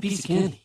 piece of candy.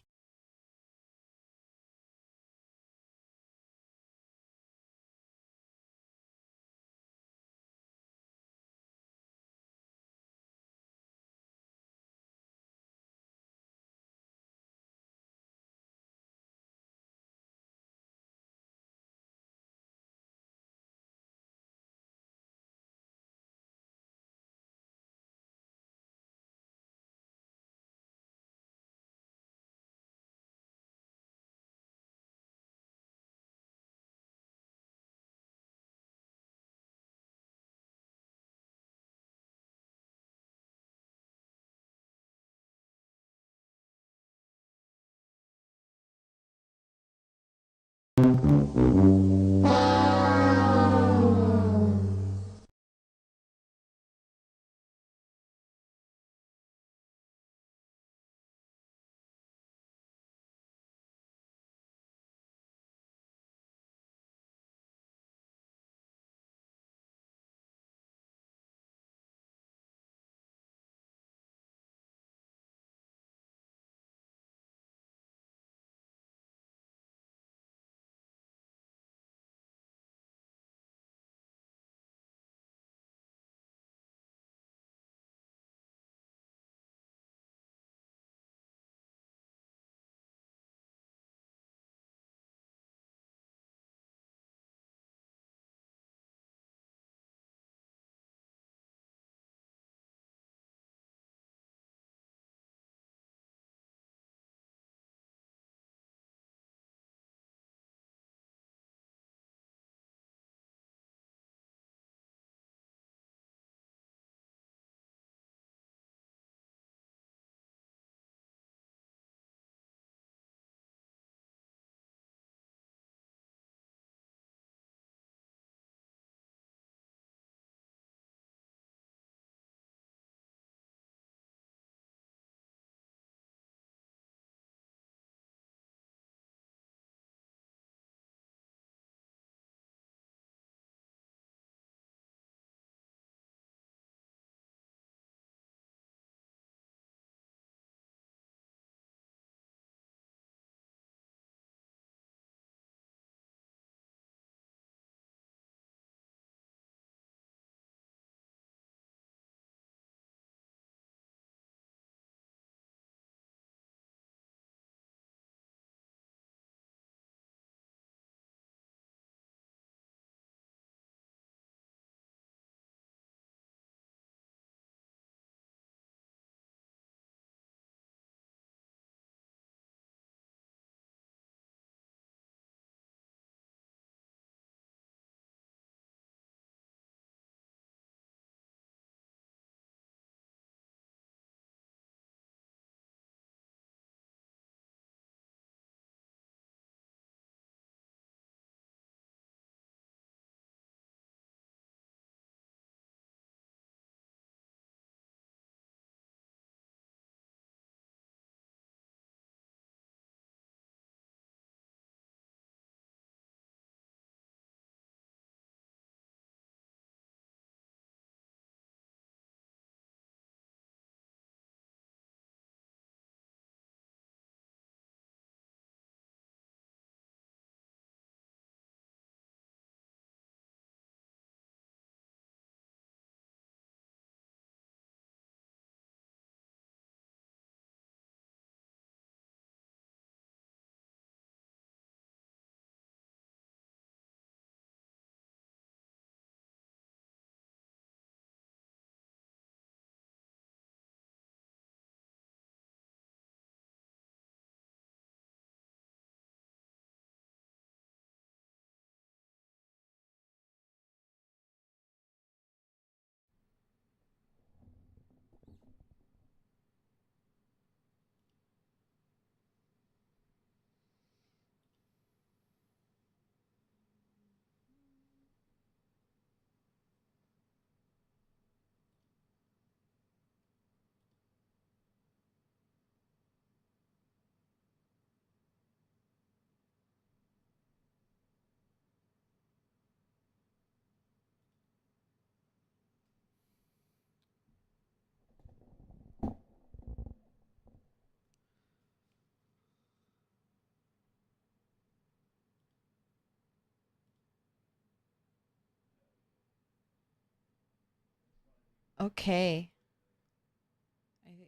Okay.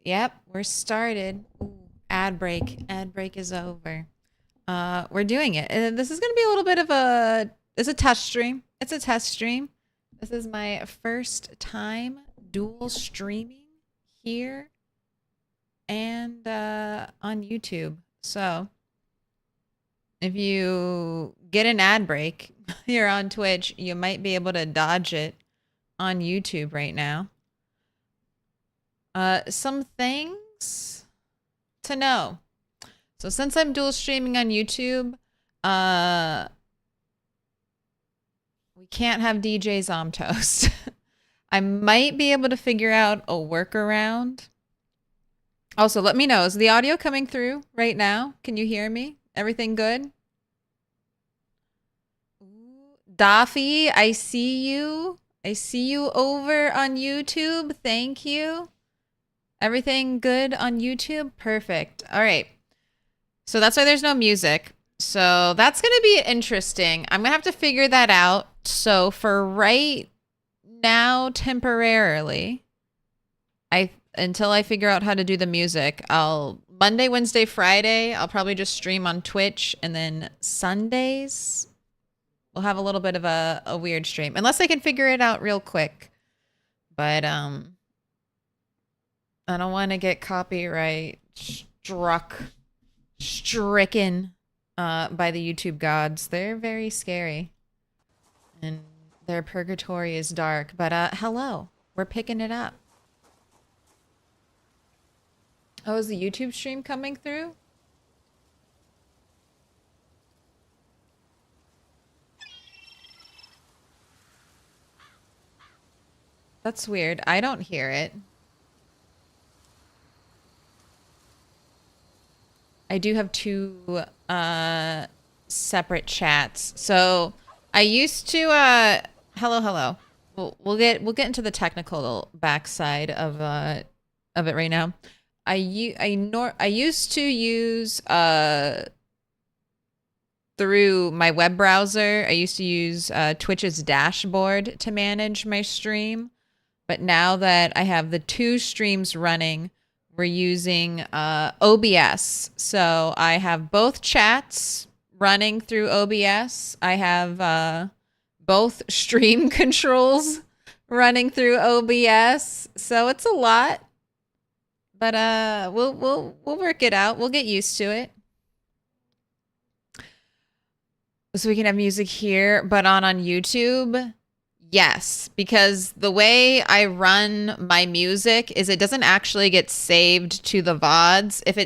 Yep, we're started. Ooh, ad break. Ad break is over. We're doing it. And this is gonna be a little bit of it's a test stream. It's a test stream. This is my first time dual streaming here and on YouTube. So if you get an ad break here on Twitch, you might be able to dodge it on YouTube right now. Some things to know. So since I'm dual streaming on YouTube, we can't have DJ Zomtoast. I might be able to figure out a workaround. Also, let me know. Is the audio coming through right now? Can you hear me? Everything good? Daffy, I see you. I see you over on YouTube. Thank you. Everything good on YouTube? Perfect. All right. So that's why there's no music. So that's going to be interesting. I'm going to have to figure that out. So for right now, temporarily, until I figure out how to do the music, Monday, Wednesday, Friday, I'll probably just stream on Twitch, and then Sundays we'll have a little bit of a weird stream, unless I can figure it out real quick. But I don't want to get copyright stricken by the YouTube gods. They're very scary, and their purgatory is dark. But hello, we're picking it up. Oh, is the YouTube stream coming through? That's weird. I don't hear it. I do have two separate chats. So I used to hello. We'll get into the technical backside of it right now. I used to use through my web browser. I used to use Twitch's dashboard to manage my stream. But now that I have the two streams running, we're using OBS. So I have both chats running through OBS. I have both stream controls running through OBS. So it's a lot. But we'll work it out. We'll get used to it. So we can have music here, but on YouTube. Yes, because the way I run my music is it doesn't actually get saved to the VODs. If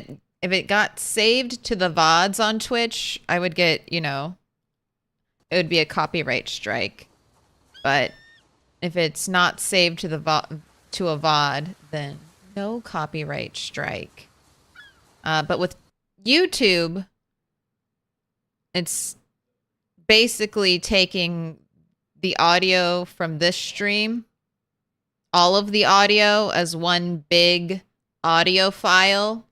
it got saved to the VODs on Twitch, I would get, it would be a copyright strike. But if it's not saved to to a VOD, then no copyright strike. But with YouTube, it's basically taking the audio from this stream, all of the audio as one big audio file,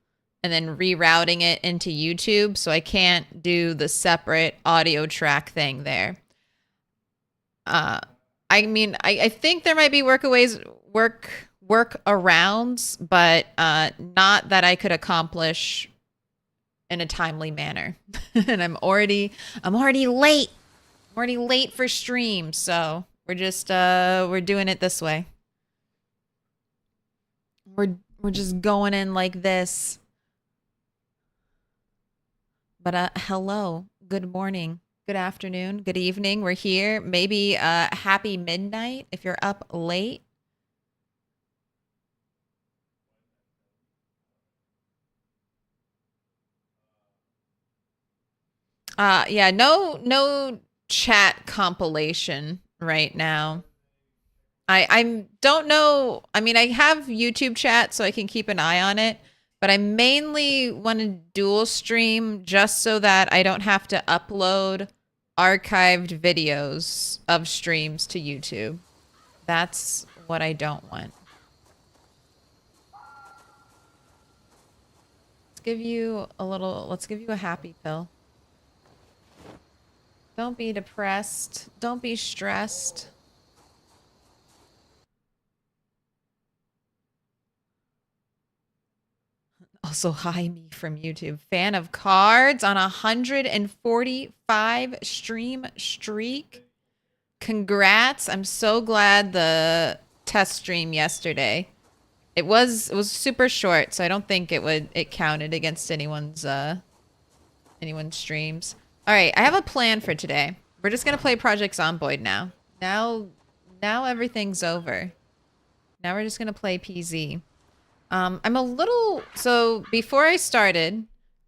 and then rerouting it into YouTube. So I can't do the separate audio track thing there. I mean, I think there might be workarounds, but not that I could accomplish in a timely manner. And I'm already late. I'm already late for stream, so we're just we're doing it this way. We're just going in like this. But hello, good morning, good afternoon, good evening. We're here. Maybe happy midnight if you're up late. Yeah, no chat compilation right now. I don't know. I mean, I have YouTube chat so I can keep an eye on it, but I mainly want to dual stream just so that I don't have to upload archived videos of streams to YouTube. That's what I don't want. Let's give you a happy pill. Don't be depressed. Don't be stressed. Also, hi me from YouTube. Fan of cards on a 145 stream streak. Congrats. I'm so glad the test stream yesterday. It was super short, so I don't think it counted against anyone's streams. All right, I have a plan for today. We're just gonna play Project Zomboid now. Now everything's over. Now we're just gonna play PZ. I'm a little so before I started,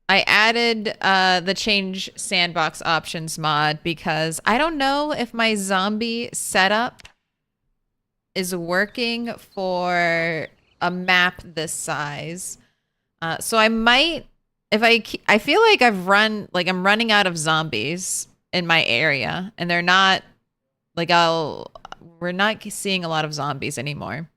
I added the change sandbox options mod because I don't know if my zombie setup is working for a map this size. So I might if I feel like I'm running out of zombies in my area and they're not like we're not seeing a lot of zombies anymore.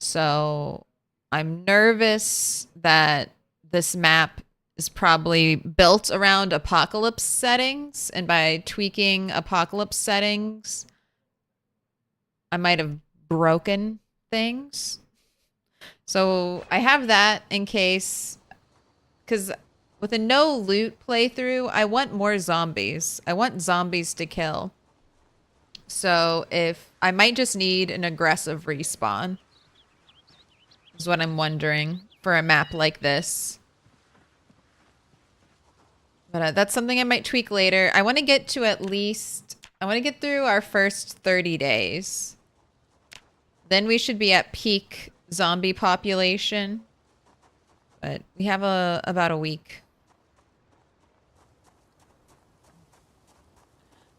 So I'm nervous that this map is probably built around apocalypse settings, and by tweaking apocalypse settings, I might have broken things. So I have that in case, because with a no loot playthrough, I want more zombies. I want zombies to kill. So if I might just need an aggressive respawn. Is what I'm wondering for a map like this. But that's something I might tweak later. I want to get to I want to get through our first 30 days. Then we should be at peak zombie population. But we have about a week.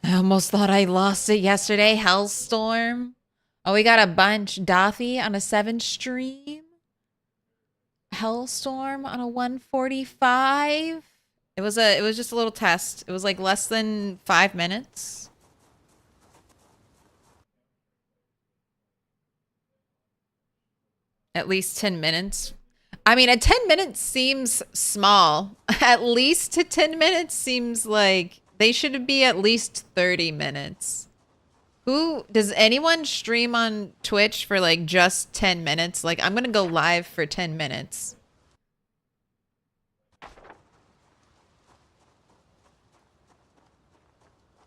I almost thought I lost it yesterday. Hellstorm. Oh, we got a bunch. Daffy on a 7 stream. Hellstorm on a 145. It was just a little test. It was like less than 5 minutes. At least 10 minutes. I mean, a 10 minutes seems small. At least 10 minutes seems like they should be at least 30 minutes. Does anyone stream on Twitch for like just 10 minutes? Like, I'm gonna go live for 10 minutes.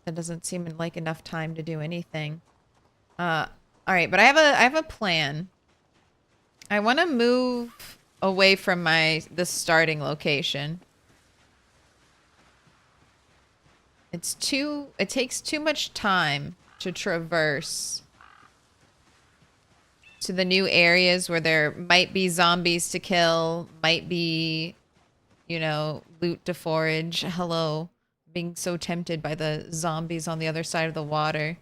That doesn't seem like enough time to do anything. All right, but I have a plan. I want to move away from the starting location. It takes too much time to traverse to the new areas where there might be zombies to kill, might be, you know, loot to forage. Hello. Being so tempted by the zombies on the other side of the water.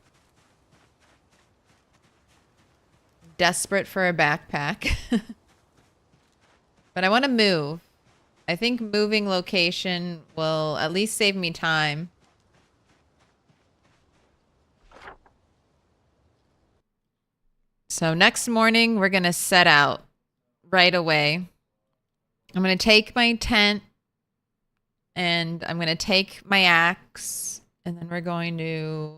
Desperate for a backpack. But I want to move. I think moving location will at least save me time. So next morning, we're going to set out right away. I'm going to take my tent and I'm going to take my axe, and then we're going to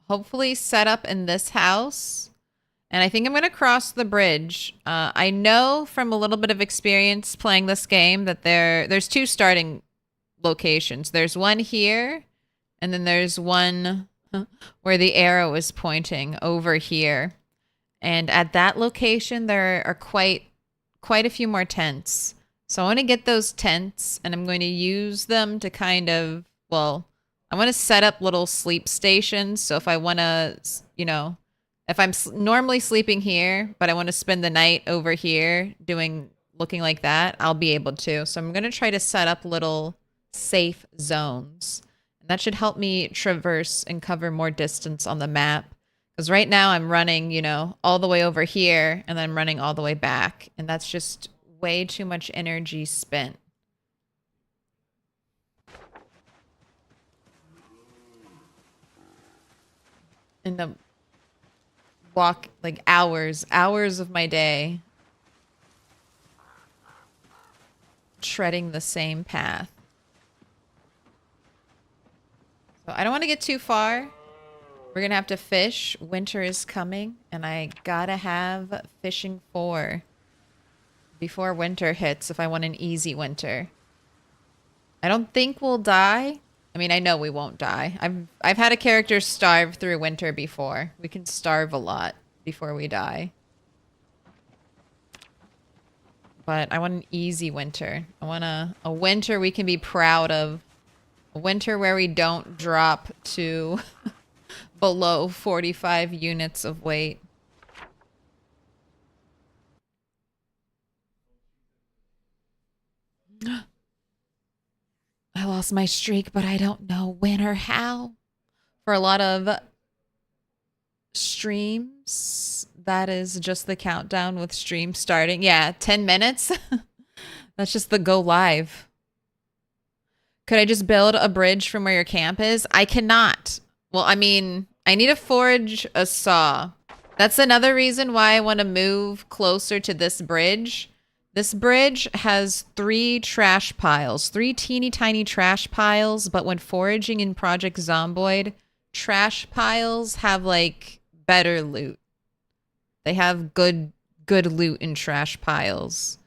hopefully set up in this house. And I think I'm going to cross the bridge. I know from a little bit of experience playing this game that there's 2 starting locations. There's one here, and then there's one where the arrow is pointing over here. And at that location, there are quite a few more tents. So I want to get those tents, and I'm going to use them to kind of, well, I want to set up little sleep stations. So if I want to, you know, if I'm normally sleeping here, but I want to spend the night over here looking like that, I'll be able to. So I'm going to try to set up little safe zones. And that should help me traverse and cover more distance on the map. Because right now I'm running, you know, all the way over here, and then I'm running all the way back. And that's just way too much energy spent. In the walk, like hours of my day treading the same path. So I don't want to get too far. We're gonna have to fish. Winter is coming, and I gotta have fishing 4. before winter hits if I want an easy winter. I don't think we'll die. I mean, I know we won't die. I've had a character starve through winter before. We can starve a lot before we die. But I want an easy winter. I want a winter we can be proud of. A winter where we don't drop to below 45 units of weight. I lost my streak, but I don't know when or how. For a lot of streams, that is just the countdown with stream starting. Yeah, 10 minutes. That's just the go live. Could I just build a bridge from where your camp is? I cannot. Well, I mean, I need to forge a saw. That's another reason why I want to move closer to this bridge. This bridge has 3 trash piles, 3 teeny tiny trash piles, but when foraging in Project Zomboid, trash piles have like better loot. They have good loot in trash piles.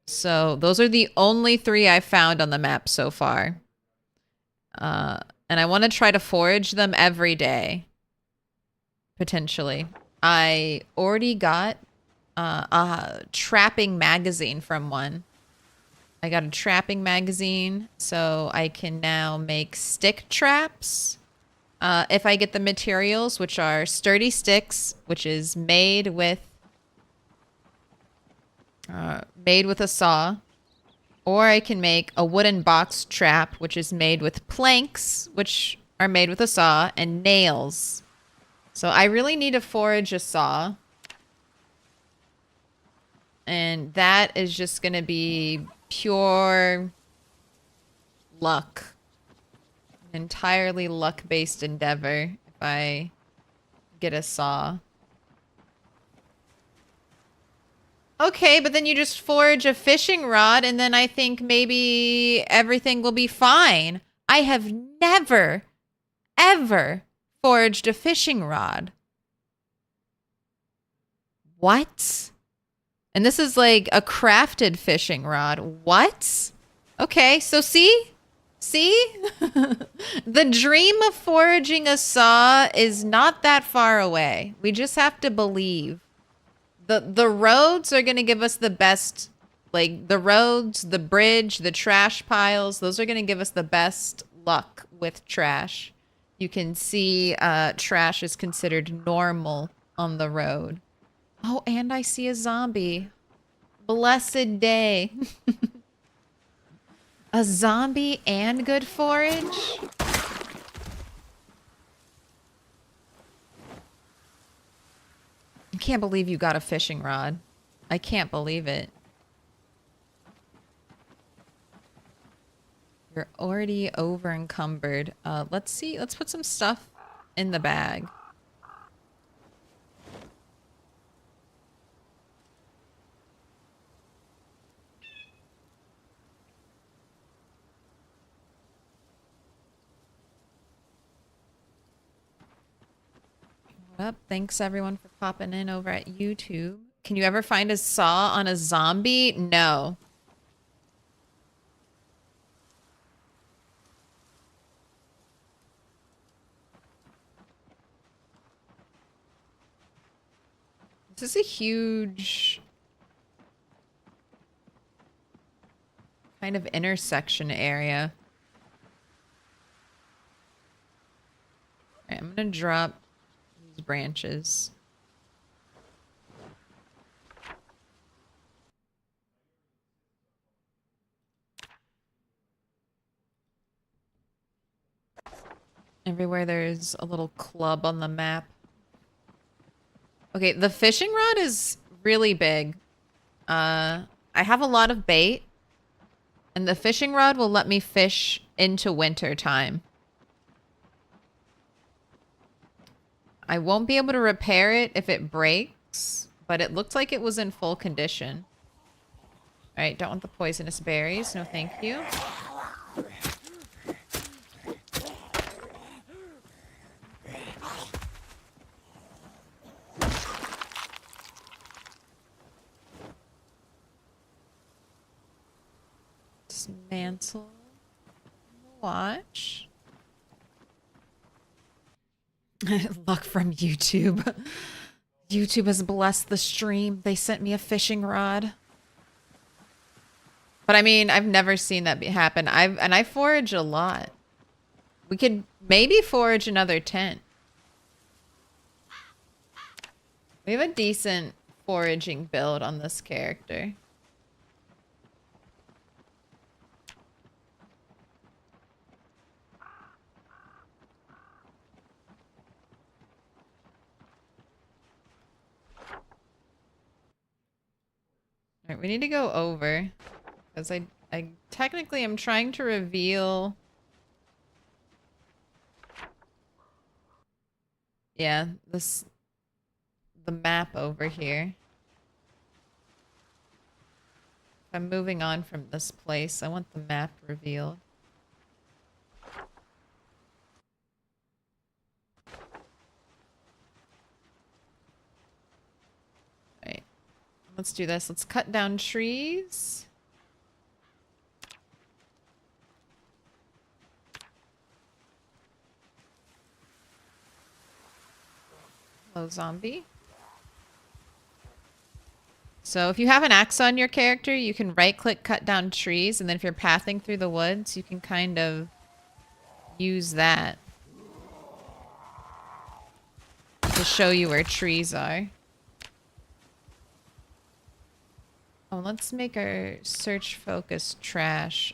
So those are the only 3 I've found on the map so far. And I want to try to forage them every day. Potentially. I already got a trapping magazine from one. I got a trapping magazine, so I can now make stick traps. If I get the materials, which are sturdy sticks, which is made with a saw, or I can make a wooden box trap, which is made with planks, which are made with a saw, and nails. So I really need to forage a saw. And that is just going to be pure luck. An entirely luck-based endeavor if I get a saw. Okay, but then you just forge a fishing rod and then I think maybe everything will be fine. I have never, ever forged a fishing rod. What? And this is like a crafted fishing rod. What? Okay, so see? See? The dream of foraging a saw is not that far away. We just have to believe. The roads are going to give us the best, like the roads, the bridge, the trash piles. Those are going to give us the best luck with trash. You can see trash is considered normal on the road. Oh, and I see a zombie. Blessed day. A zombie and good forage? I can't believe you got a fishing rod. I can't believe it. You're already over encumbered. Let's see. Let's put some stuff in the bag. What up? Thanks everyone for popping in over at YouTube. Can you ever find a saw on a zombie? No. This is a huge kind of intersection area. All right, I'm gonna drop these branches. Everywhere there's a little club on the map. Okay, the fishing rod is really big. I have a lot of bait. And the fishing rod will let me fish into winter time. I won't be able to repair it if it breaks, but it looked like it was in full condition. All right, don't want the poisonous berries. No, thank you. Dismantle. Watch. Luck from YouTube. YouTube has blessed the stream. They sent me a fishing rod. But I mean, I've never seen that happen. I forage a lot. We could maybe forage another tent. We have a decent foraging build on this character. Alright, we need to go over. Because I technically am trying to reveal... Yeah, the map over here. If I'm moving on from this place, I want the map revealed. Alright. Let's do this. Let's cut down trees. Hello, zombie. So if you have an axe on your character, you can right-click, cut down trees, and then if you're pathing through the woods, you can kind of use that to show you where trees are. Oh, let's make our search focus trash.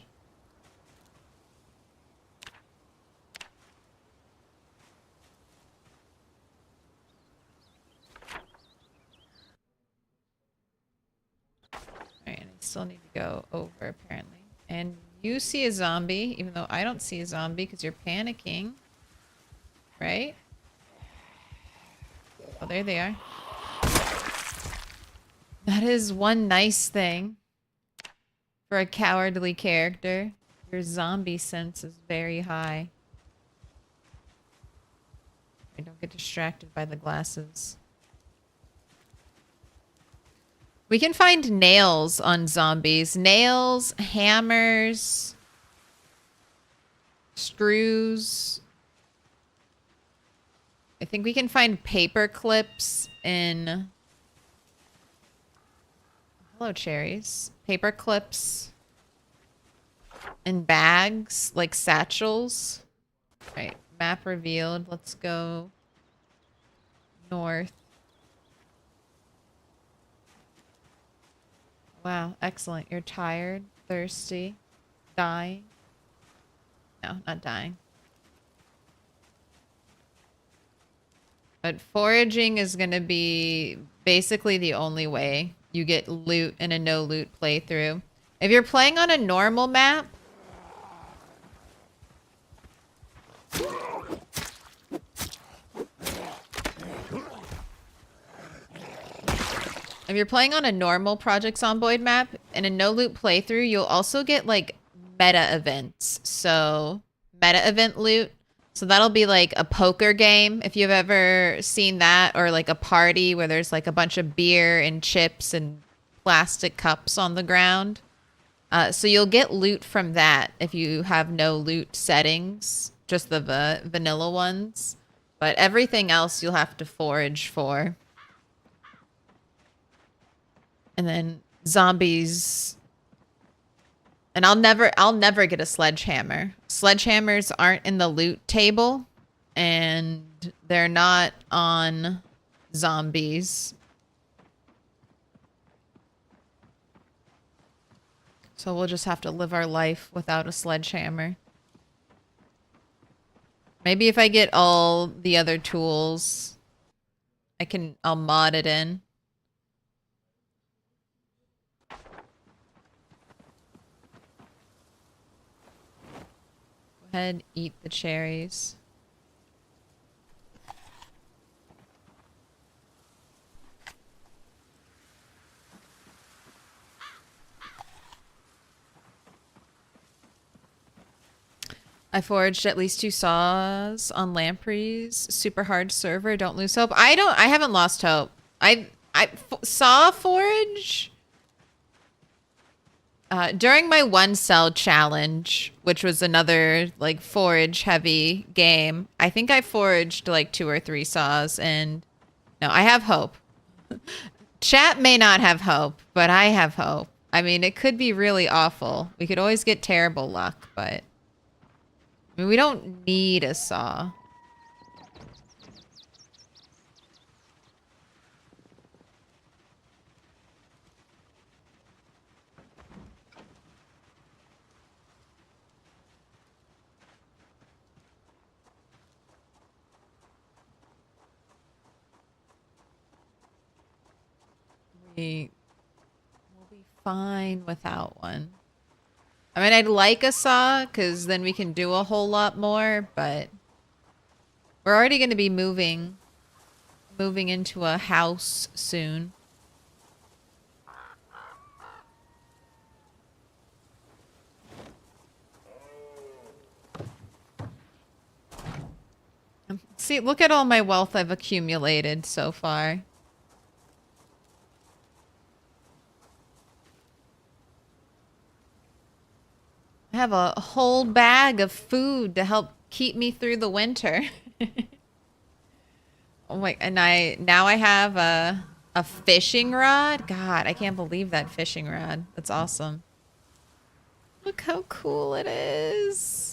Alright, I still need to go over apparently. And you see a zombie, even though I don't see a zombie because you're panicking. Right? Oh, there they are. That is one nice thing for a cowardly character. Your zombie sense is very high. I don't get distracted by the glasses. We can find nails on zombies. Nails, hammers, screws. I think we can find paper clips in... Hello, cherries. Paper clips in bags, like satchels. Right, map revealed. Let's go north. Wow, excellent. You're tired, thirsty, dying. No, not dying. But foraging is going to be basically the only way you get loot in a no loot playthrough. If you're playing on a normal map, if you're playing on a normal Project Zomboid map, in a no loot playthrough, you'll also get like meta events. So meta event loot. So that'll be like a poker game, if you've ever seen that, or like a party where there's like a bunch of beer and chips and plastic cups on the ground. So you'll get loot from that if you have no loot settings, just the vanilla ones. But everything else you'll have to forage for. And then zombies... And I'll never get a sledgehammer. Sledgehammers aren't in the loot table, and they're not on zombies. So we'll just have to live our life without a sledgehammer. Maybe if I get all the other tools, I'll mod it in. Ahead, eat the cherries. I foraged at least 2 saws on Lampreys. Super hard server. Don't lose hope. I haven't lost hope. Saw forage? During my 1 cell challenge, which was another like forage heavy game, I think I foraged like 2 or 3 saws, and no, I have hope. Chat may not have hope, but I have hope. I mean, it could be really awful. We could always get terrible luck, but I mean, we don't need a saw. We'll be fine without one. I mean, I'd like a saw, because then we can do a whole lot more, but we're already going to be moving into a house soon. See, look at all my wealth I've accumulated so far. I have a whole bag of food to help keep me through the winter. Oh my, and now I have a fishing rod. God, I can't believe that fishing rod. That's awesome. Look how cool it is.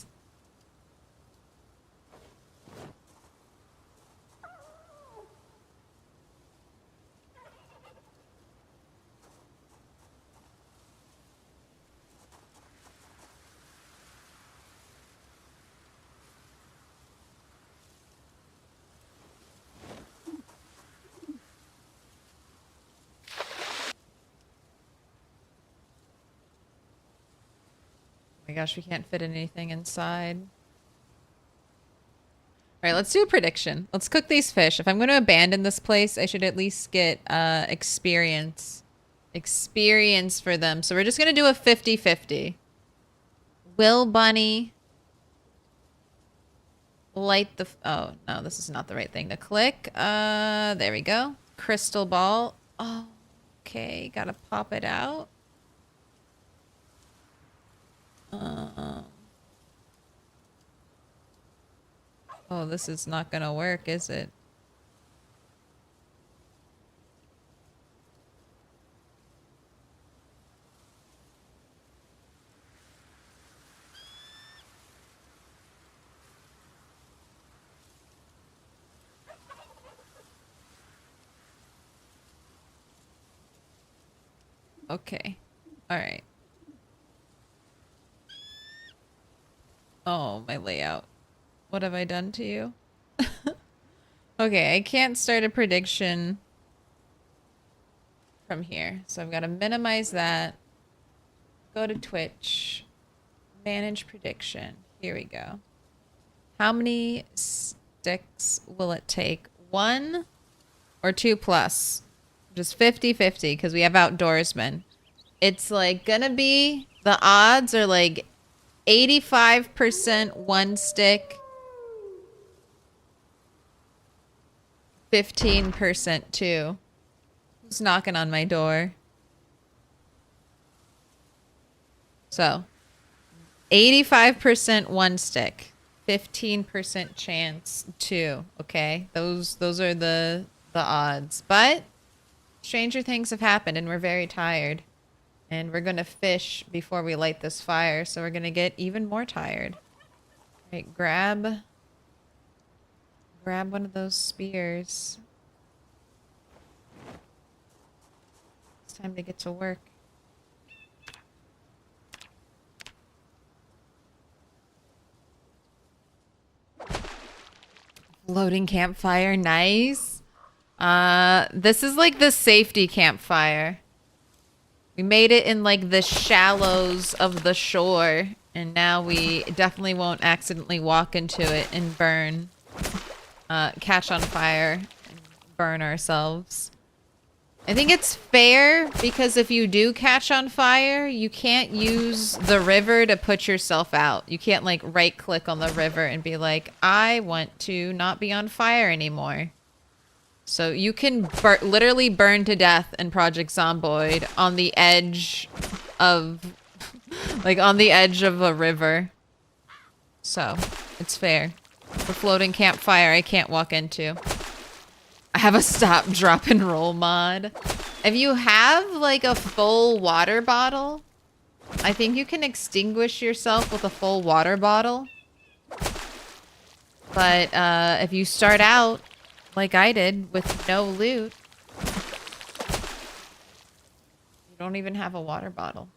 Oh my gosh, we can't fit anything inside. All right, let's do a prediction. Let's cook these fish. If I'm going to abandon this place, I should at least get experience for them. So we're just going to do a 50-50. Will Bunny light the... Oh, no, this is not the right thing to click. There we go. Crystal ball. Oh, okay. Gotta pop it out. Oh, this is not gonna work, is it? Okay. All right. Oh, my layout. What have I done to you? Okay, I can't start a prediction from here. So I've got to minimize that. Go to Twitch. Manage prediction. Here we go. How many sticks will it take? 1 or 2 plus? Just 50-50 because we have outdoorsmen. It's like gonna be, the odds are like 85% 1 stick, 15% 2. Who's knocking on my door? So 85% 1 stick, 15% chance 2. Okay, those are the odds. But stranger things have happened, and we're very tired. And we're gonna fish before we light this fire, so we're gonna get even more tired. All right, grab one of those spears. It's time to get to work. Floating campfire, nice. This is like the safety campfire. We made it in like the shallows of the shore, and now we definitely won't accidentally walk into it and burn, catch on fire, and burn ourselves. I think it's fair because if you do catch on fire, you can't use the river to put yourself out. You can't like right click on the river and be like, I want to not be on fire anymore. So you can literally burn to death in Project Zomboid on the edge of Like on the edge of a river. So, it's fair. The floating campfire I can't walk into. I have a stop, drop, and roll mod. If you have like a full water bottle, I think you can extinguish yourself with a full water bottle. But if you start out like I did with no loot, you don't even have a water bottle.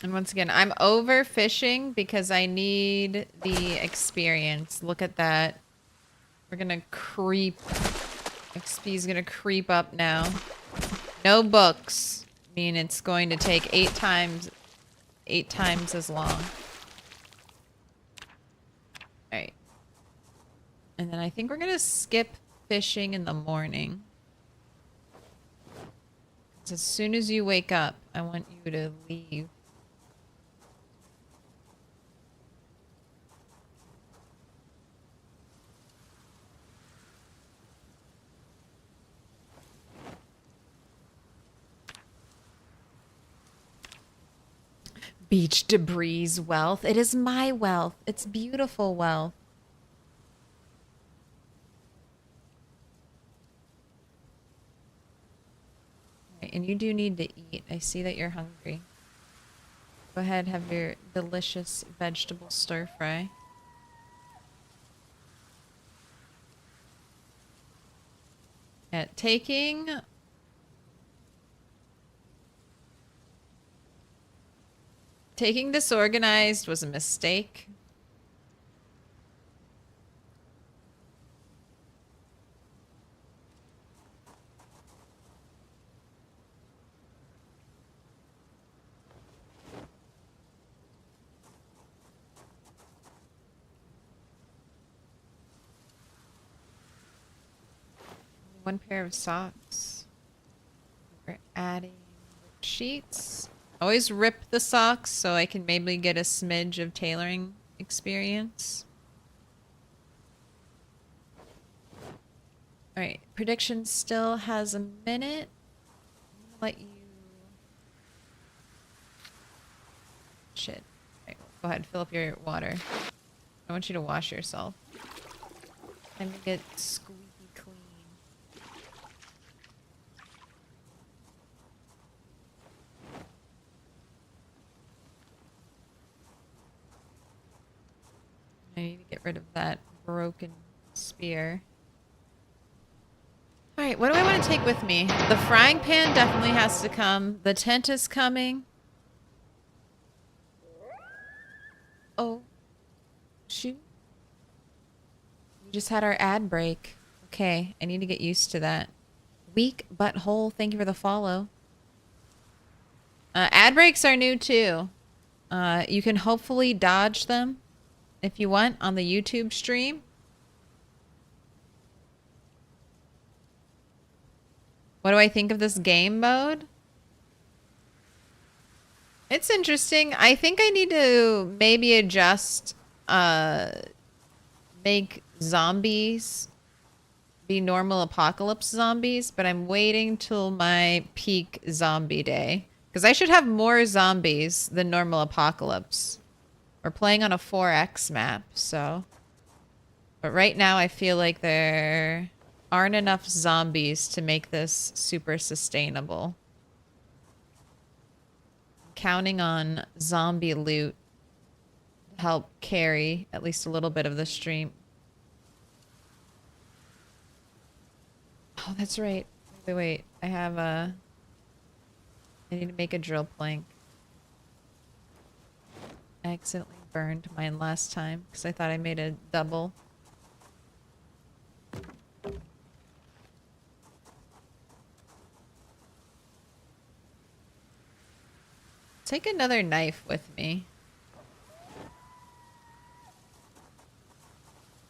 And once again, I'm overfishing because I need the experience. Look at that. We're gonna creep. XP's gonna creep up now. No books. I mean, it's going to take 8 times as long. Alright. And then I think we're gonna skip fishing in the morning. As soon as you wake up, I want you to leave. Beach debris wealth. It is my wealth. It's beautiful wealth. Right, and you do need to eat. I see that you're hungry. Go ahead, have your delicious vegetable stir fry. Yeah, taking disorganized was a mistake. One pair of socks. We're adding sheets. Always rip the socks so I can maybe get a smidge of tailoring experience. Alright, prediction still has a minute. I'm gonna let you... Shit. Alright, go ahead, fill up your water. I want you to wash yourself. Time to get squeaky clean. I need to get rid of that broken spear. Alright, what do I want to take with me? The frying pan definitely has to come. The tent is coming. Oh. Shoot. We just had our ad break. Okay, I need to get used to that. Weak butthole, thank you for the follow. Ad breaks are new too. You can hopefully dodge them if you want on the YouTube stream. What do I think of this game mode? It's interesting. I think I need to maybe adjust, make zombies be normal apocalypse zombies, but I'm waiting till my peak zombie day. Because I should have more zombies than normal apocalypse. We're playing on a 4X map, so... But right now I feel like there aren't enough zombies to make this super sustainable. I'm counting on zombie loot to help carry at least a little bit of the stream. Oh, that's right. Wait. I have a... I need to make a drill plank. I accidentally burned mine last time because I thought I made a double. Take another knife with me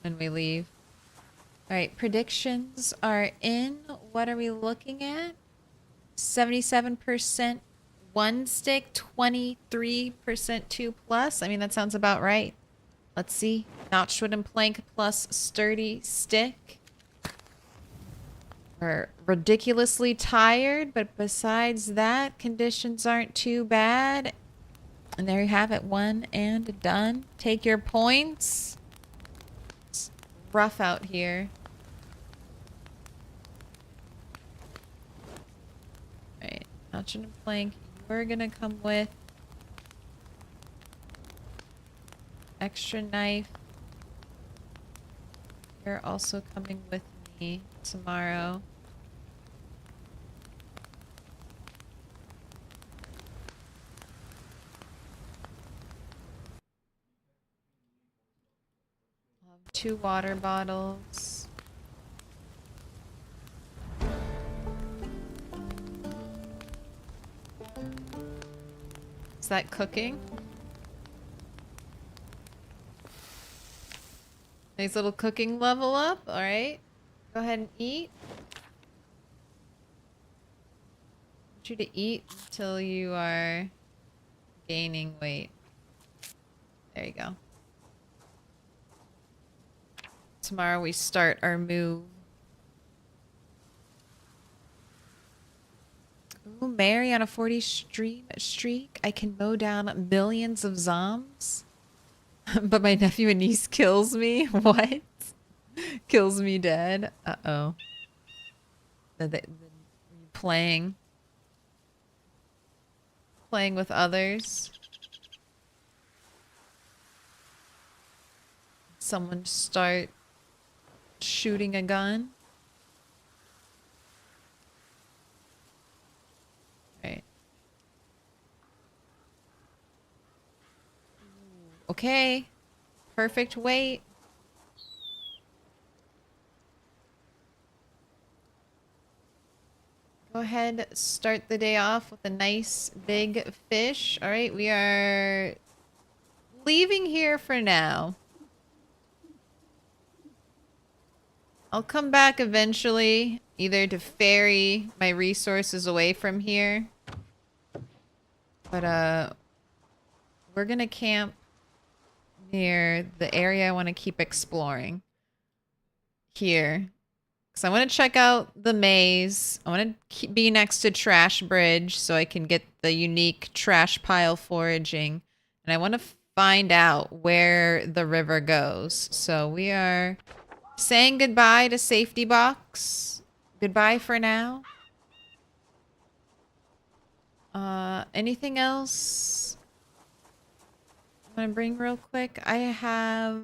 when we leave. Alright, predictions are in. What are we looking at? 77% one stick, 23% 2 plus. I mean, that sounds about right. Let's see. Notched wooden plank plus sturdy stick. We're ridiculously tired, but besides that, conditions aren't too bad. And there you have it, one and done. Take your points. It's rough out here. Alright, notch and plank. You're gonna come with extra knife. You're also coming with me tomorrow. I'll have 2 water bottles. Is that cooking? Nice little cooking level up. All right. Go ahead and eat. I want you to eat until you are gaining weight. There you go. Tomorrow we start our move. Ooh, Mary on a 40 streak. I can mow down millions of zombs. But my nephew and niece kills me. What? Kills me dead. Uh-oh. Playing with others. Someone start shooting a gun. Right. Okay. Perfect weight. Go ahead, start the day off with a nice big fish. All right, we are leaving here for now. I'll come back eventually, either to ferry my resources away from here. But, we're gonna camp near the area I want to keep exploring. Here. So I want to check out the maze. I want to be next to Trash Bridge so I can get the unique trash pile foraging. And I want to find out where the river goes. So we are saying goodbye to Safety Box. Goodbye for now. Anything else I'm gonna bring real quick? I have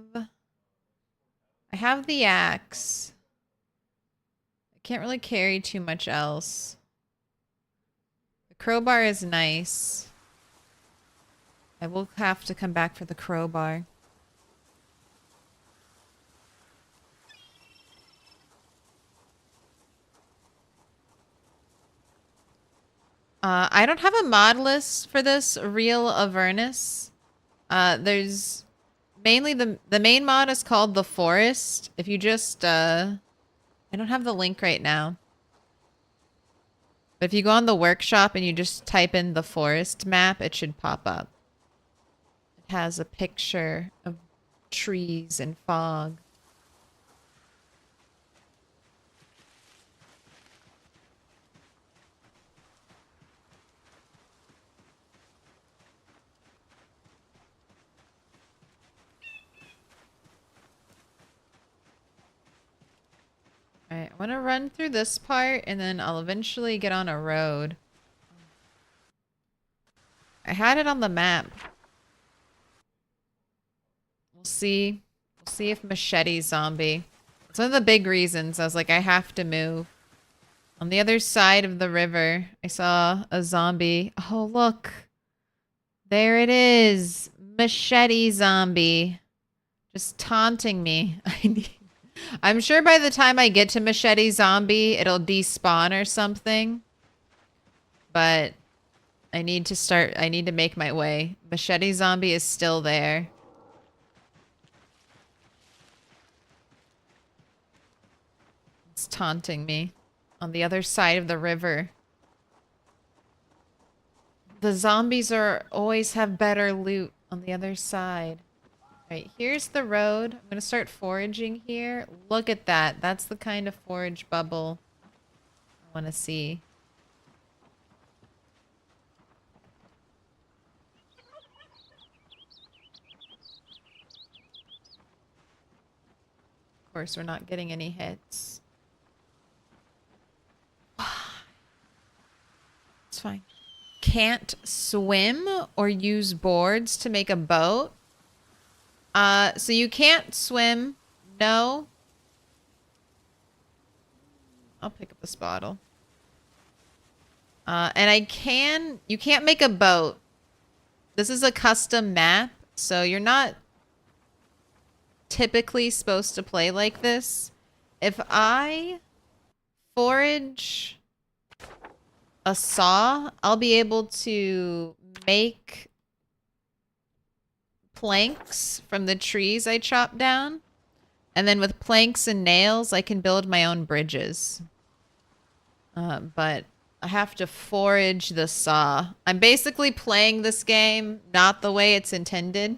the axe. Can't really carry too much else. The crowbar is nice. I will have to come back for the crowbar. I don't have a mod list for this Real Avernus. There's mainly the main mod is called The Forest. If you just I don't have the link right now. But if you go on the workshop and you just type in the forest map, it should pop up. It has a picture of trees and fog. Alright, I want to run through this part and then I'll eventually get on a road. I had it on the map. We'll see. We'll see if Machete Zombie. It's one of the big reasons I was like, I have to move. On the other side of the river, I saw a zombie. Oh, look. There it is. Machete Zombie. Just taunting me. I'm sure by the time I get to Machete Zombie, it'll despawn or something. But I need to make my way. Machete Zombie is still there. It's taunting me on the other side of the river. The zombies are always have better loot on the other side. Right, here's the road. I'm gonna start foraging here. Look at that. That's the kind of forage bubble I want to see. Of course, we're not getting any hits. It's fine. Can't swim or use boards to make a boat. So you can't swim. No. I'll pick up this bottle. And you can't make a boat. This is a custom map, so you're not typically supposed to play like this. If I forage a saw, I'll be able to make planks from the trees I chopped down. And then with planks and nails, I can build my own bridges. But I have to forage the saw. I'm basically playing this game not the way it's intended.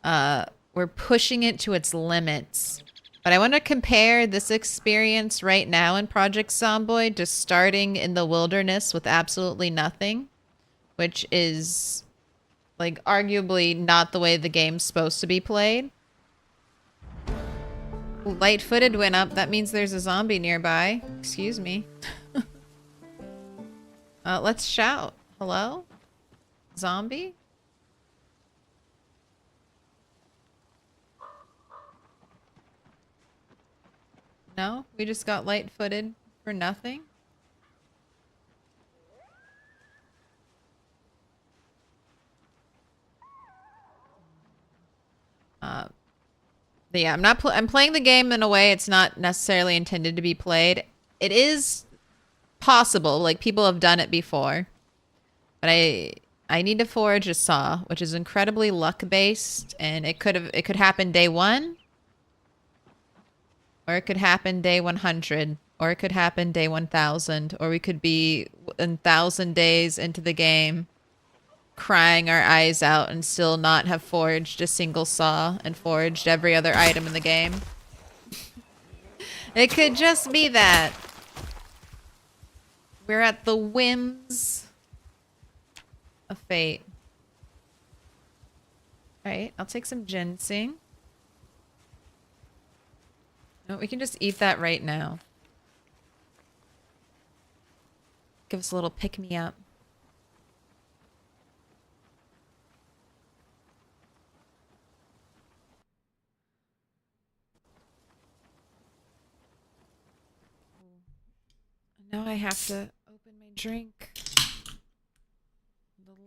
We're pushing it to its limits. But I want to compare this experience right now in Project Zomboid to starting in the wilderness with absolutely nothing, which is, like, arguably not the way the game's supposed to be played. Light-footed went up. That means there's a zombie nearby. Excuse me. Let's shout. Hello? Zombie? No? We just got light-footed for nothing? But yeah, I'm playing the game in a way it's not necessarily intended to be played. It is possible, like people have done it before. But I need to forage a saw, which is incredibly luck-based, and it could happen day 1. Or it could happen day 100. Or it could happen day 1000. Or we could be 1,000 days into the game crying our eyes out and still not have foraged a single saw and foraged every other item in the game. It could just be that. We're at the whims of fate. Alright, I'll take some ginseng. No, we can just eat that right now. Give us a little pick-me-up. Now I have to open my drink.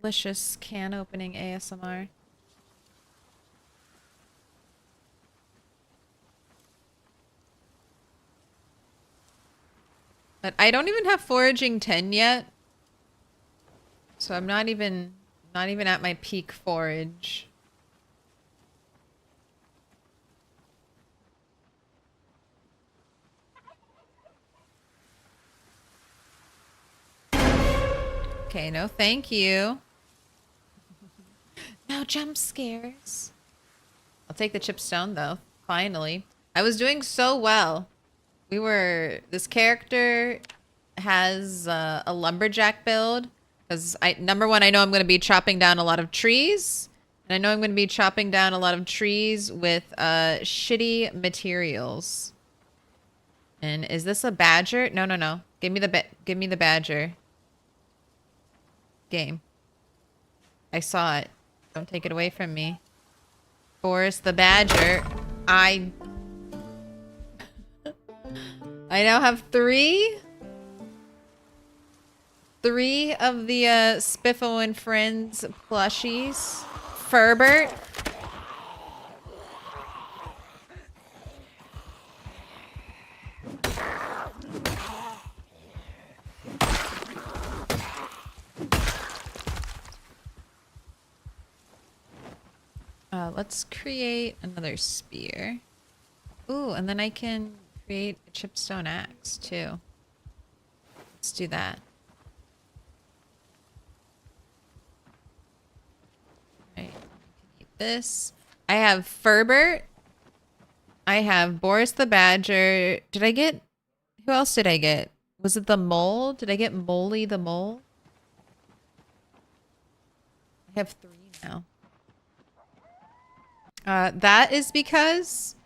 Delicious can opening ASMR. But I don't even have foraging 10 yet. So I'm not even at my peak forage. Okay, no thank you. No jump scares. I'll take the chipstone though, finally. I was doing so well. This character has a lumberjack build. Because number one, I know I'm going to be chopping down a lot of trees. And I know I'm going to be chopping down a lot of trees with shitty materials. And is this a badger? No, no, no. Give me the badger. Game. I saw it. Don't take it away from me. Forrest the badger. I now have three of the Spiffo and Friends plushies. Furbert. Let's create another spear. Ooh, and then I can create a chipstone axe too. Let's do that. this. I have Ferbert. I have Boris the Badger. Did I get... Who else did I get? Was it the mole? Did I get Moley the mole? I have 3 now. That is because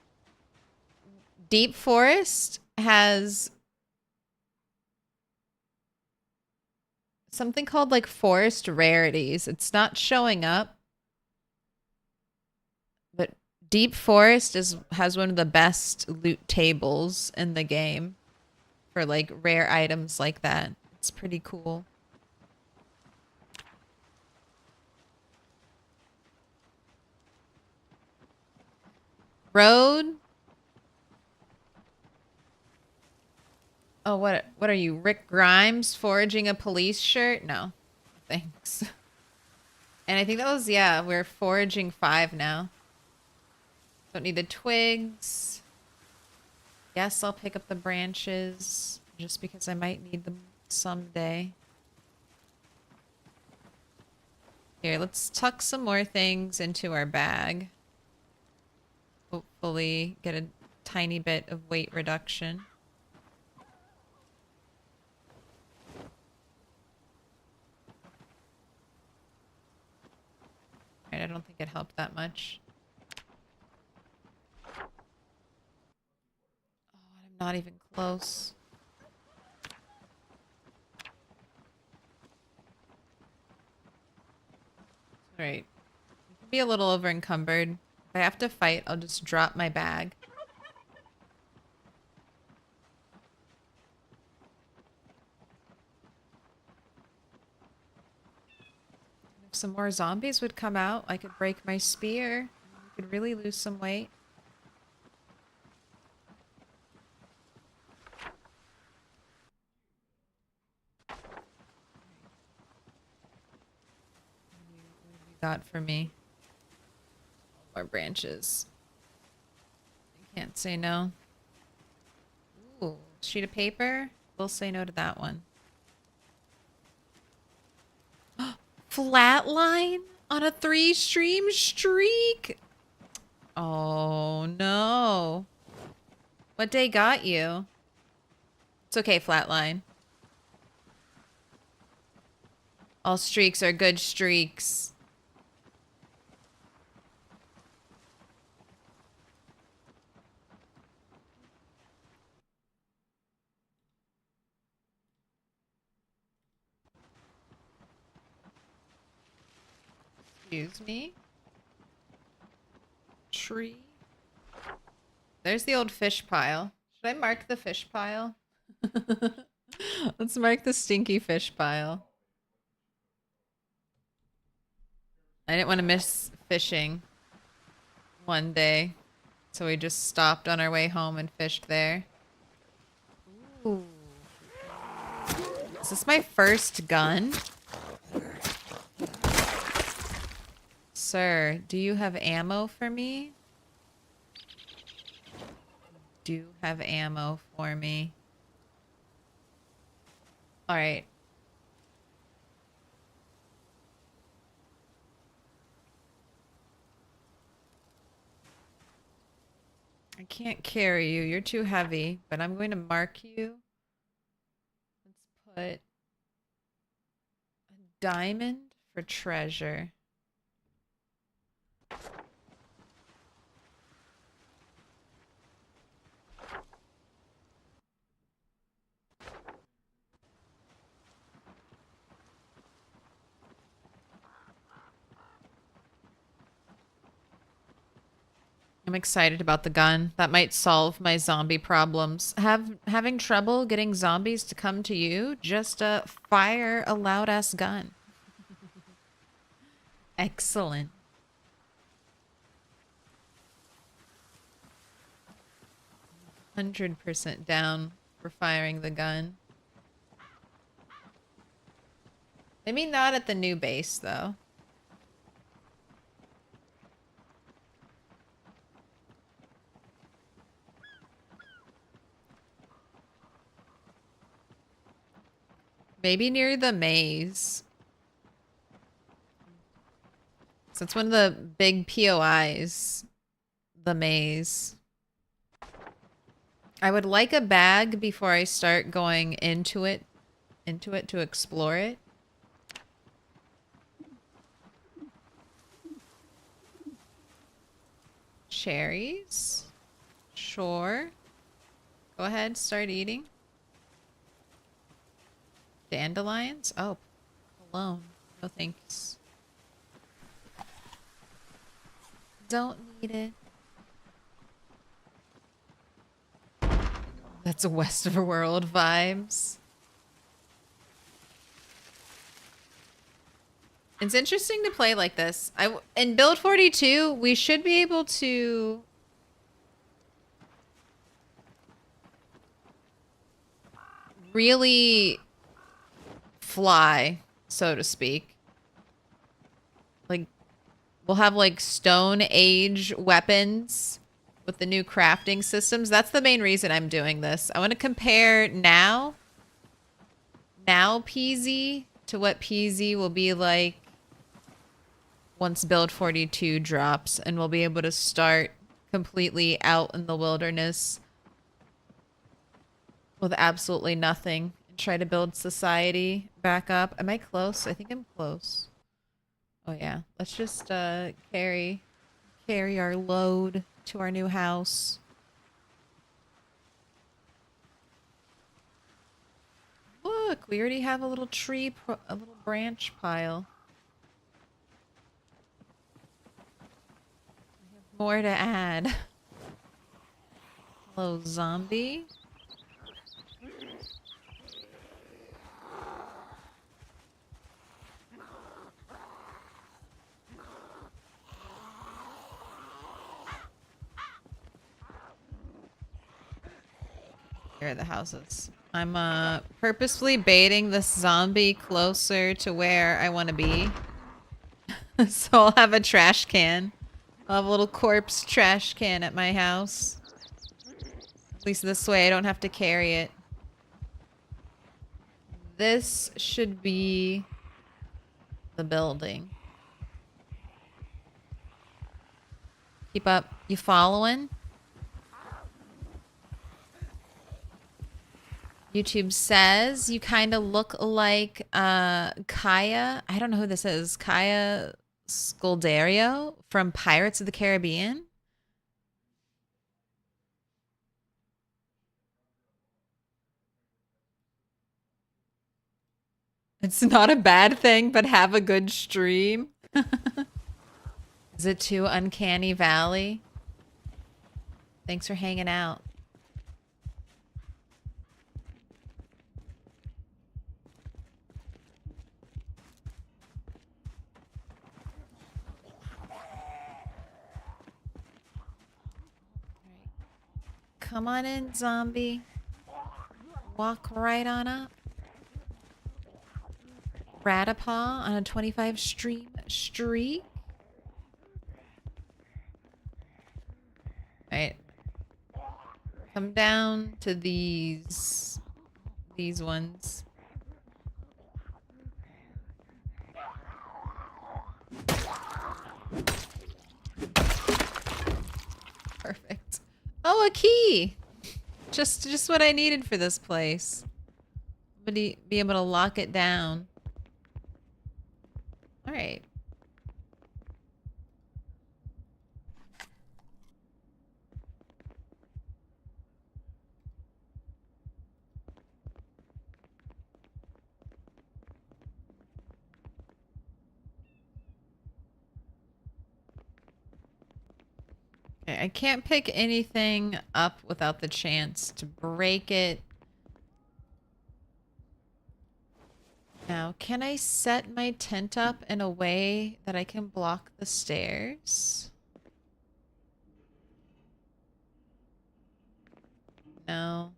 Deep Forest has something called like forest rarities. It's not showing up, but Deep Forest has one of the best loot tables in the game for like rare items like that. It's pretty cool. Road. Oh, what are you, Rick Grimes foraging a police shirt? No, thanks. And I think that was, yeah, we're foraging 5 now. Don't need the twigs. Yes, I'll pick up the branches just because I might need them someday. Here, let's tuck some more things into our bag. Hopefully get a tiny bit of weight reduction. All right, I don't think it helped that much. Oh, I'm not even close. All right. Be a little over encumbered. If I have to fight, I'll just drop my bag. If some more zombies would come out, I could break my spear. I could really lose some weight. What have you got for me? More branches. I can't say no. Ooh, sheet of paper? We'll say no to that one. Flatline on a 3-stream streak? Oh, no. What day got you? It's okay, Flatline. All streaks are good streaks. Excuse me? Tree? There's the old fish pile. Should I mark the fish pile? Let's mark the stinky fish pile. I didn't want to miss fishing one day, so we just stopped on our way home and fished there. Ooh. Is this my first gun? Sir, do you have ammo for me? Do have ammo for me. All right. I can't carry you. You're too heavy, but I'm going to mark you. Let's put a diamond for treasure. I'm excited about the gun. That might solve my zombie problems. Having trouble getting zombies to come to you? Just fire a loud ass gun. Excellent. 100% down for firing the gun. Maybe not at the new base though. Maybe near the maze. So it's one of the big POIs, the maze. I would like a bag before I start going into it to explore it. Cherries. Sure. Go ahead, start eating. Dandelions? Oh, cologne. No thanks. Don't need it. That's a Westworld vibes. It's interesting to play like this. In build 42, we should be able to really fly, so to speak. Like, we'll have like Stone Age weapons with the new crafting systems. That's the main reason I'm doing this. I want to compare now PZ to what PZ will be like once build 42 drops, and we'll be able to start completely out in the wilderness with absolutely nothing and try to build society back up. Am I close? I think I'm close. Oh yeah. Let's just carry our load to our new house. Look, we already have a little tree, a little branch pile. More to add. Hello, zombie. Here are the houses. I'm purposefully baiting this zombie closer to where I want to be. So I'll have a trash can. I'll have a little corpse trash can at my house. At least this way I don't have to carry it. This should be the building. Keep up. You following? YouTube says you kind of look like Kaya. I don't know who this is. Kaya Scoldario from Pirates of the Caribbean. It's not a bad thing, but have a good stream. Is it too Uncanny Valley? Thanks for hanging out. Come on in, zombie. Walk right on up. Ratapaw on a 25 stream streak. Alright. Come down to these ones. Perfect. Oh, a key! Just what I needed for this place. Be able to lock it down. Alright. Okay, I can't pick anything up without the chance to break it. Now, can I set my tent up in a way that I can block the stairs? No.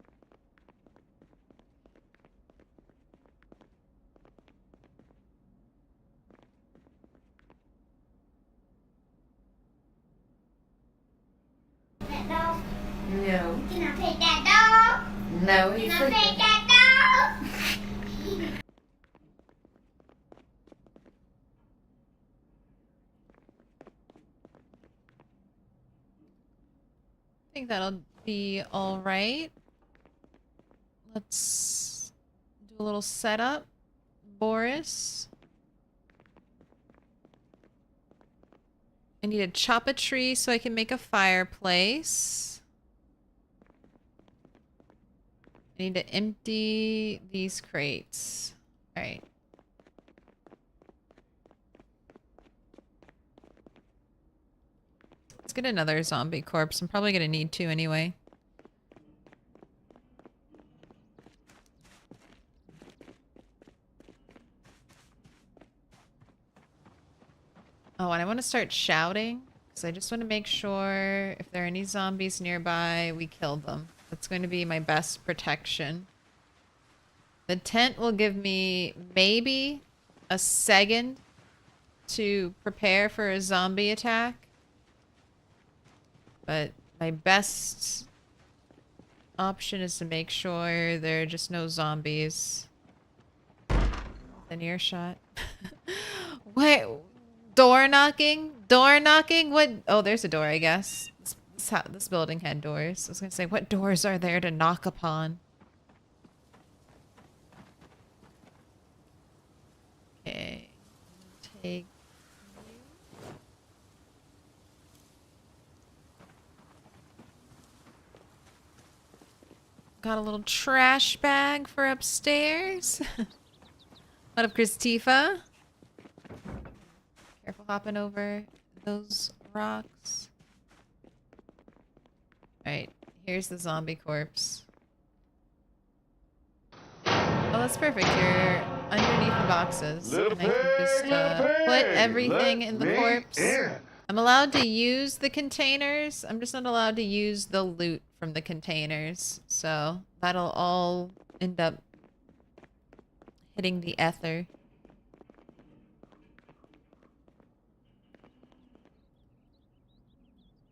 No. Can I pet that dog? No, Can he's I pet that dog? think that'll be all right. Let's do a little setup. Boris. I need to chop a tree so I can make a fireplace. I need to empty these crates. All right. Let's get another zombie corpse. I'm probably gonna need to anyway. Oh, and I want to start shouting because I just want to make sure if there are any zombies nearby, we kill them. That's going to be my best protection. The tent will give me maybe a second to prepare for a zombie attack. But my best option is to make sure there are just no zombies. An earshot. Wait, door knocking? Door knocking? What? Oh, there's a door, I guess. This building had doors. I was gonna say, what doors are there to knock upon? Okay. Take you. Got a little trash bag for upstairs. What up, Christifa? Careful hopping over those rocks. Alright, here's the zombie corpse. Oh, that's perfect. You're underneath the boxes. And I can just put everything in the corpse. I'm allowed to use the containers. I'm just not allowed to use the loot from the containers. So that'll all end up hitting the ether.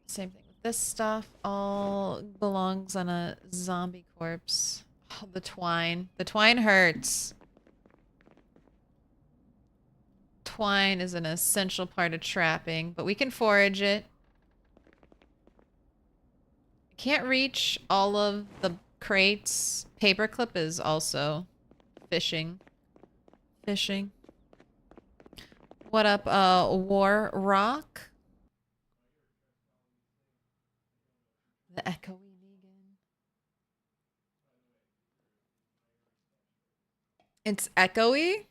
Same thing with this stuff. All belongs on a zombie corpse. Oh, the twine. The twine hurts. Twine is an essential part of trapping, but we can forage it. I can't reach all of the crates. Paperclip is also fishing. Fishing. What up, War Rock? The echoey Negan. It's echoey?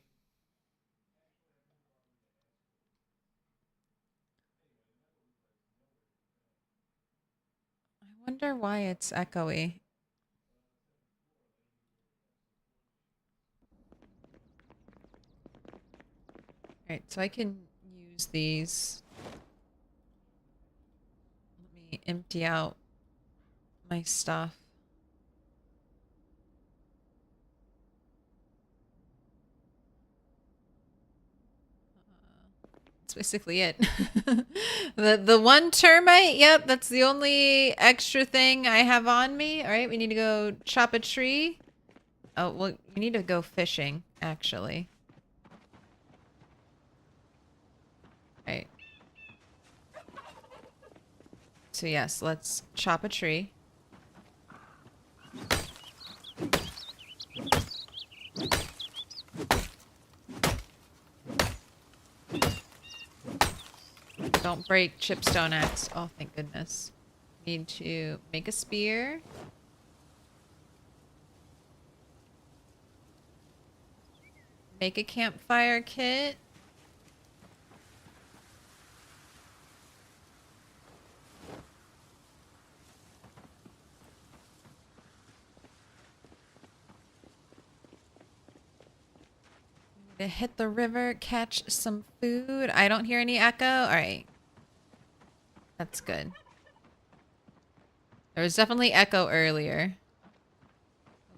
I wonder why it's echoey. Alright, so I can use these. Let me empty out my stuff. That's basically it. The one termite, yep, that's the only extra thing I have on me. Alright, we need to go chop a tree. Oh, well, we need to go fishing, actually. Alright. So yes, let's chop a tree. Don't break chipstone axe. Oh, thank goodness. Need to make a spear. Make a campfire kit. To hit the river, catch some food. I don't hear any echo. All right. That's good. There was definitely echo earlier.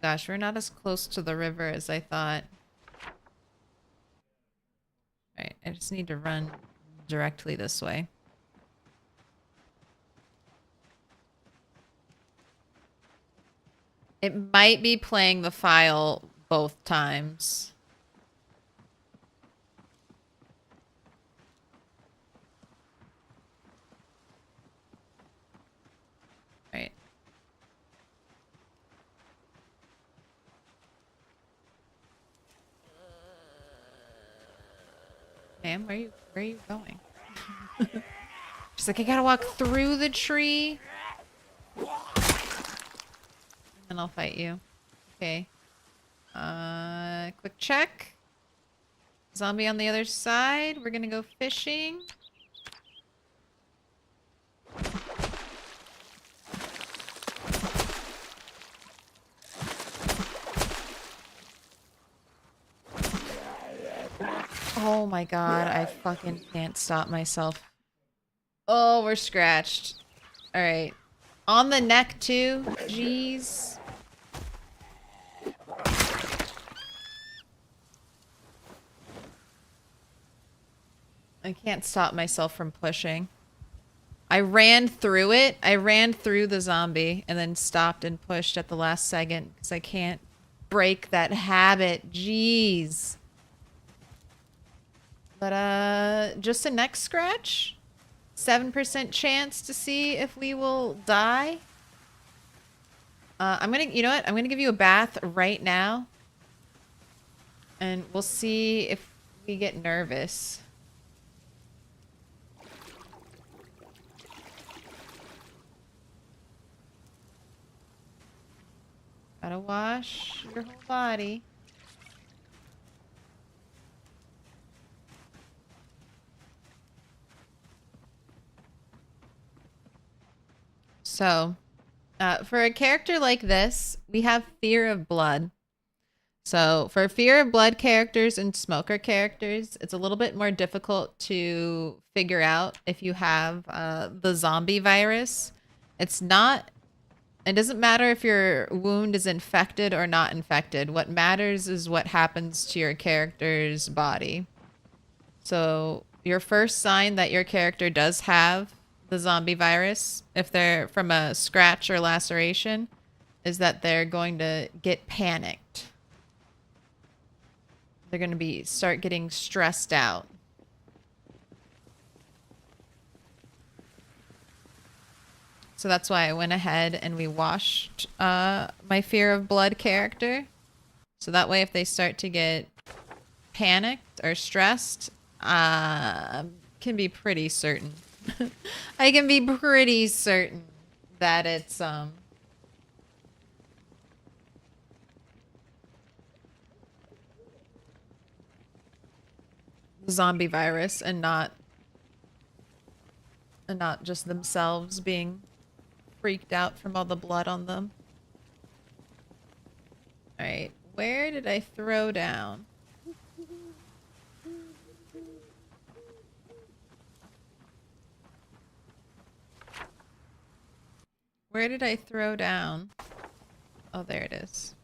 Gosh, we're not as close to the river as I thought. All right, I just need to run directly this way. It might be playing the file both times. Right. Ma'am, where are you going? She's like, I gotta walk through the tree. And I'll fight you. Okay. Quick check. Zombie on the other side. We're gonna go fishing. Oh my god, I fucking can't stop myself. Oh, we're scratched. Alright. On the neck too. Jeez. I can't stop myself from pushing. I ran through it. I ran through the zombie and then stopped and pushed at the last second because I can't break that habit. Jeez. But, just a neck scratch? 7% chance to see if we will die. You know what? I'm gonna give you a bath right now. And we'll see if we get nervous. Gotta wash your whole body. So, for a character like this, we have fear of blood. So, for fear of blood characters and smoker characters, it's a little bit more difficult to figure out if you have the zombie virus. It doesn't matter if your wound is infected or not infected. What matters is what happens to your character's body. So, your first sign that your character does have the zombie virus, if they're from a scratch or laceration, is that they're going to get panicked. They're going to start getting stressed out. So that's why I went ahead and we washed my fear of blood character. So that way if they start to get panicked or stressed, can be pretty certain. I can be pretty certain that it's the zombie virus and not just themselves being freaked out from all the blood on them. All right, where did I throw down? Where did I throw down? Oh, there it is.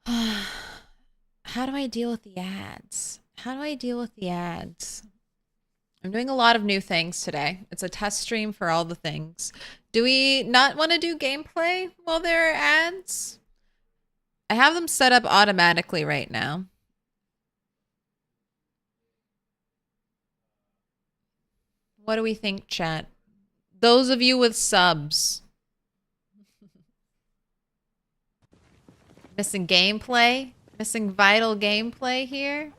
How do I deal with the ads? How do I deal with the ads? I'm doing a lot of new things today. It's a test stream for all the things. Do we not want to do gameplay while there are ads? I have them set up automatically right now. What do we think, chat? Those of you with subs. Missing gameplay? Missing vital gameplay here?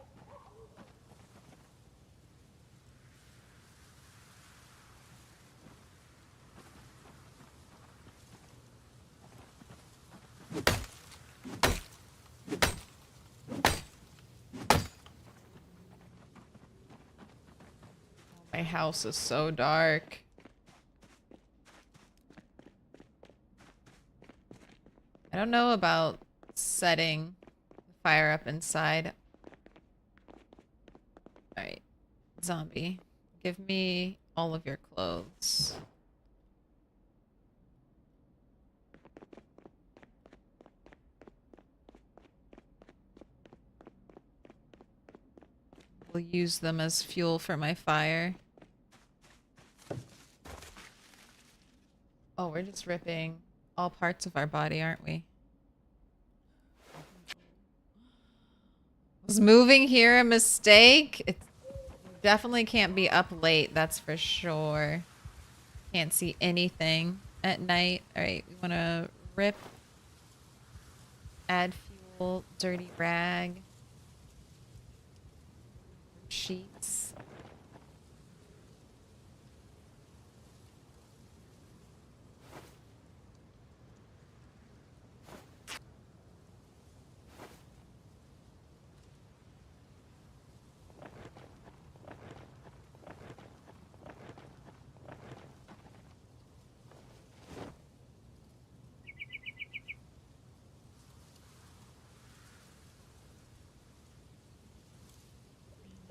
My house is so dark. I don't know about setting the fire up inside. Alright. Zombie. Give me all of your clothes. We'll use them as fuel for my fire. Oh, we're just ripping all parts of our body, aren't we? Was moving here a mistake? It definitely can't be up late, that's for sure. Can't see anything at night. Alright, we want to rip Add fuel, dirty rag, sheets.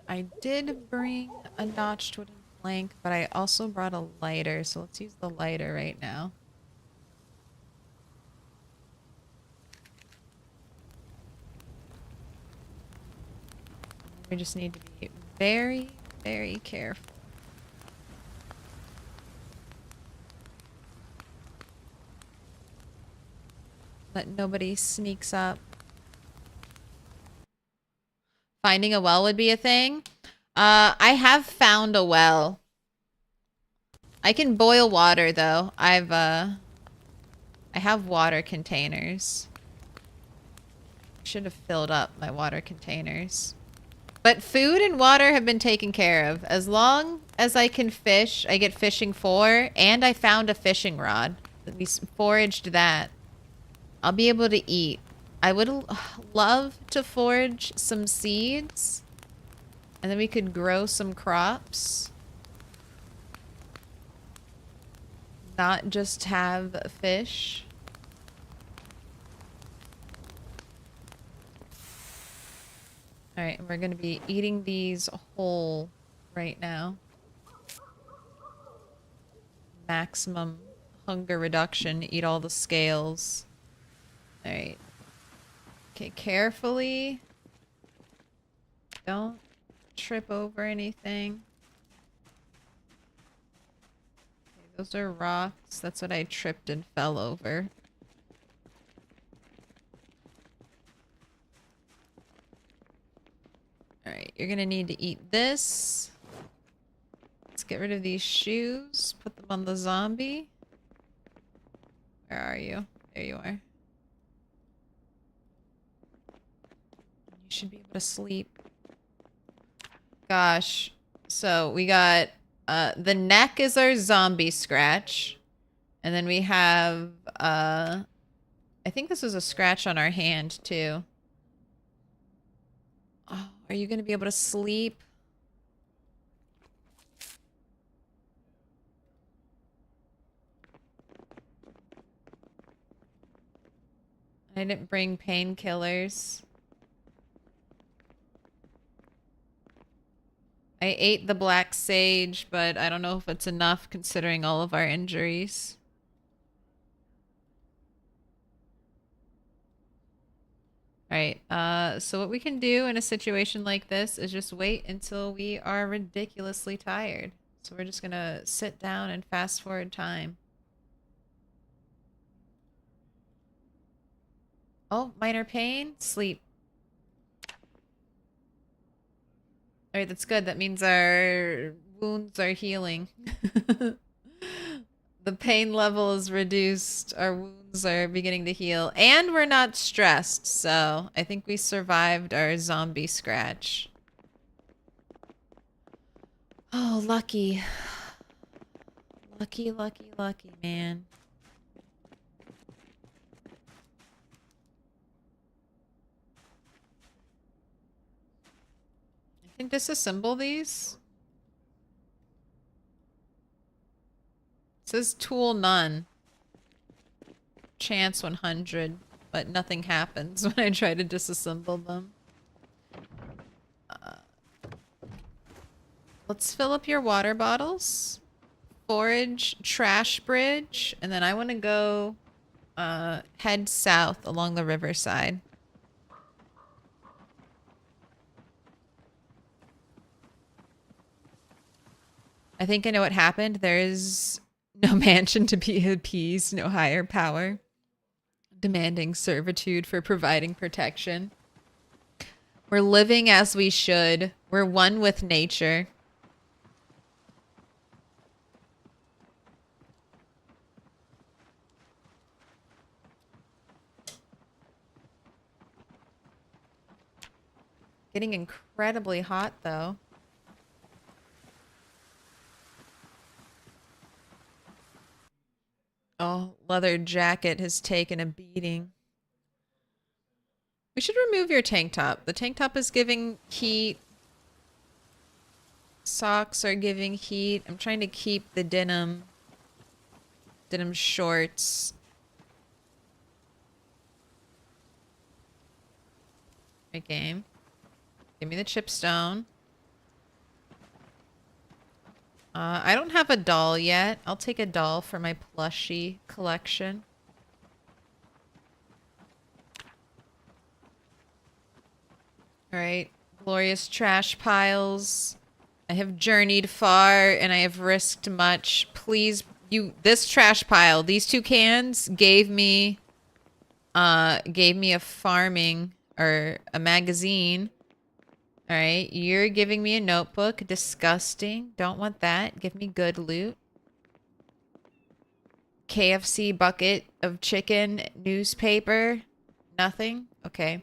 I did bring a notched wooden plank, but I also brought a lighter, so let's use the lighter right now. We just need to be very, very careful. That nobody sneaks up. Finding a well would be a thing. I have found a well. I can boil water though. I have water containers. Should have filled up my water containers. But food and water have been taken care of. As long as I can fish, I get fishing for, and I found a fishing rod. We foraged that. I'll be able to eat. I would love to forage some seeds. And then we could grow some crops. Not just have fish. Alright, we're gonna be eating these whole right now. Maximum hunger reduction. Eat all the scales. Alright. Okay, carefully. Don't trip over anything. Okay, those are rocks. That's what I tripped and fell over. Alright, you're gonna need to eat this. Let's get rid of these shoes. Put them on the zombie. Where are you? There you are. You should be able to sleep. Gosh. So we got the neck is our zombie scratch. And then we have I think this was a scratch on our hand too. Oh, are you gonna be able to sleep? I didn't bring painkillers. I ate the black sage, but I don't know if it's enough considering all of our injuries. Alright, so what we can do in a situation like this is just wait until we are ridiculously tired. So we're just gonna sit down and fast forward time. Oh, minor pain? Sleep. Alright, that's good. That means our wounds are healing. The pain level is reduced. Our wounds are beginning to heal. And we're not stressed, so I think we survived our zombie scratch. Oh, lucky. Lucky, lucky, lucky, man. I can disassemble these. It says tool none. Chance 100, but nothing happens when I try to disassemble them. Let's fill up your water bottles. Forage, trash bridge, and then I want to go head south along the riverside. I think I know what happened. There's no mansion to be appeased, no higher power. Demanding servitude for providing protection. We're living as we should. We're one with nature. Getting incredibly hot though. Oh, leather jacket has taken a beating. We should remove your tank top. The tank top is giving heat. Socks are giving heat. I'm trying to keep the denim shorts. Great game. Give me the chipstone. I don't have a doll yet. I'll take a doll for my plushie collection. Alright. Glorious trash piles. I have journeyed far and I have risked much. Please, this trash pile, these 2 cans gave me a farming or a magazine. All right, you're giving me a notebook. Disgusting. Don't want that. Give me good loot. KFC bucket of chicken, newspaper. Nothing? Okay.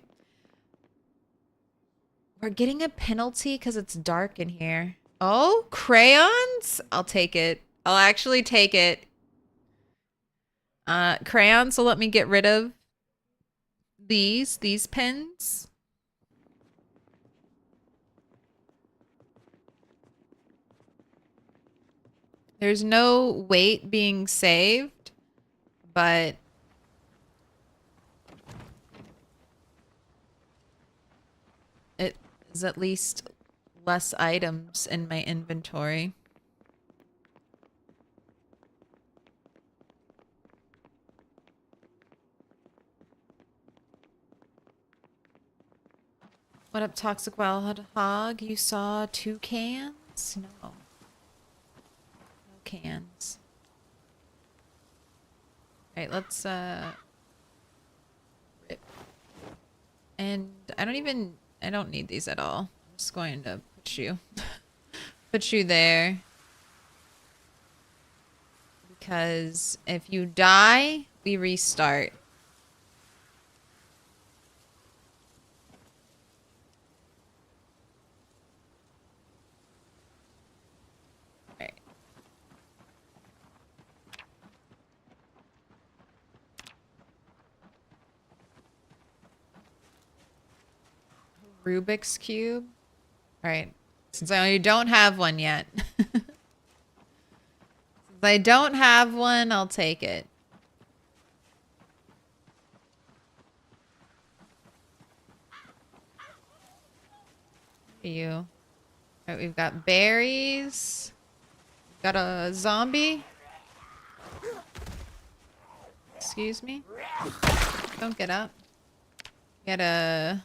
We're getting a penalty because it's dark in here. Oh, crayons? I'll take it. I'll actually take it. Crayons will let me get rid of these pens. There's no weight being saved, but it is at least less items in my inventory. What up, Toxic Wild Hog? You saw 2 cans? No. No cans. Alright, let's rip. And I don't need these at all. I'm just going to put you there. Because if you die, we restart. Alright. Rubik's Cube. Alright. Since I don't have one yet. Since I don't have one, I'll take it. You. Alright, we've got berries. Got a zombie. Excuse me. Don't get up. Get a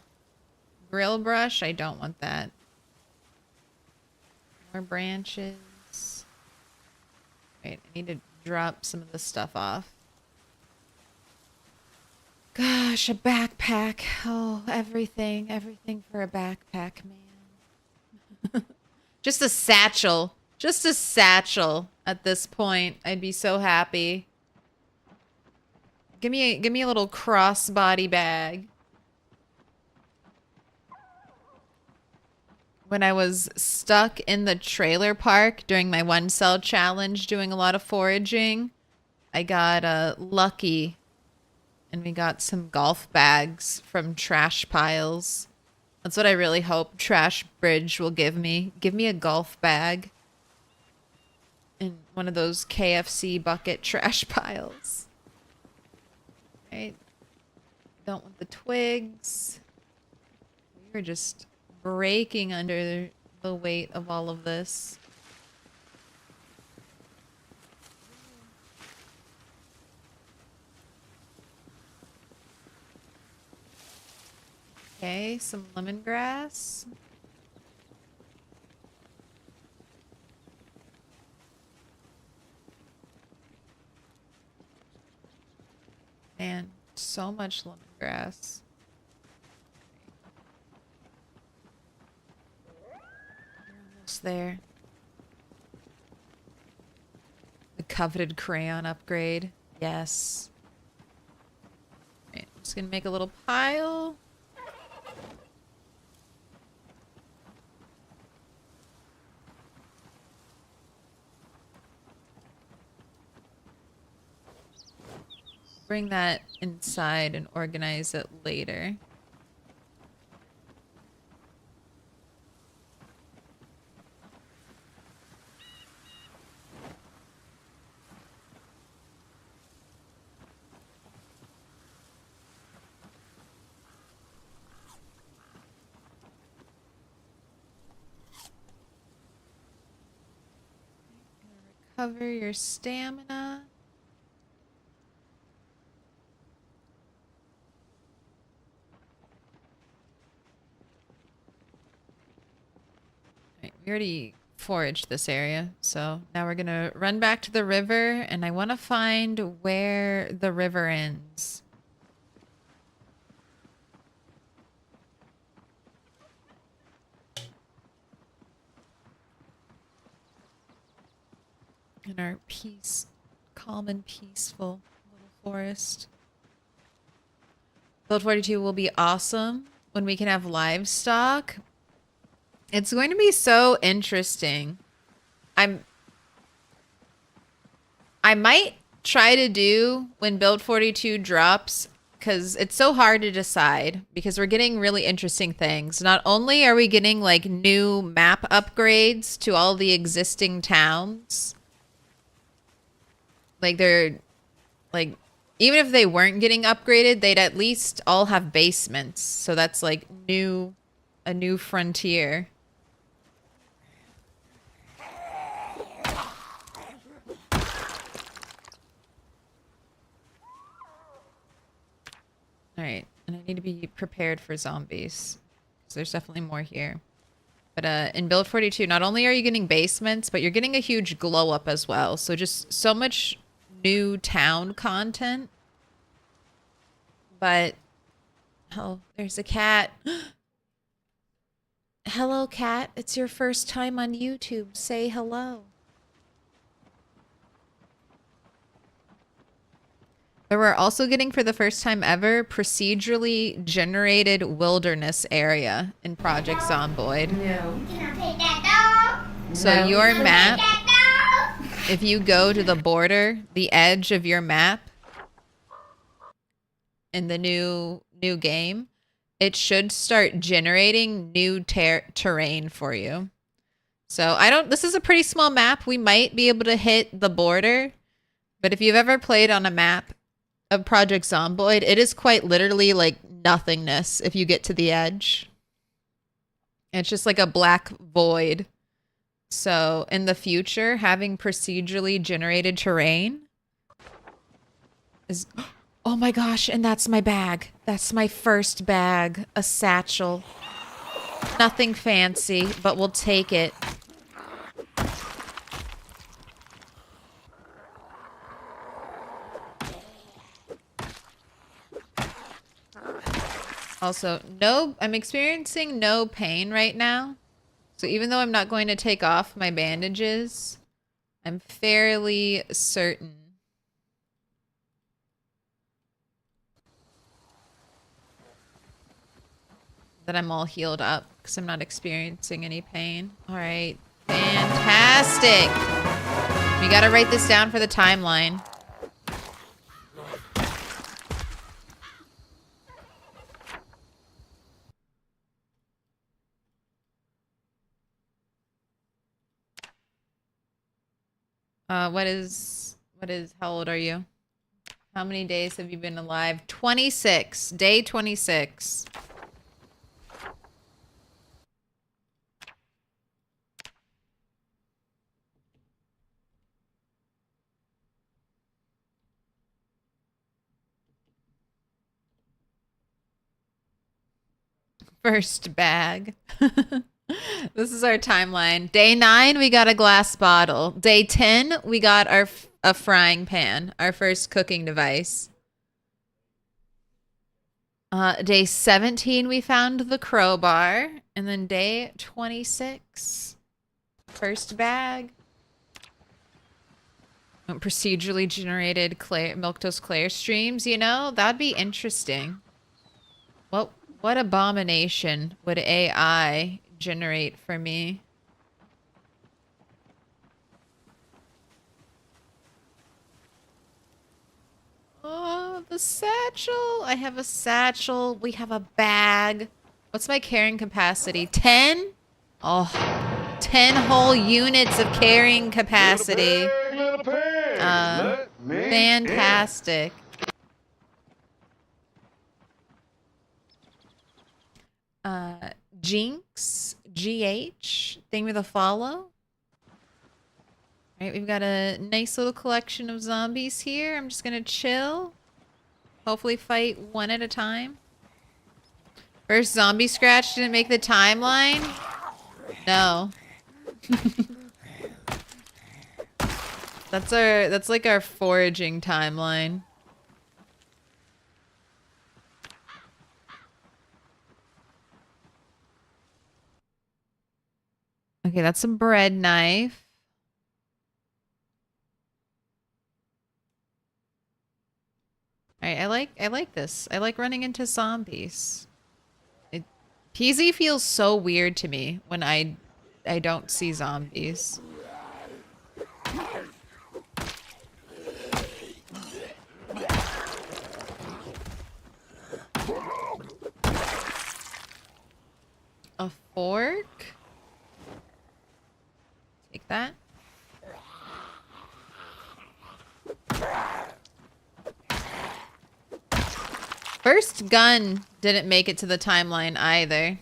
grill brush. I don't want that. More branches. Wait, I need to drop some of this stuff off. Gosh, a backpack. Oh, everything. Everything for a backpack, man. Just a satchel. Just a satchel at this point. I'd be so happy. Give me a little crossbody bag. When I was stuck in the trailer park during my 1 cell challenge doing a lot of foraging, I got lucky and we got some golf bags from trash piles. That's what I really hope Trash Bridge will give me. Give me a golf bag in one of those KFC bucket trash piles. Right? Don't want the twigs. We were just breaking under the weight of all of this. Okay, some lemongrass. Man, so much lemongrass. We're almost there. The coveted crayon upgrade. Yes. Right, I'm just gonna make a little pile. bring that inside and organize it later. Recover your stamina. Right, we already foraged this area, so now we're gonna run back to the river, and I want to find where the river ends. In our calm and peaceful little forest. Build 42 will be awesome when we can have livestock. It's going to be so interesting. I might try to do when Build 42 drops, because it's so hard to decide, because we're getting really interesting things. Not only are we getting like new map upgrades to all the existing towns, like they're like, even if they weren't getting upgraded, they'd at least all have basements. So that's like a new frontier. All right, and I need to be prepared for zombies, because there's definitely more here. But in Build 42, not only are you getting basements, but you're getting a huge glow up as well. So just so much new town content. But, oh, there's a cat. Hello, cat. It's your first time on YouTube. Say hello. But we're also getting, for the first time ever, procedurally generated wilderness area in Project Zomboid. No. Can I pet that dog? So No. your Pet map, that dog? if you go to the border, the edge of your map in the new game, it should start generating new terrain for you. So this is a pretty small map. We might be able to hit the border, but if you've ever played on a map of Project Zomboid, it is quite literally like nothingness if you get to the edge. It's just like a black void. So in the future, having procedurally generated terrain is... Oh my gosh, and that's my bag. That's my first bag. A satchel. Nothing fancy, but we'll take it. Also, I'm experiencing no pain right now. So even though I'm not going to take off my bandages, I'm fairly certain that I'm all healed up because I'm not experiencing any pain. All right. Fantastic. We got to write this down for the timeline. How old are you? How many days have you been alive? 26. Day 26. First bag. This is our timeline. Day 9, we got a glass bottle. Day 10, we got a frying pan, our first cooking device. Day 17, we found the crowbar. And then day 26, first bag. Procedurally generated Milquetoast Claire streams, you know? That'd be interesting. What abomination would AI generate for me? Oh, the satchel. I have a satchel. We have a bag. What's my carrying capacity? 10? Oh, 10 whole units of carrying capacity. Fantastic. Jinx, GH, thing with a follow. All right, we've got a nice little collection of zombies here. I'm just gonna chill. Hopefully fight one at a time. First zombie scratch didn't make the timeline? No. That's like our foraging timeline. Okay, that's a bread knife. Alright, I like this. I like running into zombies. PZ feels so weird to me when I don't see zombies. A fork? Take that. First gun didn't make it to the timeline either.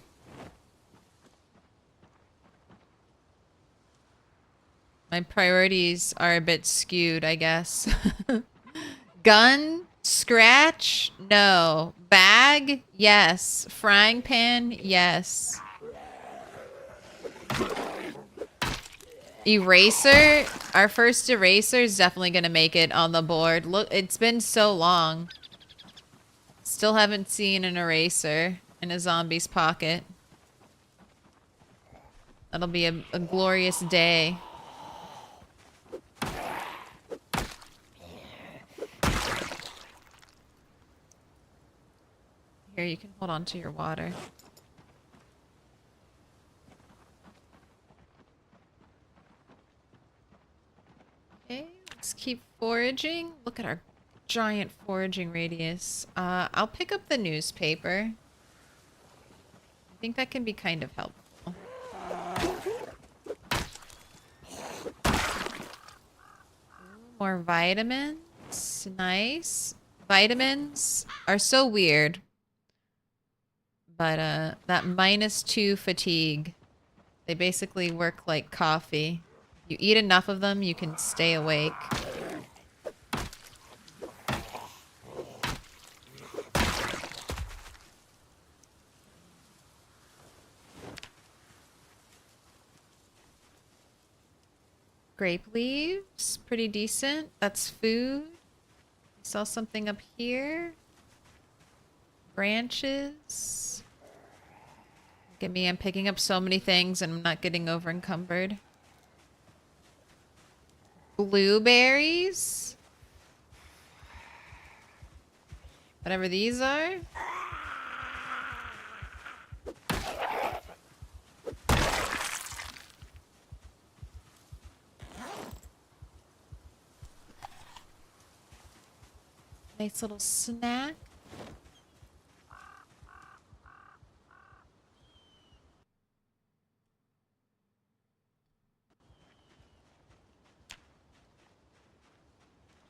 My priorities are a bit skewed, I guess. Gun? Scratch? No. Bag? Yes. Frying pan? Yes. Eraser? Our first eraser is definitely gonna make it on the board. Look, it's been so long. Still haven't seen an eraser in a zombie's pocket. That'll be a glorious day. Here, you can hold on to your water. Okay, let's keep foraging. Look at our giant foraging radius. I'll pick up the newspaper. I think that can be kind of helpful. More vitamins. Nice. Vitamins are so weird. But that -2 fatigue, they basically work like coffee. You eat enough of them, you can stay awake. Grape leaves, pretty decent. That's food. Saw something up here. Branches. Look at me, I'm picking up so many things and I'm not getting over encumbered. Blueberries. Whatever these are. Nice little snack.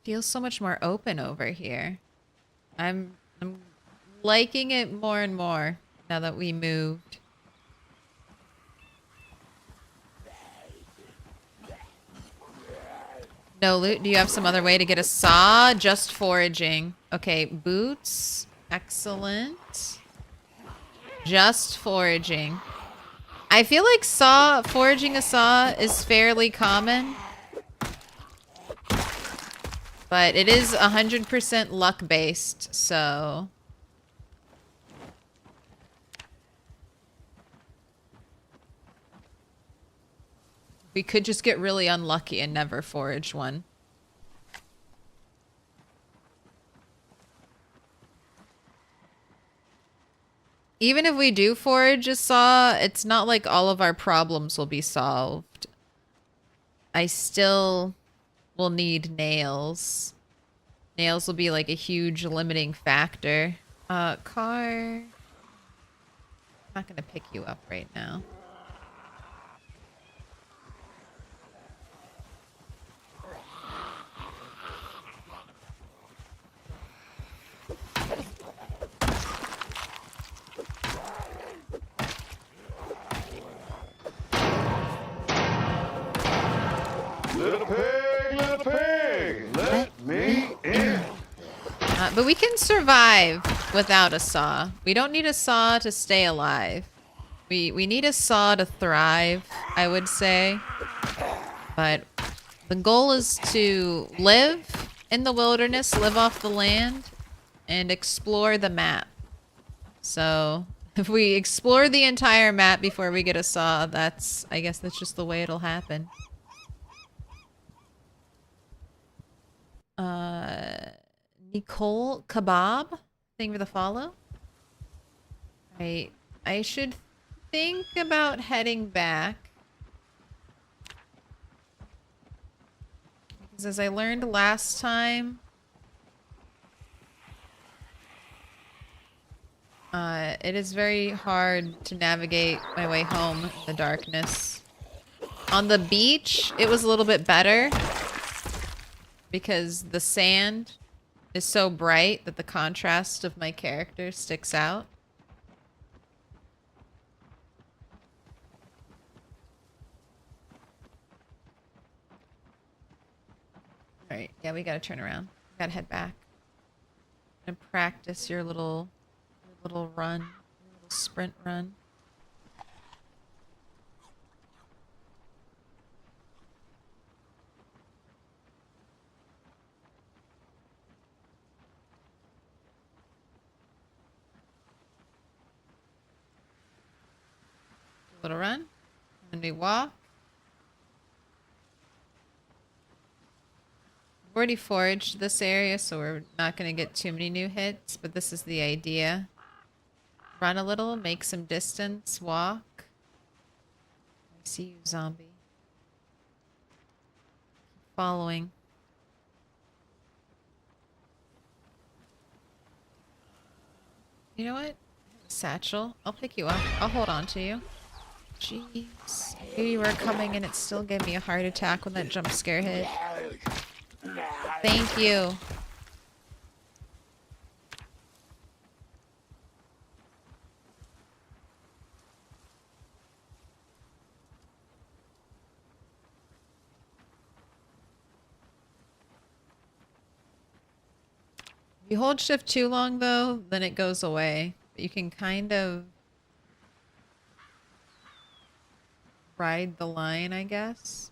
Feels so much more open over here. I'm liking it more and more now that we moved. No loot? Do you have some other way to get a saw? Just foraging. Okay, boots. Excellent. Just foraging. I feel like foraging a saw is fairly common. But it is 100% luck-based, so... we could just get really unlucky and never forage one. Even if we do forage a saw, it's not like all of our problems will be solved. I still will need nails. Nails will be like a huge limiting factor. Car. I'm not gonna pick you up right now. Little pig, let me in. But we can survive without a saw. We don't need a saw to stay alive. We need a saw to thrive, I would say. But the goal is to live in the wilderness, live off the land, and explore the map. So if we explore the entire map before we get a saw, I guess that's just the way it'll happen. Nicole Kebab, thank you for the follow. I should think about heading back. Because as I learned last time, it is very hard to navigate my way home in the darkness. On the beach, it was a little bit better because the sand is so bright that the contrast of my character sticks out. Alright, yeah, we gotta turn around. We gotta head back. And practice your little run. Your little sprint run. Little run. And we walk. We've already foraged this area, so we're not going to get too many new hits, but this is the idea. Run a little, make some distance, walk. I see you, zombie. Keep following. You know what? Satchel. I'll pick you up. I'll hold on to you. Jeez. I knew you were coming and it still gave me a heart attack when that jump scare hit. Thank you. If you hold shift too long though, then it goes away. But you can kind of ride the line, I guess.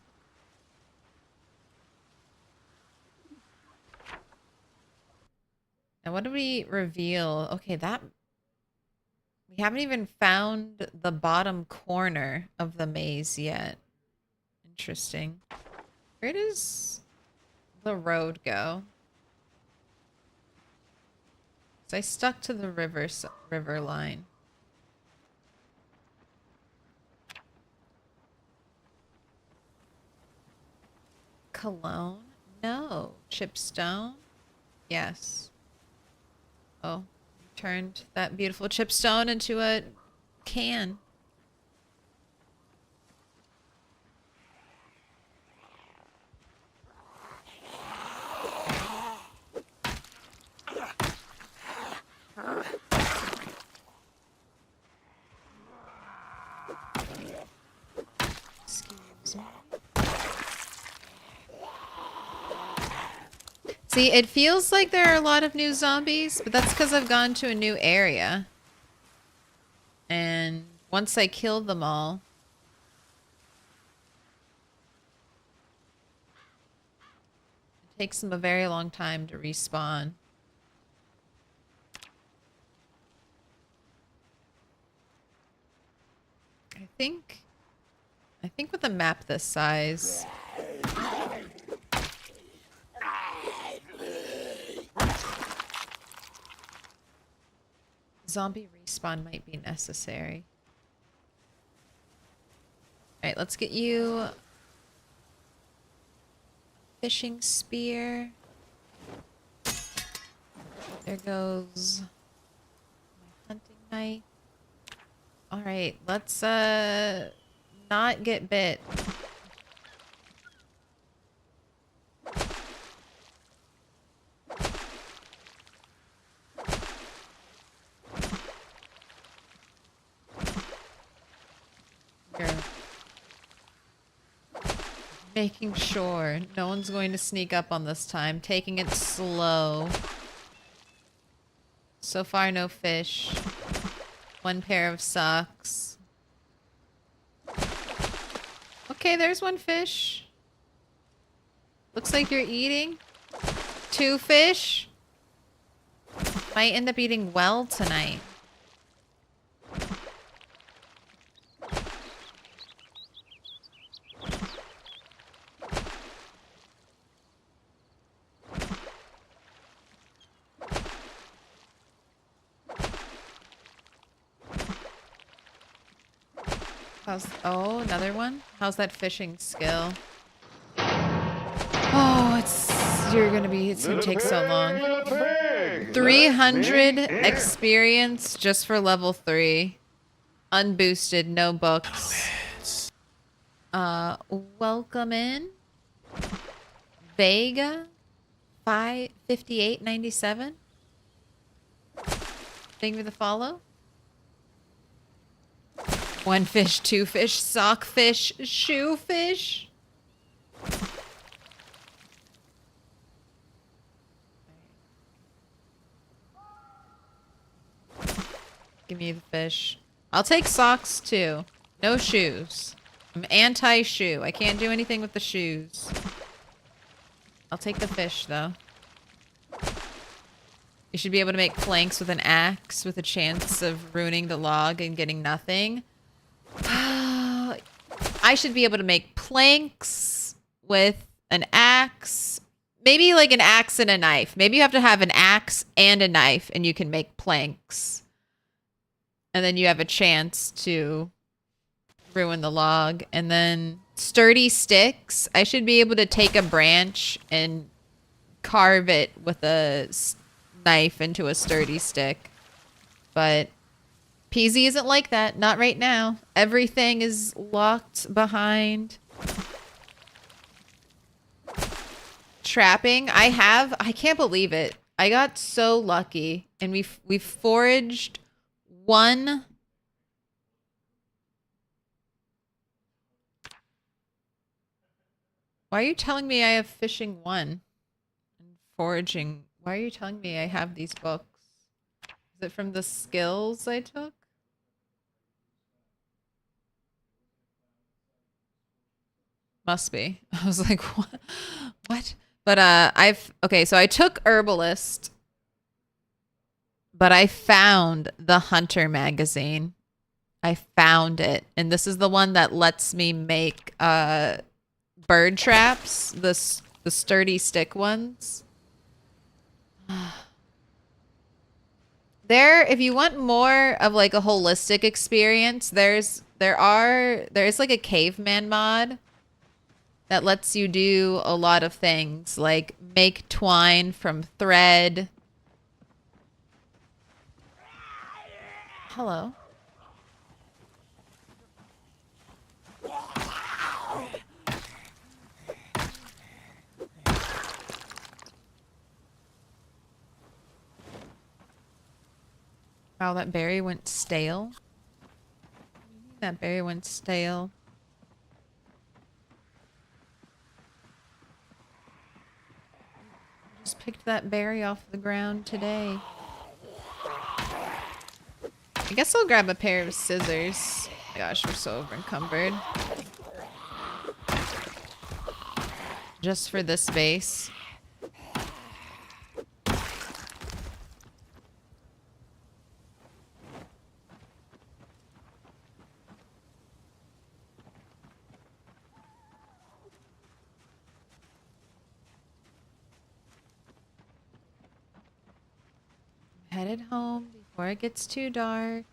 Now, what did we reveal? Okay, we haven't even found the bottom corner of the maze yet. Interesting. Where does the road go? So I stuck to the river line. Cologne? No. Chipstone? Yes. Oh, turned that beautiful chipstone into a can. Excuse me. See, it feels like there are a lot of new zombies, but that's because I've gone to a new area. And once I kill them all, it takes them a very long time to respawn. I think with a map this size, zombie respawn might be necessary. Alright, let's get you a fishing spear. There goes my hunting knife. All right, let's not get bit. Here. Making sure no one's going to sneak up on this time. Taking it slow. So far, no fish. One pair of socks. Okay, there's one fish. Looks like you're eating. 2 fish. Might end up eating well tonight. Oh, another one? How's that fishing skill? Oh, it's gonna take so long. 300 experience just for level 3. Unboosted, no books. Welcome in. Vega 55897. Thank you for the follow. 1 fish, 2 fish, sock fish, shoe fish. Give me the fish. I'll take socks too. No shoes. I'm anti-shoe. I can't do anything with the shoes. I'll take the fish though. You should be able to make planks with an axe with a chance of ruining the log and getting nothing. I should be able to make planks with an axe. Maybe like an axe and a knife. Maybe you have to have an axe and a knife and you can make planks. And then you have a chance to ruin the log. And then sturdy sticks. I should be able to take a branch and carve it with a knife into a sturdy stick. But PZ isn't like that. Not right now. Everything is locked behind trapping. I can't believe it. I got so lucky and we've foraged 1. Why are you telling me I have fishing 1 and foraging? Why are you telling me I have these books? Is it from the skills I took? Must be. I was like, what? What? But okay, so I took Herbalist, but I found the Hunter magazine. I found it, and this is the one that lets me make bird traps, the sturdy stick ones. If you want more of like a holistic experience, there's like a caveman mod that lets you do a lot of things, like make twine from thread. Hello. Wow, that berry went stale. That berry went stale. Just picked that berry off the ground today. I guess I'll grab a pair of scissors. Oh my gosh, we're so over encumbered. Just for this base. Headed home before it gets too dark.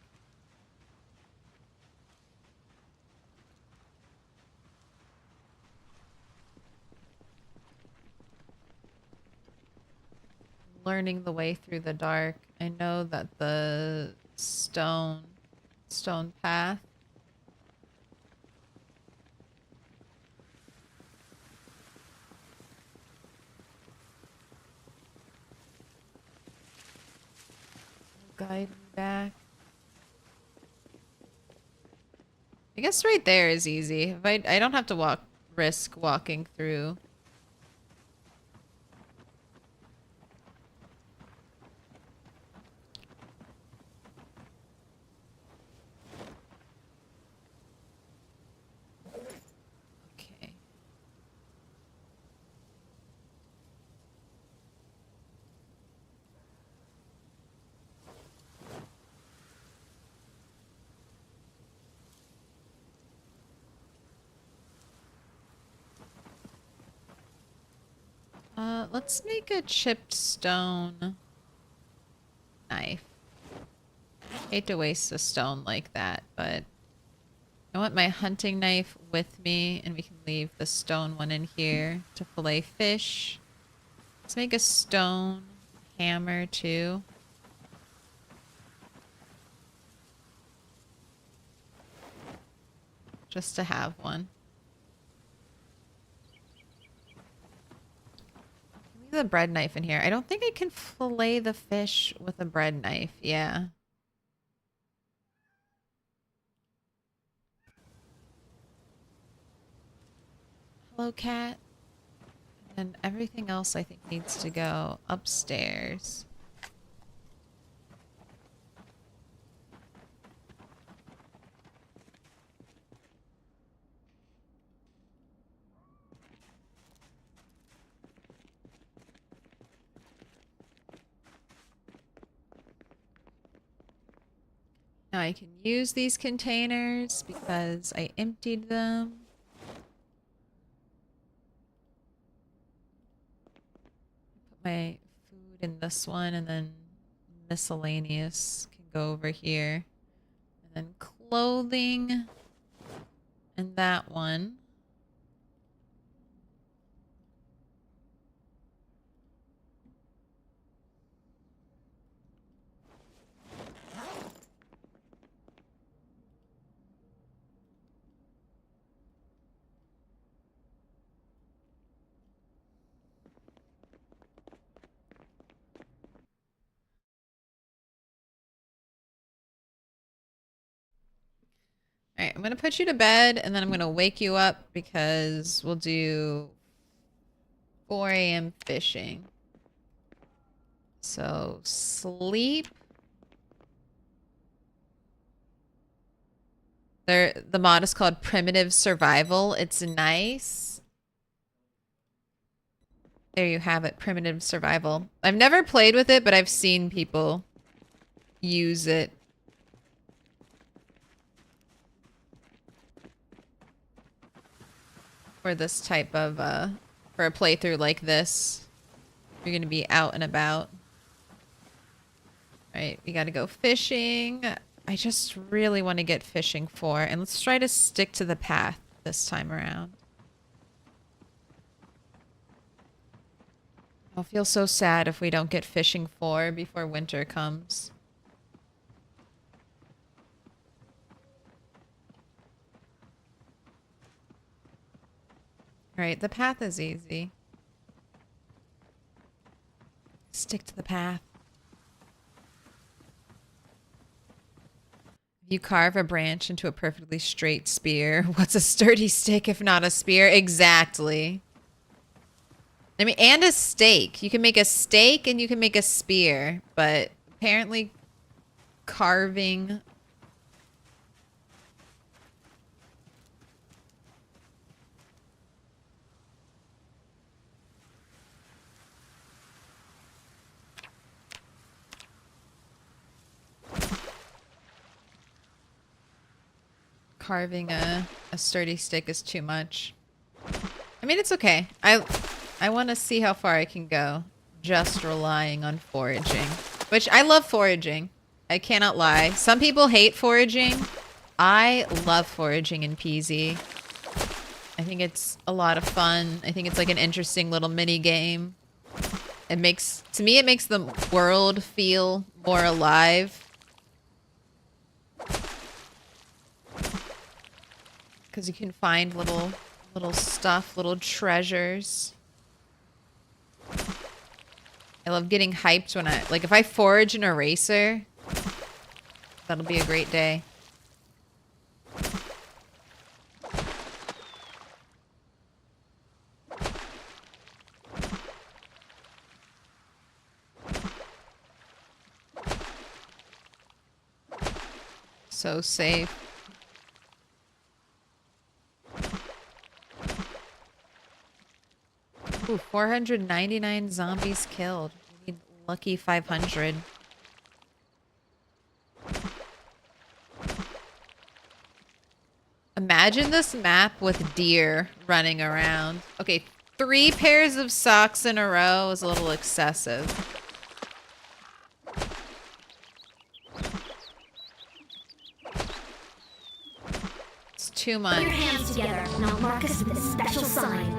learning the way through the dark. I know that the stone path. Will guide me back. I guess right there is easy. If I don't have to risk walking through. Okay. Let's make a chipped stone knife. Hate to waste a stone like that, but I want my hunting knife with me, and we can leave the stone one in here to fillet fish. Let's make a stone hammer too. Just to have one. Leave the bread knife in here. I don't think I can fillet the fish with a bread knife. Yeah. Hello, cat. And everything else I think needs to go upstairs. Now I can use these containers because I emptied them. Put my food in this one, and then miscellaneous can go over here. And then clothing in that one. All right, I'm going to put you to bed, and then I'm going to wake you up because we'll do 4 a.m. fishing. So, sleep. The mod is called Primitive Survival. It's nice. There you have it, Primitive Survival. I've never played with it, but I've seen people use it. For this type of, for a playthrough like this. You're gonna be out and about. Alright, we gotta go fishing. I just really want to get fishing 4, and let's try to stick to the path this time around. I'll feel so sad if we don't get fishing 4 before winter comes. Alright, the path is easy. Stick to the path. You carve a branch into a perfectly straight spear. What's a sturdy stick if not a spear? Exactly. I mean, and a stake. You can make a stake and you can make a spear, but apparently carving... Carving a sturdy stick is too much. I mean, it's okay. I want to see how far I can go just relying on foraging. Which, I love foraging. I cannot lie. Some people hate foraging. I love foraging in PZ. I think it's a lot of fun. I think it's like an interesting little mini game. It makes, to me, it makes the world feel more alive. Because you can find little stuff, little treasures. I love getting hyped when like if I forage an eraser, that'll be a great day. So safe. Ooh, 499 zombies killed. We need lucky 500. Imagine this map with deer running around. Okay, 3 pairs of socks in a row is a little excessive. It's too much. Put your hands together and I'll mark us with a special sign.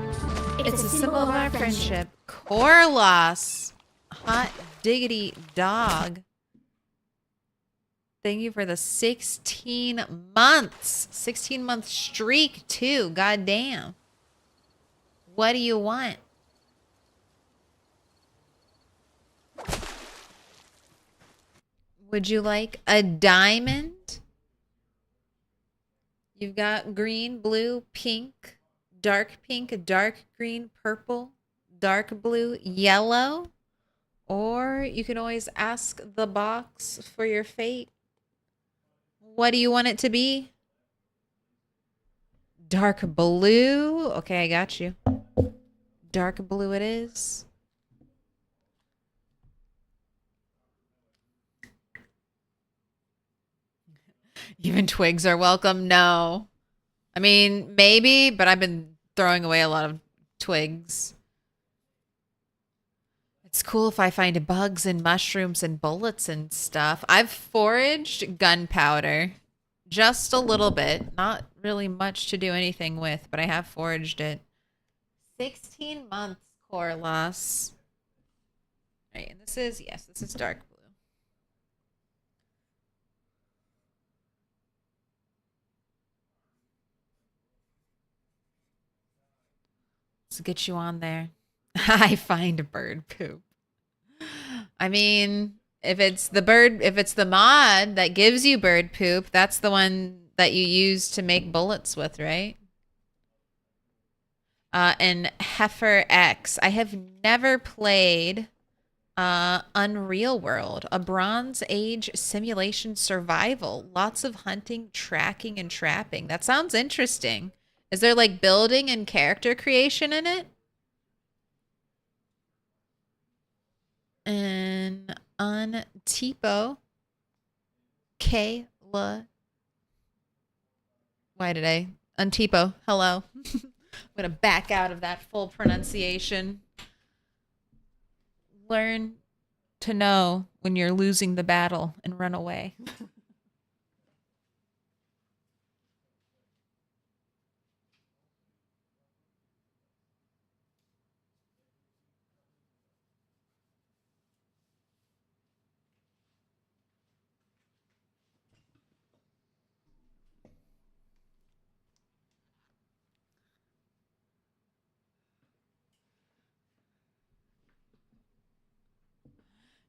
It's a symbol of our friendship. Corlos. Hot diggity dog. Thank you for the 16 months. 16-month streak, too. God damn. What do you want? Would you like a diamond? You've got green, blue, pink, dark green, purple, dark blue, yellow. Or you can always ask the box for your fate. What do you want it to be? Dark blue. Okay, I got you. Dark blue it is. Even twigs are welcome. No. I mean, maybe, but I've been throwing away a lot of twigs. It's cool if I find bugs and mushrooms and bullets and stuff. I've foraged gunpowder. Just a little bit. Not really much to do anything with, but I have foraged it. 16 months core loss. Right, and this is, yes, this is dark blue. Let's get you on there. I find bird poop. I mean, if it's the mod that gives you bird poop, that's the one that you use to make bullets with, right? And Heifer X. I have never played Unreal World, a Bronze Age simulation survival. Lots of hunting, tracking, and trapping. That sounds interesting. Is there like building and character creation in it? And Untipo. Kayla. Why did I? Untipo. Hello. I'm going to back out of that full pronunciation. Learn to know when you're losing the battle and run away.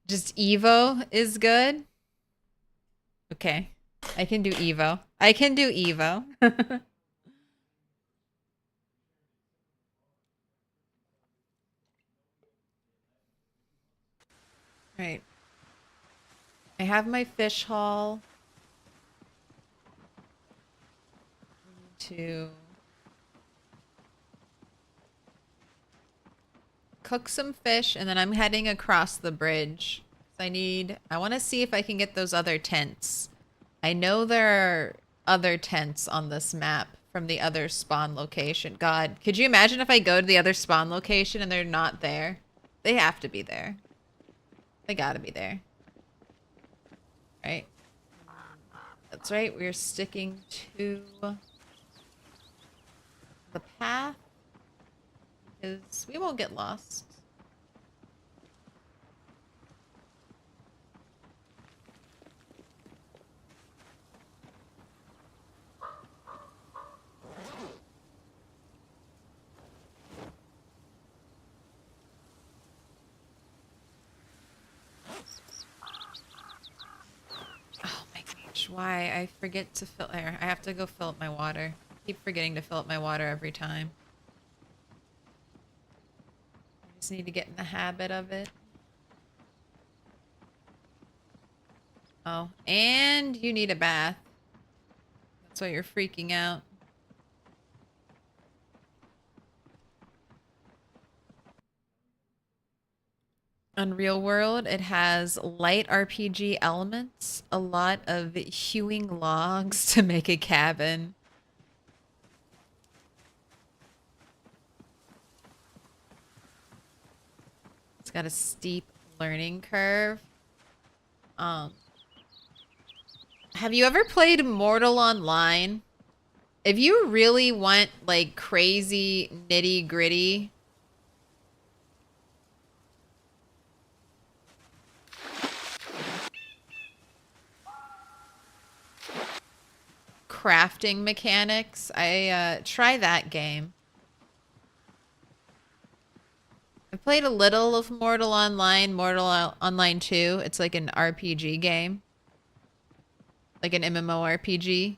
Just Evo is good? Okay. I can do Evo. I can do Evo. Right. I have my fish haul. To cook some fish, and then I'm heading across the bridge. I want to see if I can get those other tents. I know there are other tents on this map from the other spawn location. God, could you imagine if I go to the other spawn location and they're not there? They have to be there. They gotta be there. Right? That's right, we're sticking to the path because we won't get lost. why I forget to fill air. I have to go fill up my water. Keep forgetting to fill up my water every time. I just need to get in the habit of it. Oh, and you need a bath. That's why you're freaking out. Unreal World, it has light RPG elements, a lot of hewing logs to make a cabin. It's got a steep learning curve. Have you ever played Mortal Online? If you really want like crazy nitty gritty, crafting mechanics, I try that game. I played a little of Mortal Online, Online 2. It's like an RPG game. Like an MMORPG.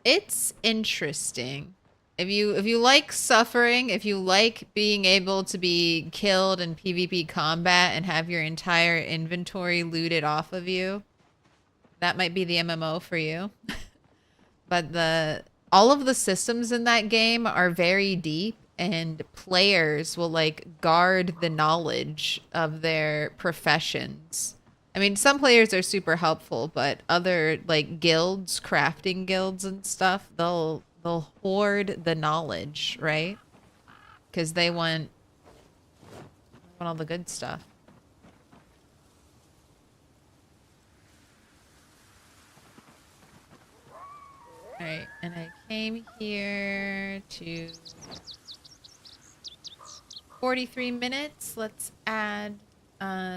It's interesting. If you like suffering, if you like being able to be killed in PvP combat and have your entire inventory looted off of you, that might be the MMO for you. But all of the systems in that game are very deep, and players will like guard the knowledge of their professions. I mean, some players are super helpful, but other like guilds, crafting guilds and stuff, they'll hoard the knowledge, right? Because they want all the good stuff. All right, and I came here to 43 minutes. Let's add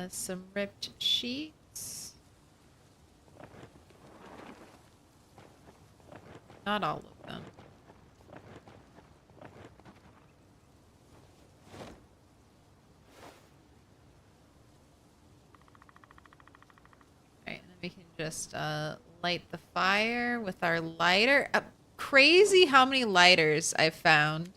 some ripped sheets. Not all of them. Alright, and then we can just light the fire with our lighter. Crazy how many lighters I've found.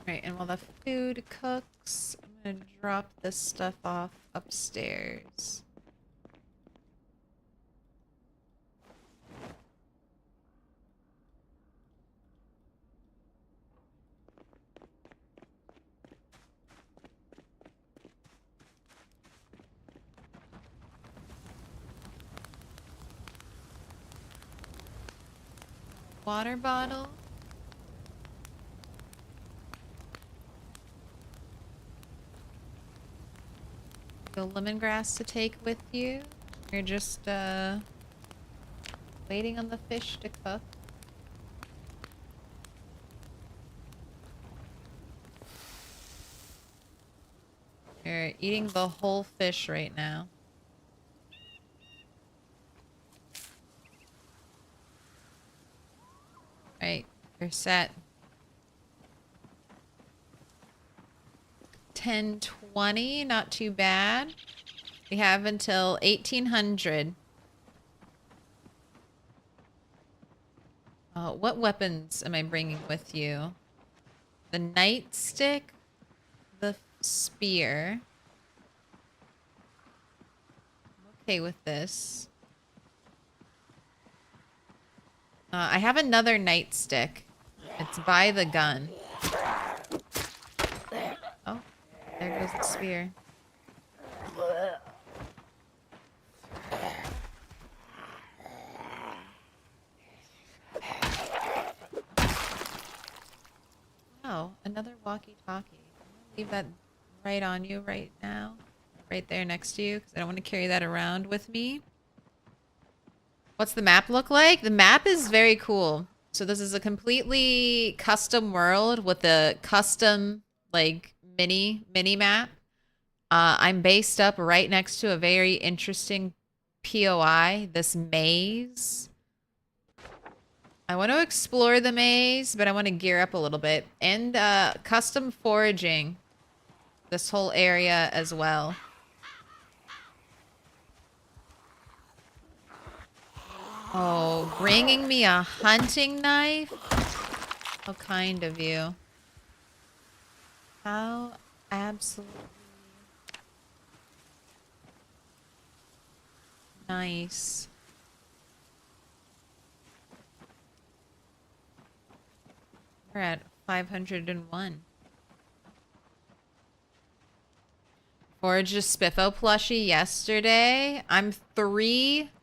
Right, and while the food cooks, I'm gonna drop this stuff off upstairs. Water bottle. The lemongrass to take with you. You're just waiting on the fish to cook. You're eating the whole fish right now. Right, you're set. 10:20, not too bad. We have until 1800. What weapons am I bringing with you? The nightstick, the spear. I'm okay with this. I have another nightstick. It's by the gun. Oh, there goes the spear. Oh, another walkie-talkie. I'm gonna leave that right on you right now. Right there next to you, because I don't want to carry that around with me. What's the map look like? The map is very cool. So this is a completely custom world with a custom, like, mini map. I'm based up right next to a very interesting POI, this maze. I want to explore the maze, but I want to gear up a little bit. And custom foraging. this whole area as well. Oh, bringing me a hunting knife? How kind of you. How absolutely nice. We're at 501. Foraged a Spiffo plushie yesterday. I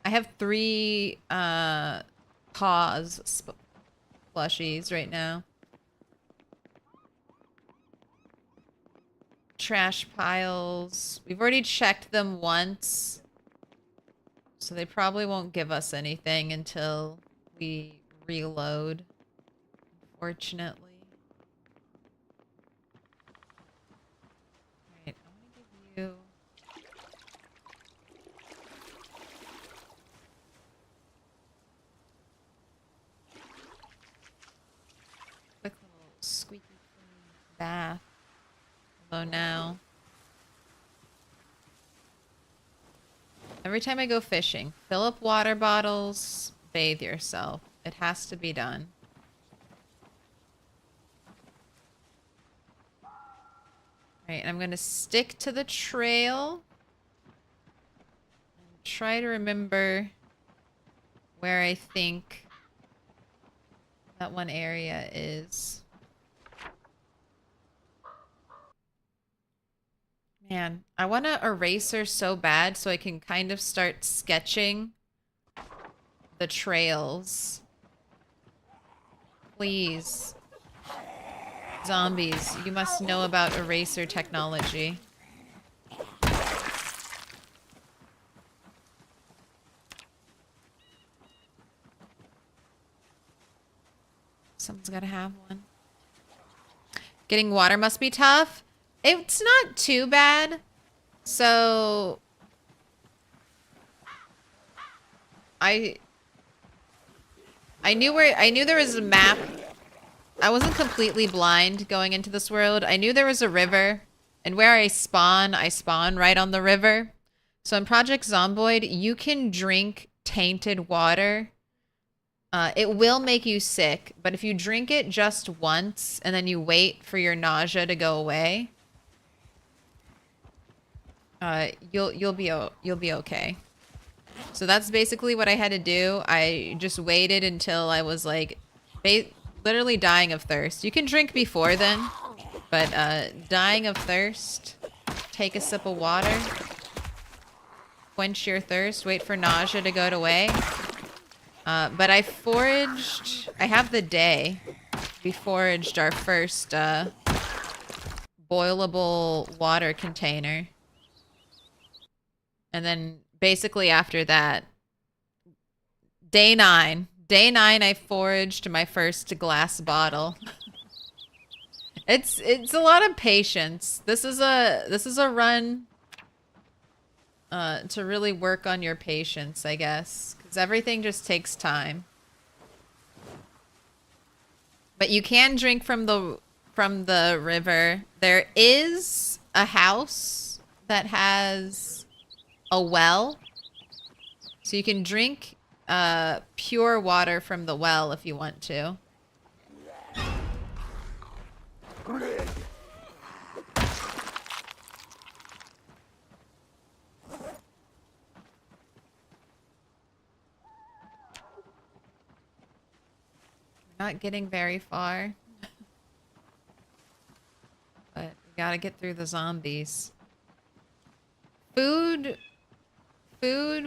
have 3 paws plushies right now. Trash piles. We've already checked them once. So they probably won't give us anything until we reload. Unfortunately. Alright, I want to give you... quick little squeaky clean bath. Although now... every time I go fishing, fill up water bottles, bathe yourself. It has to be done. Alright, I'm gonna stick to the trail. And try to remember where I think that one area is. Man, I want an eraser so bad so I can kind of start sketching the trails. Please. Zombies, you must know about eraser technology. Someone's gotta have one. Getting water must be tough. It's not too bad. So I knew there was a map. I wasn't completely blind going into this world. I knew there was a river, and where I spawn right on the river. So in Project Zomboid, you can drink tainted water. It will make you sick, but if you drink it just once and then you wait for your nausea to go away, you'll be okay. So that's basically what I had to do. I just waited until I was like literally dying of thirst. You can drink before then, but dying of thirst, take a sip of water, quench your thirst, wait for nausea to go away. But I have the day. We foraged our first boilable water container. And then basically after that, day 9 I foraged my first glass bottle. It's a lot of patience. This is a run to really work on your patience, I guess, because everything just takes time. But you can drink from the river. There is a house that has a well, so you can drink pure water from the well if you want to. Not getting very far. But we gotta get through the zombies. Food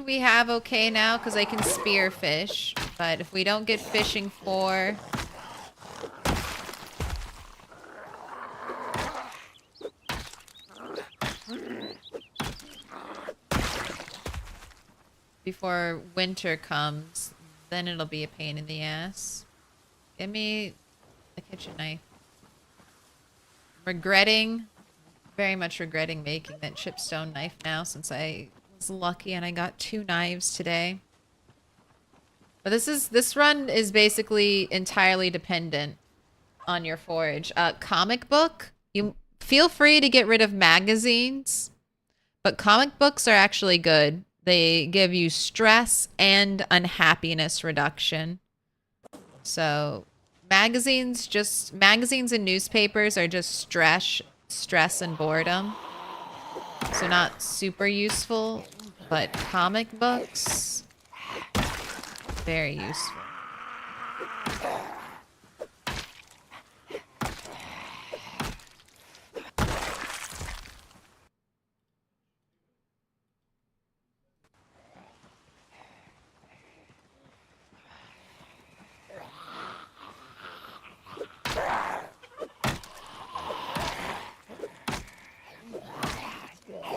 we have okay now because I can spear fish. But if we don't get fishing for... before winter comes, then it'll be a pain in the ass. Give me the kitchen knife. Very much regretting making that chipstone knife now since I was lucky and I got 2 knives today. But this run is basically entirely dependent on your forage. Comic book, you Feel free to get rid of magazines, but comic books are actually good. They give you stress and unhappiness reduction. So magazines and newspapers are just stress and boredom. So not super useful, but comic books, very useful.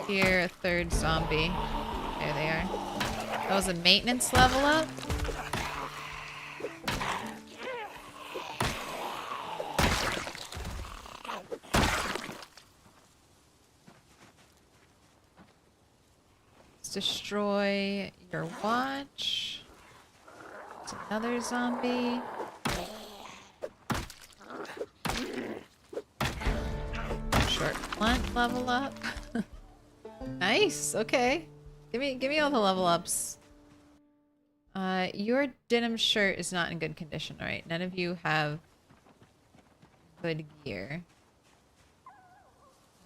Here, a third zombie. There they are. That was a maintenance level up. Let's destroy your watch. It's another zombie. Short blunt level up. Nice. Okay. Give me all the level ups. Your denim shirt is not in good condition, right? None of you have good gear.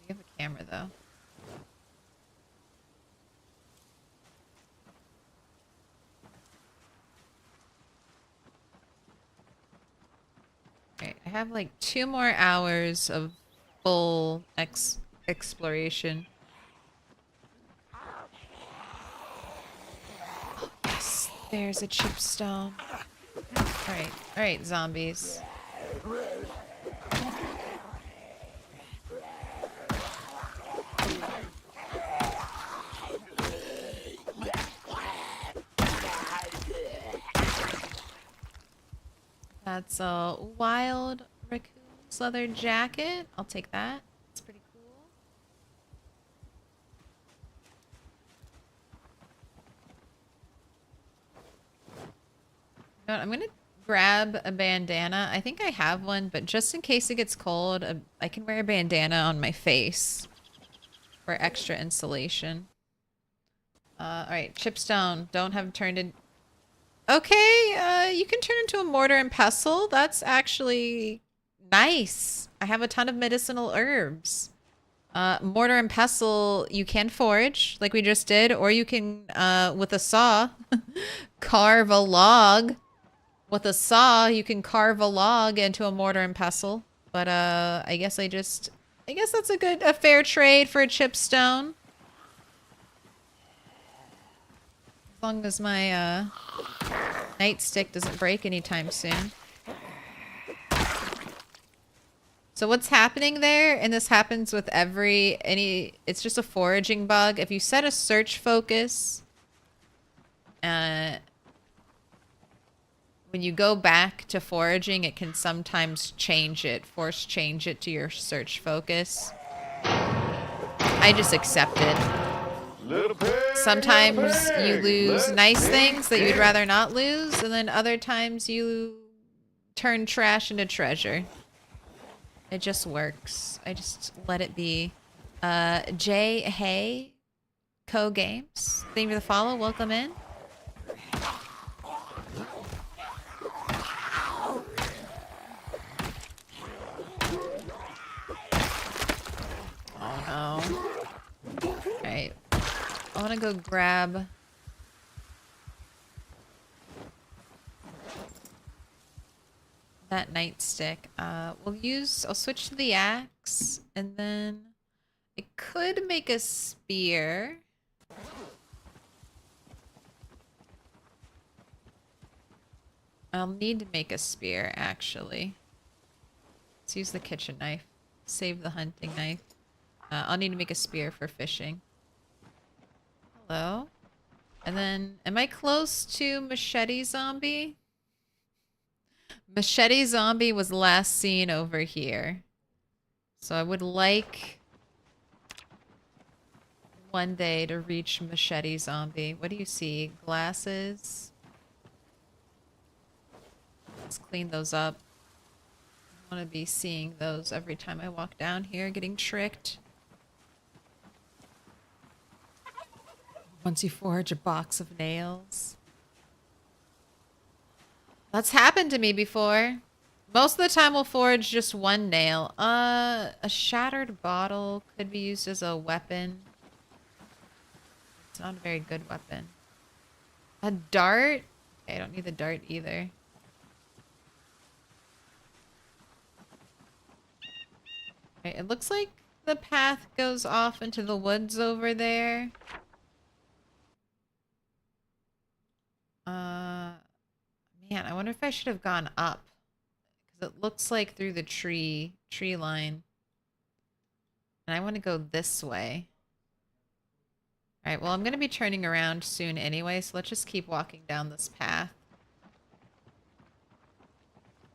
We have a camera though. Alright, I have like 2 more hours of full exploration. Oh, yes, there's a chipstone. Alright, zombies. That's a wild raccoon's leather jacket. I'll take that. It's pretty cool. You know what, I'm gonna grab a bandana. I think I have one, but just in case it gets cold, I can wear a bandana on my face for extra insulation. Alright, chipstone. Don't have turned in... Okay, you can turn into a mortar and pestle. That's actually nice. I have a ton of medicinal herbs. Mortar and pestle, you can forage, like we just did, or you can, with a saw, carve a log. With a saw, you can carve a log into a mortar and pestle. But, I guess that's a fair trade for a chipstone. As long as my, nightstick doesn't break anytime soon. So what's happening there, and this happens with it's just a foraging bug. If you set a search focus, when you go back to foraging, it can sometimes force change it to your search focus. I just accept it. Sometimes you lose nice things that you'd rather not lose, and then other times you turn trash into treasure. It just works. I just let it be. Jay Hay, Co Games. Thank you for the follow. Welcome in. Oh no. Alright. I want to go grab... that nightstick. I'll switch to the axe, and then I could make a spear. I'll need to make a spear, actually. Let's use the kitchen knife. Save the hunting knife. I'll need to make a spear for fishing. Hello? And then, am I close to Machete Zombie? Machete Zombie was last seen over here. So I would like one day to reach Machete Zombie. What do you see? Glasses. Let's clean those up. want to be seeing those every time I walk down here, getting tricked. Once you forge a box of nails. That's happened to me before. Most of the time we'll forge just one nail. A shattered bottle could be used as a weapon. It's not a very good weapon. A dart? Okay, I don't need the dart either. Okay, it looks like the path goes off into the woods over there. Man, I wonder if I should have gone up. Because it looks like through the tree line. And I want to go this way. Alright, well, I'm going to be turning around soon anyway, so let's just keep walking down this path.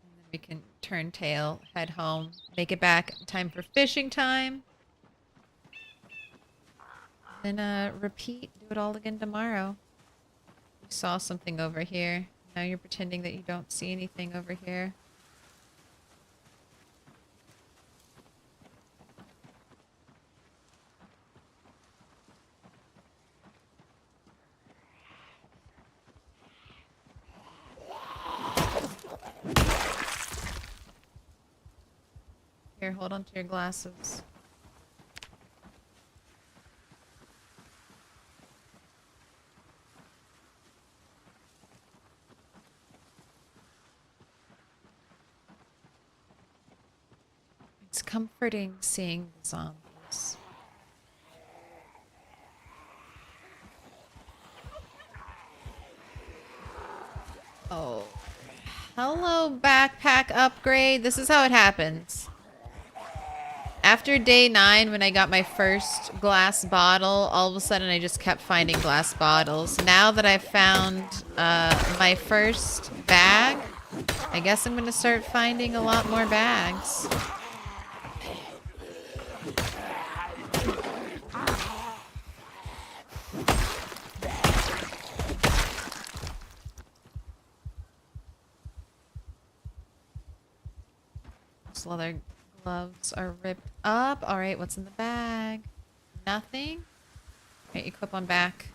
And then we can turn tail, head home, make it back in time for fishing time. Then repeat, do it all again tomorrow. You saw something over here. Now you're pretending that you don't see anything over here. Here, hold on to your glasses. It's comforting seeing the zombies. Oh. Hello, backpack upgrade. This is how it happens. After day 9, when I got my first glass bottle, all of a sudden I just kept finding glass bottles. Now that I've found my first bag, I guess I'm going to start finding a lot more bags. Those leather gloves are ripped up. Alright, what's in the bag? Nothing? Alright, equip on back.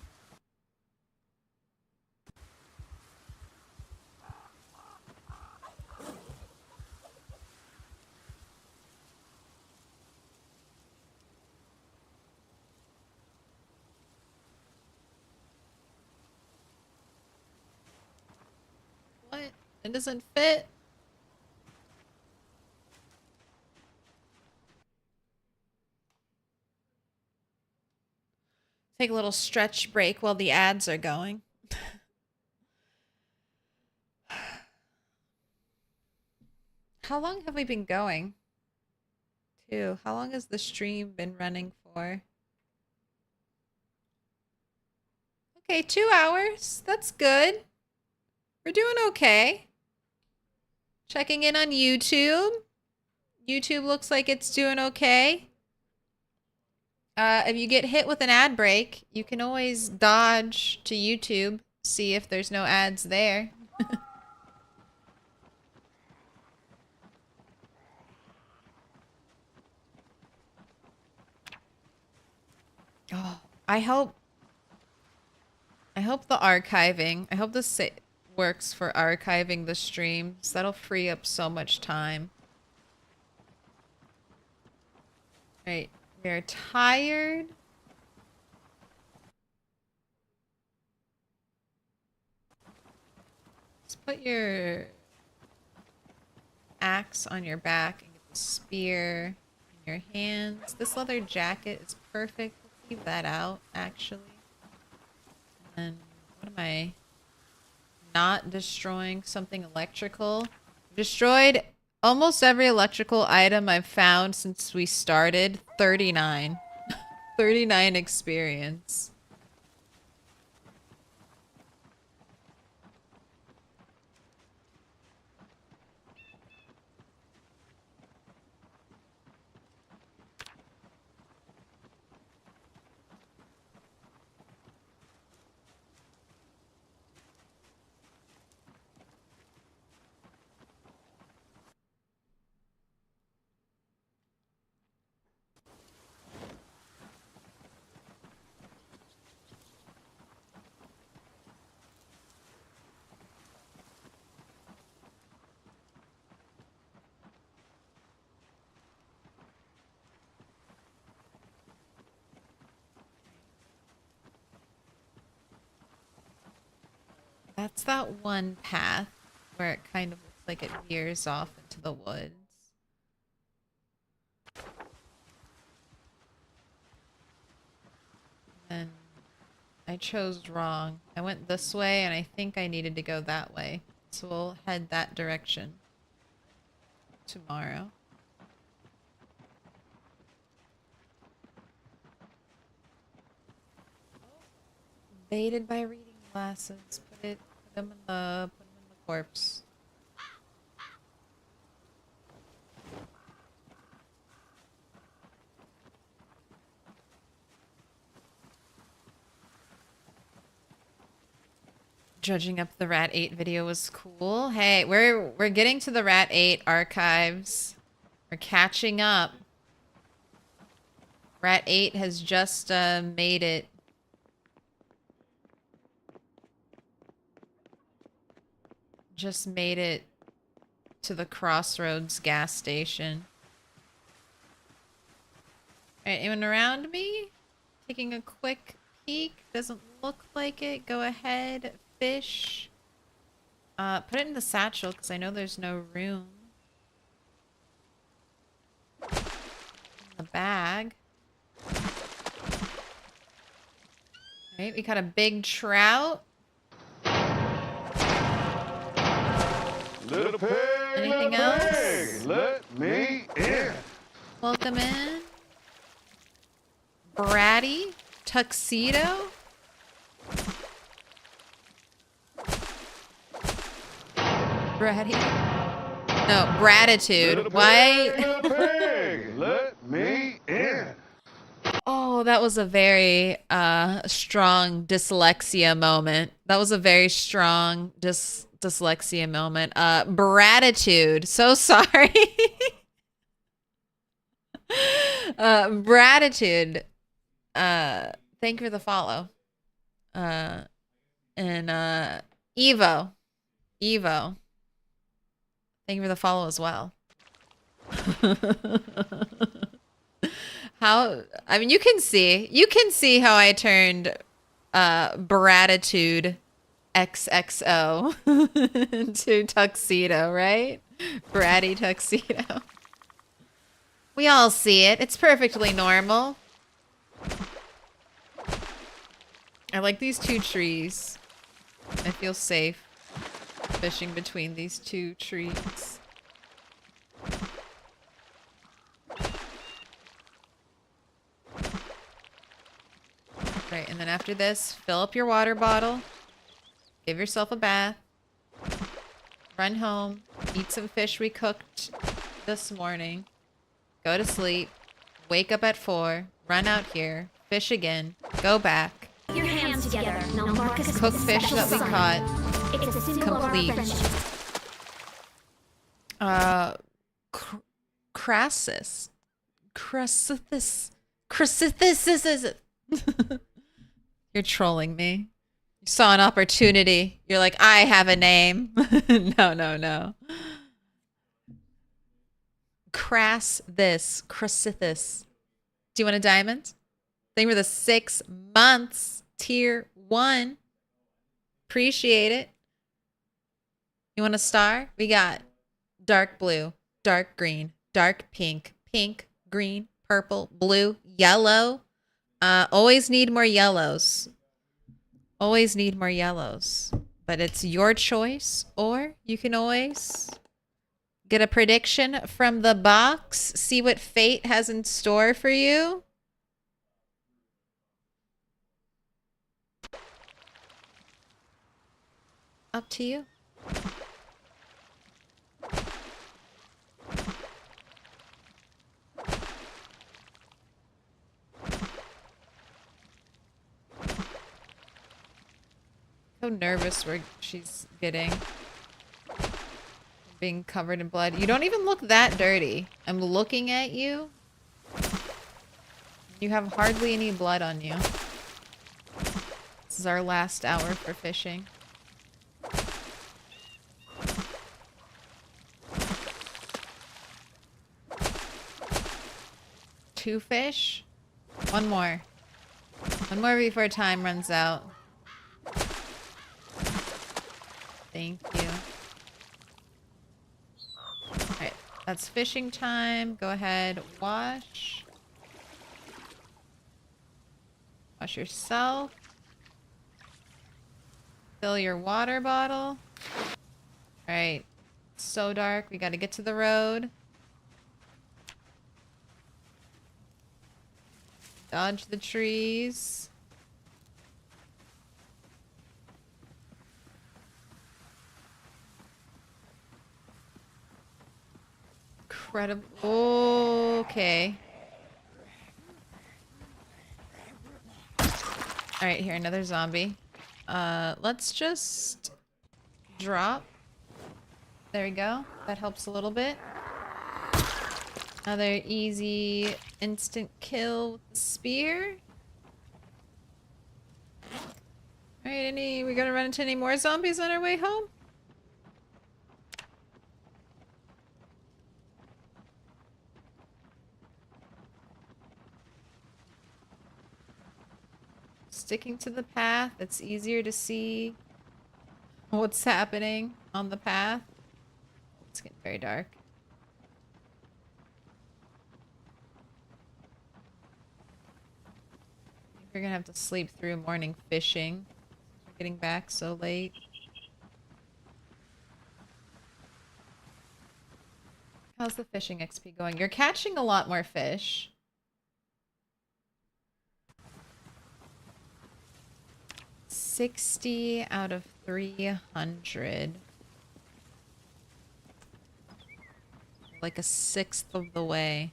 What? It doesn't fit? Take a little stretch break while the ads are going. How long have we been going? How long has the stream been running for? Okay, 2 hours. That's good. We're doing okay. Checking in on YouTube. YouTube looks like it's doing okay. If you get hit with an ad break, you can always dodge to YouTube, see if there's no ads there. Oh, I hope the archiving, I hope this works for archiving the streams. That'll free up so much time. Right, we're tired. Just put your axe on your back and get the spear in your hands. This leather jacket is perfect. Let's leave that out, actually. And what am I? Not destroying something electrical. Destroyed almost every electrical item I've found since we started. 39. 39 experience. That's that one path where it kind of looks like it veers off into the woods. And I chose wrong. I went this way and I think I needed to go that way. So we'll head that direction tomorrow. Baited by reading glasses. Put them in the corpse. Judging up the Rat 8 video was cool. Hey, we're getting to the Rat 8 archives. We're catching up. Rat 8 has just made it. Just made it to the Crossroads gas station. Alright, anyone around me? Taking a quick peek. Doesn't look like it. Go ahead. Fish. Put it in the satchel because I know there's no room. In the bag. Alright, we caught a big trout. Little pig, Anything little else? pig, let me in. Welcome in. Bratty. Tuxedo. Bratty. No, gratitude. Little Why? pig, little pig, let me in. Oh, that was a very strong dyslexia moment. That was a very strong dyslexia moment. Gratitude. So sorry. Gratitude. Thank you for the follow. And Evo. Thank you for the follow as well. I mean, you can see how I turned Gratitude XXO into tuxedo, right? Bratty tuxedo. We all see it. It's perfectly normal. I like these two trees. I feel safe fishing between these two trees. Right, and then after this, fill up your water bottle. Give yourself a bath. Run home. Eat some fish we cooked this morning. Go to sleep. Wake up at 4. Run out here. Fish again. Go back. Your hands together. Now mark us Cook with a fish special that we sign. caught. It's a symbol of our Complete. friendship. Crassus. Crassus. You're trolling me. You saw an opportunity. You're like, I have a name. No. Crassithus. Do you want a diamond? Thank you for the 6 months. Tier 1. Appreciate it. You want a star? We got dark blue, dark green, dark pink, pink, green, purple, blue, yellow. Always need more yellows. Always need more yellows. But it's your choice, or you can always get a prediction from the box, see what fate has in store for you. Up to you. So nervous where she's getting. Being covered in blood. You don't even look that dirty. I'm looking at you. You have hardly any blood on you. This is our last hour for fishing. Two fish? One more. One more before time runs out. Thank you. Alright, that's fishing time. Go ahead, wash. Wash yourself. Fill your water bottle. Alright. It's so dark. We gotta get to the road. Dodge the trees. Incredible. Okay. Alright, here, another zombie. Let's just drop. There we go. That helps a little bit. Another easy instant kill with the spear. Alright, we gonna run into any more zombies on our way home? Sticking to the path, it's easier to see what's happening on the path. It's getting very dark. I think we're gonna have to sleep through morning fishing. We're getting back so late. How's the fishing XP going? You're catching a lot more fish. $60 out of 300. Like a sixth of the way.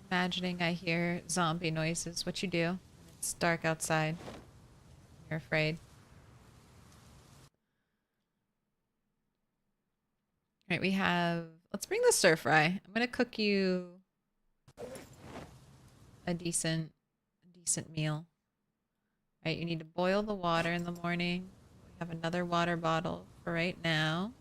Imagining I hear zombie noises. What you do? It's dark outside. You're afraid. Alright, we have... Let's bring the stir fry. I'm gonna cook you a decent meal. Alright, you need to boil the water in the morning. We have another water bottle for right now.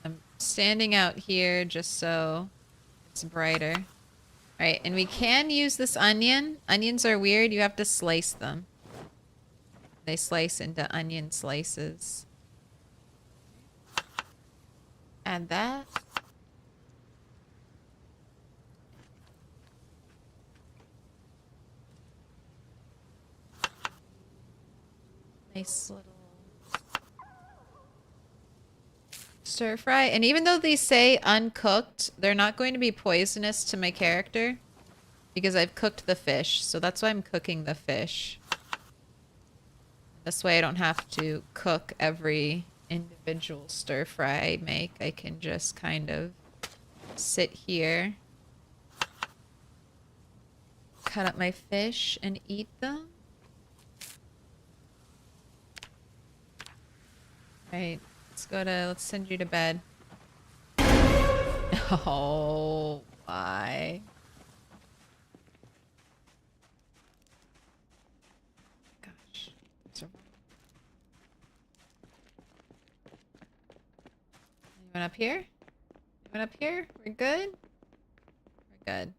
I'm standing out here just so it's brighter. Alright, and we can use this onion. Onions are weird. You have to slice them. They slice into onion slices. Add that. Nice little stir fry. And even though these say uncooked, they're not going to be poisonous to my character because I've cooked the fish. So that's why I'm cooking the fish. This way I don't have to cook every individual stir fry I make. I can just kind of sit here, cut up my fish, and eat them. Right, let's send you to bed. Oh, why? Gosh. Anyone up here? Anyone up here? We're good? We're good.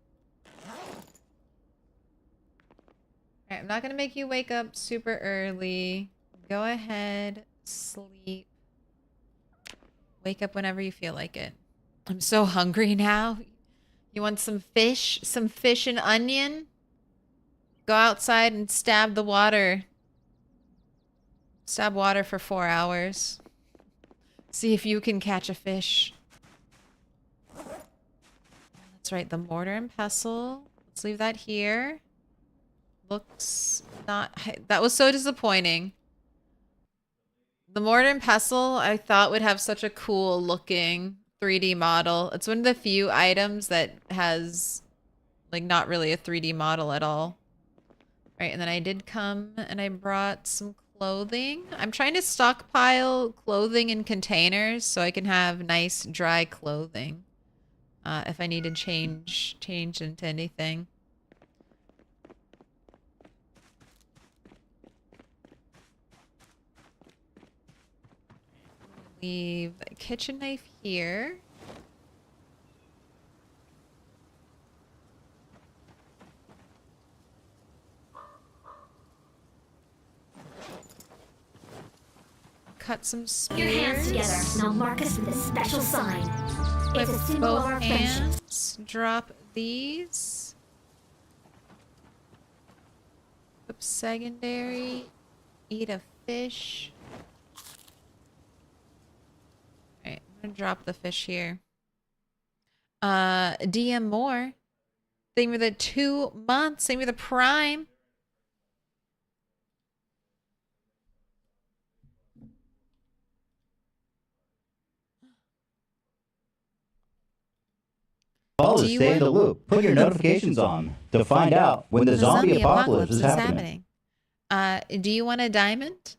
Alright, I'm not gonna make you wake up super early. Go ahead, sleep. Wake up whenever you feel like it. I'm so hungry now. You want some fish? Some fish and onion? Go outside and stab the water. Stab water for 4 hours. See if you can catch a fish. That's right, the mortar and pestle. Let's leave that here. Looks not... That was so disappointing. The mortar and pestle I thought would have such a cool looking 3D model. It's one of the few items that has like not really a 3D model at all. Right, and then I did come and I brought some clothing. I'm trying to stockpile clothing in containers so I can have nice dry clothing. If I need to change into anything. Leave a kitchen knife here. Cut some Put your hands spears. together. Now mark us with a special sign. It's a With symbol of both our friendship. hands. Drop these. Equip secondary. Eat a fish. Alright, I'm gonna drop the fish here. DM more. Same with the 2 months. Same with the prime. All Do is you stay in want- the loop. Put your notifications on to find out when the zombie apocalypse is happening. Do you want a diamond?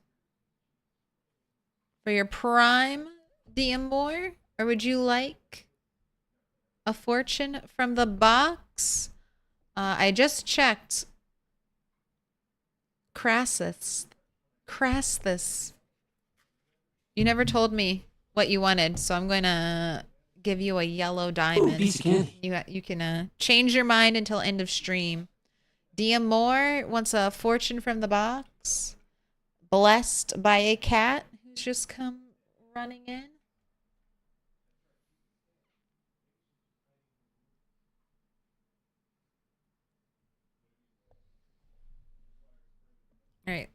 For your prime DM more? Or would you like a fortune from the box? I just checked. Crassus. You never told me what you wanted, so I'm going to give you a yellow diamond. piece of candy. You can change your mind until end of stream. DM Moore wants a fortune from the box. Blessed by a cat who's just come running in. All right.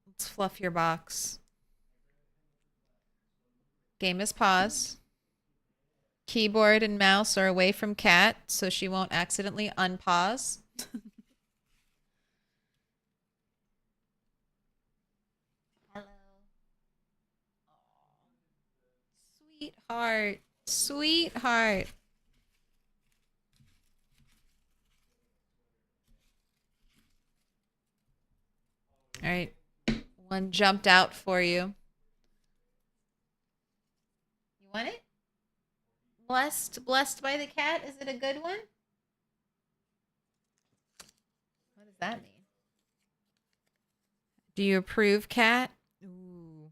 Let's fluff your box. Game is paused. Keyboard and mouse are away from Cat, so she won't accidentally unpause. Hello. Sweetheart. Sweetheart. All right. One jumped out for you. You want it? Blessed by the cat. Is it a good one? What does that mean? Do you approve, cat? Ooh.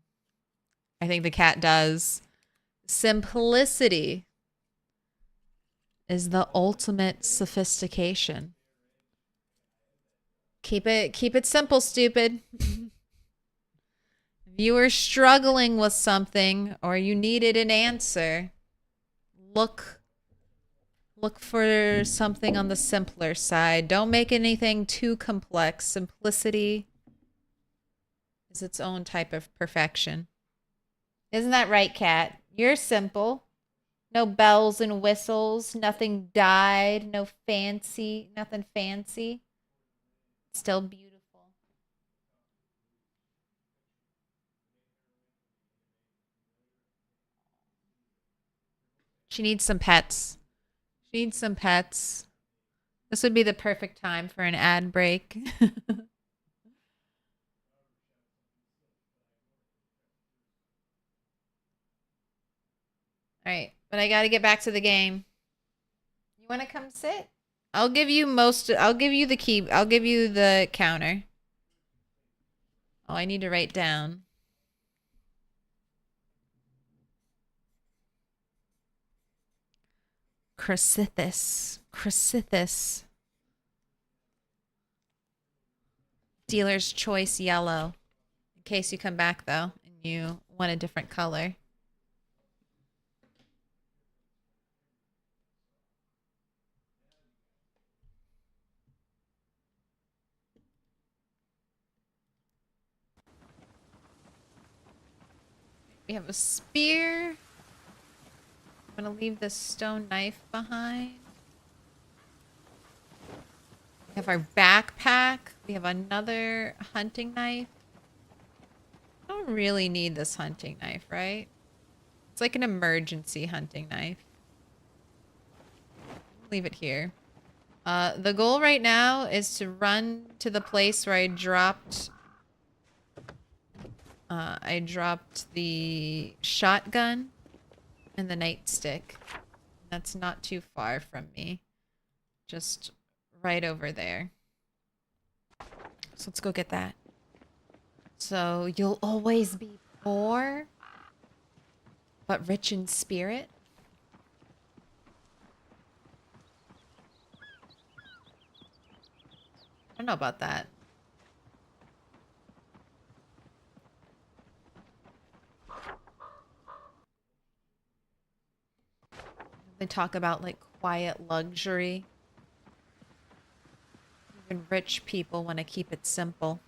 I think the cat does. Simplicity is the ultimate sophistication. Keep it simple, stupid. If you were struggling with something or you needed an answer, look for something on the simpler side. Don't make anything too complex. Simplicity is its own type of perfection. Isn't that right, Kat? You're simple. No bells and whistles, nothing dyed, nothing fancy. Still beautiful. She needs some pets. She needs some pets. This would be the perfect time for an ad break. All right, but I got to get back to the game. You want to come sit? I'll give you the key. I'll give you the counter. Oh, I need to write down. Chrysithis. Dealer's choice yellow. In case you come back though and you want a different color. We have a spear. I'm gonna leave this stone knife behind. We have our backpack. We have another hunting knife. I don't really need this hunting knife, right? It's like an emergency hunting knife. Leave it here. The goal right now is to run to the place where I dropped the shotgun and the nightstick. That's not too far from me. Just right over there. So let's go get that. So you'll always be poor, but rich in spirit? I don't know about that. They talk about like quiet luxury. Even rich people want to keep it simple.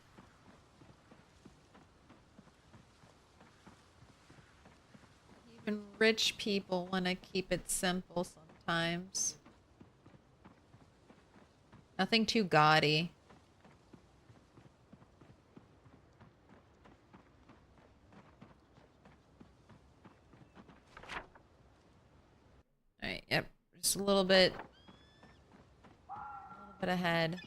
Even rich people want to keep it simple sometimes. Nothing too gaudy. Alright, yep. Just a little bit ahead.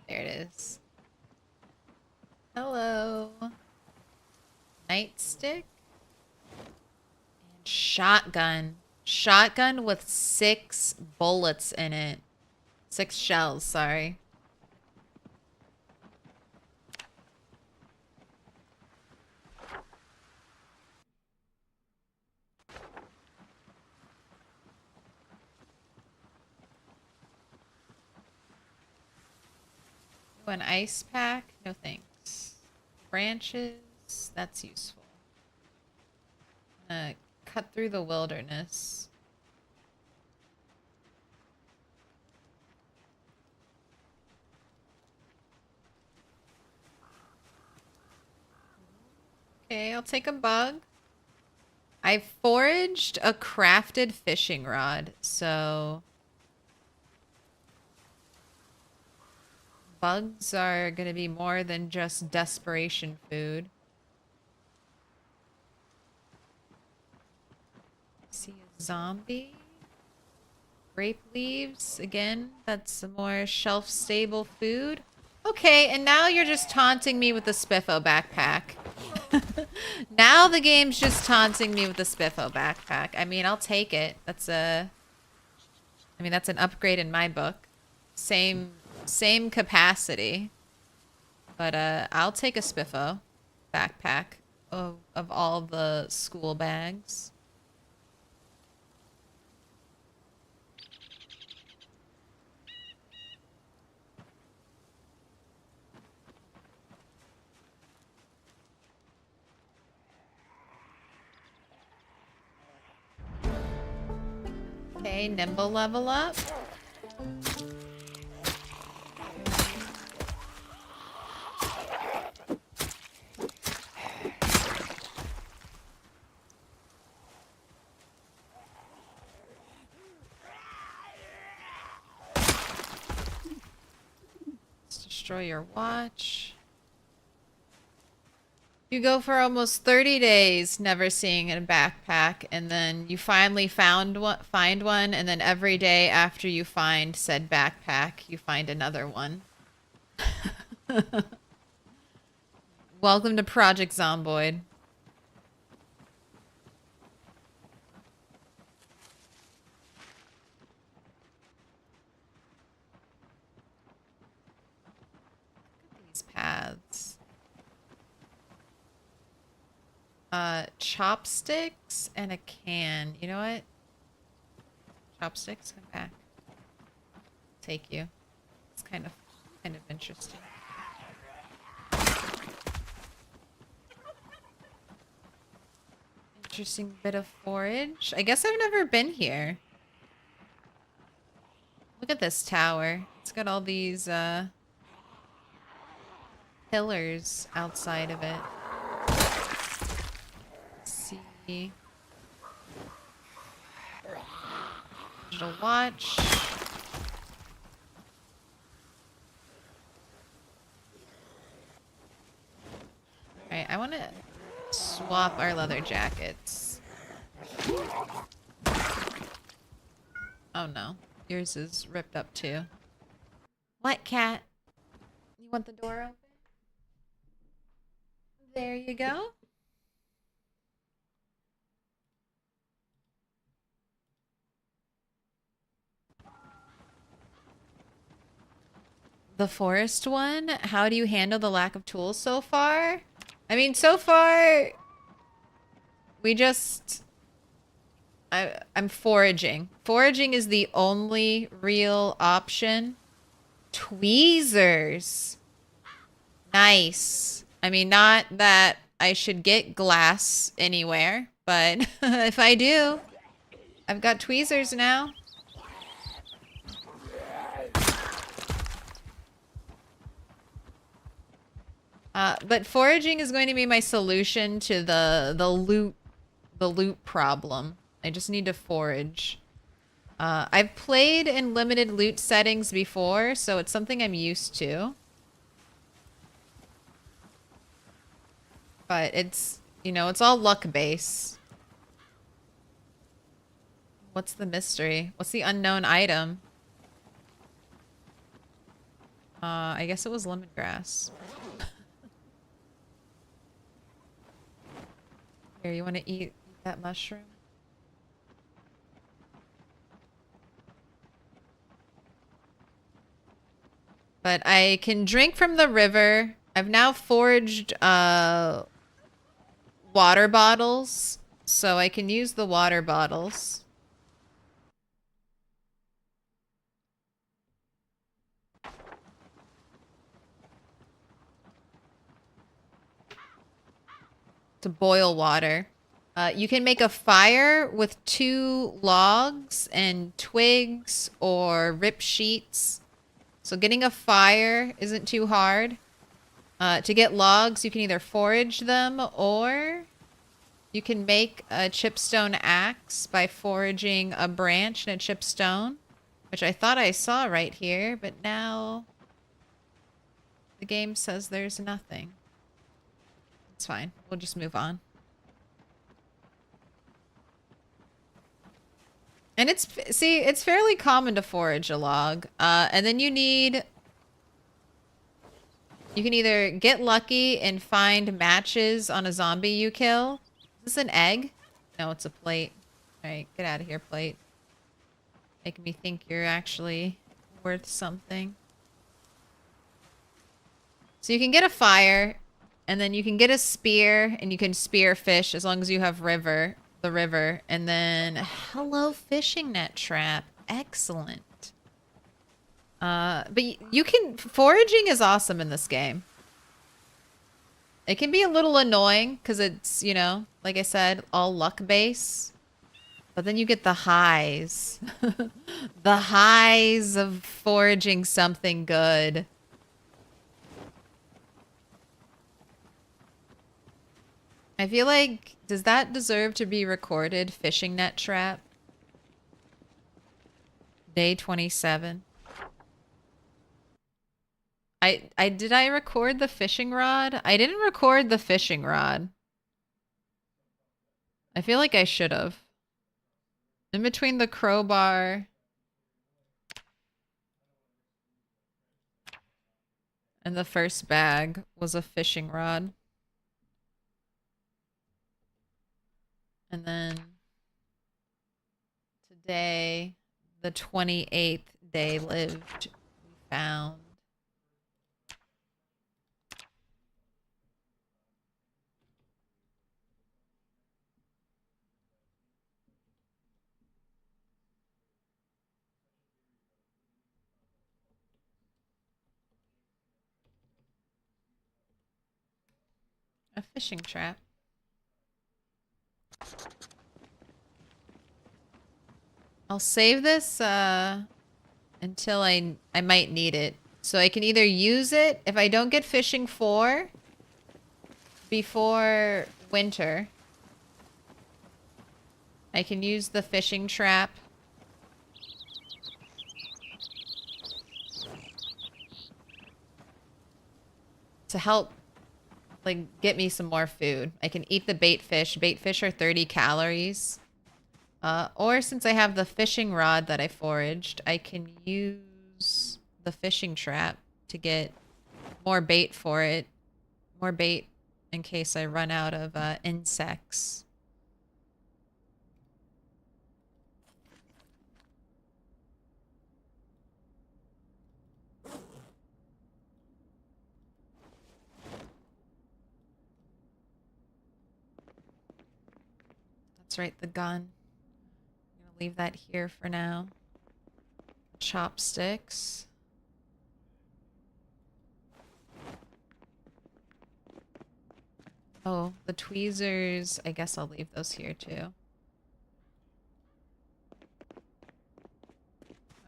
There it is. Hello. Nightstick. And shotgun. Shotgun with 6 bullets in it. 6 shells, sorry. Oh, an ice pack? No thanks. Branches? That's useful. Cut through the wilderness. Okay, I'll take a bug. I foraged a crafted fishing rod, so bugs are gonna be more than just desperation food. See a zombie. Grape leaves, again, that's a more shelf-stable food. Okay, and now you're just taunting me with the Spiffo backpack. Now the game's just taunting me with the Spiffo backpack. I mean, I'll take it. That's an upgrade in my book. Same capacity. But I'll take a Spiffo backpack of all the school bags. Okay, nimble level up. Let's destroy your watch. You go for almost 30 days never seeing a backpack, and then you finally find one, and then every day after you find said backpack, you find another one. Welcome to Project Zomboid. These paths. Chopsticks and a can. You know what? Chopsticks, come back. Take you. It's kind of interesting. Interesting bit of forage. I guess I've never been here. Look at this tower. It's got all these pillars outside of it. Digital watch. want to swap our leather jackets. Oh no, yours is ripped up too. What, cat? You want the door open? There you go. The forest one? How do you handle the lack of tools so far? I mean, so far, we just... I'm foraging. Foraging is the only real option. Tweezers. Nice. I mean, not that I should get glass anywhere, but if I do, I've got tweezers now. But foraging is going to be my solution to the loot problem. I just need to forage. I've played in limited loot settings before, so it's something I'm used to. But it's, you know, it's all luck base. What's the mystery? What's the unknown item? I guess it was lemongrass. Here, you want to eat that mushroom? But I can drink from the river. I've now foraged water bottles, so I can use the water bottles. To boil water. You can make a fire with 2 logs and twigs or rip sheets. So getting a fire isn't too hard. To get logs, you can either forage them or you can make a chipstone axe by foraging a branch and a chipstone, which I thought I saw right here, but now the game says there's nothing. It's fine. We'll just move on. And it's fairly common to forage a log. And then you can either get lucky and find matches on a zombie you kill. Is this an egg? No, it's a plate. All right, get out of here, plate. Making me think you're actually worth something. So you can get a fire, and then you can get a spear, and you can spear fish as long as you have the river. And then, hello, fishing net trap. Excellent. But foraging is awesome in this game. It can be a little annoying because it's, you know, like I said, all luck base. But then you get the highs. The highs of foraging something good. I feel like, does that deserve to be recorded? Fishing net trap? Day 27. Did I record the fishing rod? I didn't record the fishing rod. I feel like I should have. In between the crowbar and the first bag was a fishing rod. And then today, the 28th day lived, we found a fishing trap. I'll save this until I might need it. So I can either use it if I don't get fishing 4 before winter. I can use the fishing trap to help Like, get me some more food. I can eat the bait fish. Bait fish are 30 calories. Or since I have the fishing rod that I foraged, I can use the fishing trap to get more bait for it. More bait in case I run out of insects. That's right, the gun. I'm gonna leave that here for now. Chopsticks. Oh, the tweezers. I guess I'll leave those here too.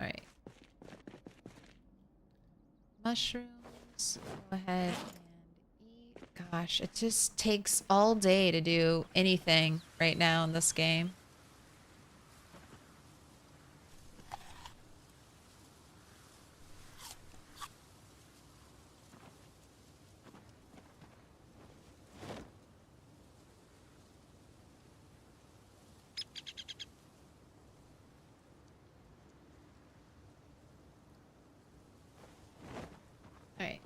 Alright. Mushrooms. Go ahead and eat. Gosh, it just takes all day to do anything right now in this game. Alright.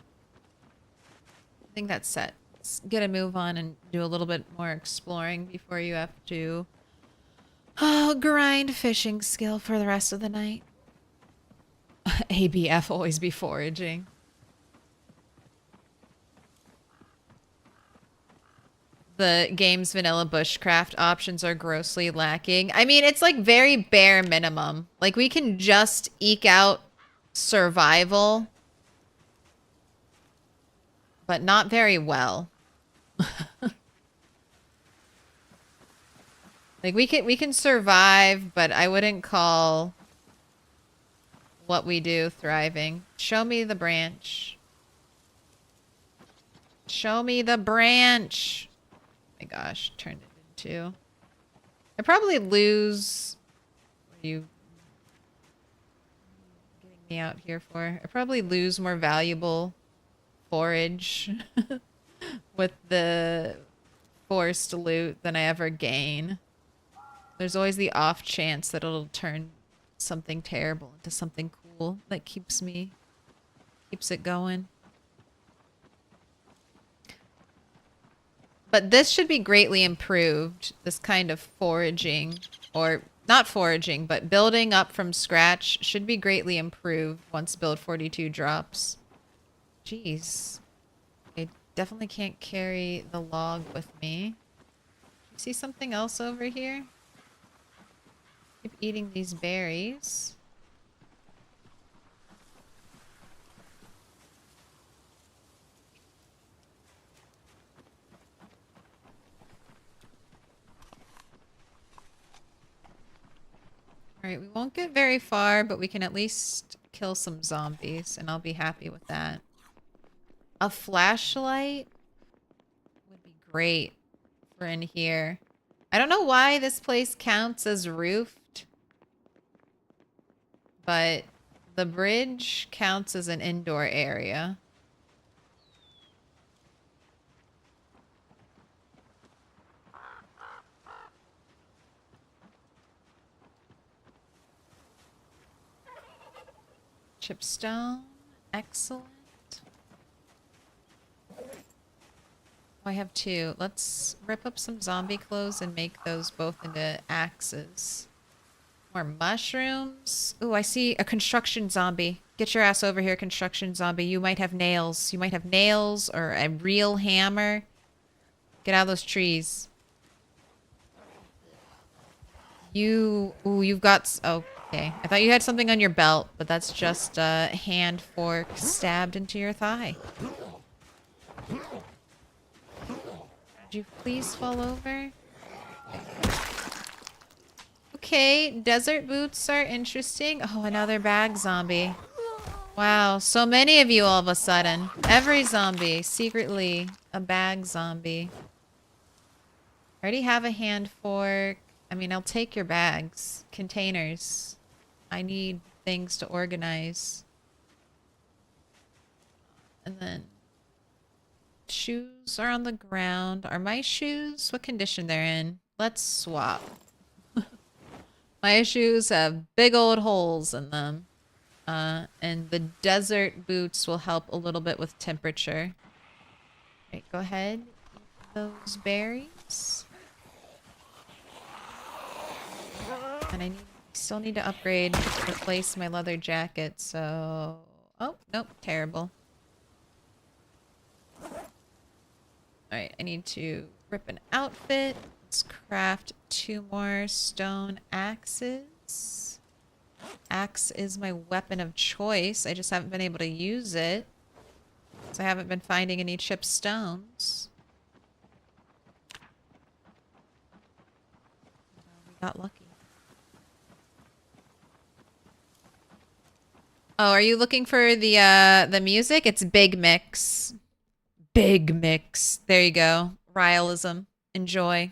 I think that's set. Let's get a move on and do a little bit more exploring before you have to grind fishing skill for the rest of the night. ABF always be foraging. The game's vanilla bushcraft options are grossly lacking. I mean, it's like very bare minimum. Like, we can just eke out survival, but not very well. Like, we can survive, but I wouldn't call what we do thriving. Show me the branch. Show me the branch. Oh my gosh, turned it into... I probably lose... What are you getting me out here for? I probably lose more valuable forage with the forced loot than I ever gain. There's always the off chance that it'll turn something terrible into something cool that keeps it going. But this should be greatly improved, this kind of foraging, or not foraging, but building up from scratch should be greatly improved once build 42 drops. Jeez. I definitely can't carry the log with me. You see something else over here? Keep eating these berries. Alright, we won't get very far, but we can at least kill some zombies, and I'll be happy with that. A flashlight would be great for in here. I don't know why this place counts as roofed, but the bridge counts as an indoor area. Chipstone, excellent. Oh, I have two. Let's rip up some zombie clothes and make those both into axes. More mushrooms. Ooh, I see a construction zombie. Get your ass over here, construction zombie. You might have nails. You might have nails or a real hammer. Get out of those trees. Ooh, you've got... Okay. I thought you had something on your belt, but that's just a hand fork stabbed into your thigh. Would you please fall over? Okay, desert boots are interesting. Oh, another bag zombie. Wow, so many of you all of a sudden. Every zombie, secretly a bag zombie. I already have a hand fork. I mean, I'll take your bags. Containers. I need things to organize. And then shoes are on the ground. Are my shoes? What condition they're in? Let's swap. My shoes have big old holes in them. And the desert boots will help a little bit with temperature. Right, go ahead. Eat those berries. And I still need to upgrade, replace my leather jacket, so... Oh, nope, terrible. Alright, I need to rip an outfit. Let's craft 2 more stone axes. Axe is my weapon of choice. I just haven't been able to use it. So I haven't been finding any chipped stones. We got lucky. Oh, are you looking for the music? It's Big Mix. Big Mix. There you go. Ryalism. Enjoy.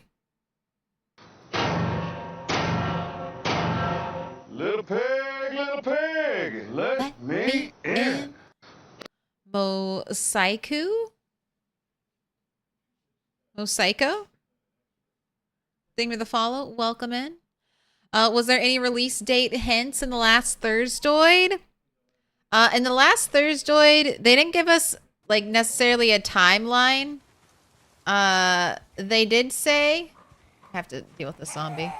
Little pig, let me in. Mosaiku? Mosaiko? Thank you for the follow. Welcome in. Was there any release date hints in the last Thursdoid? In the last Thursdoid, they didn't give us like necessarily a timeline. They did say I have to deal with the zombie.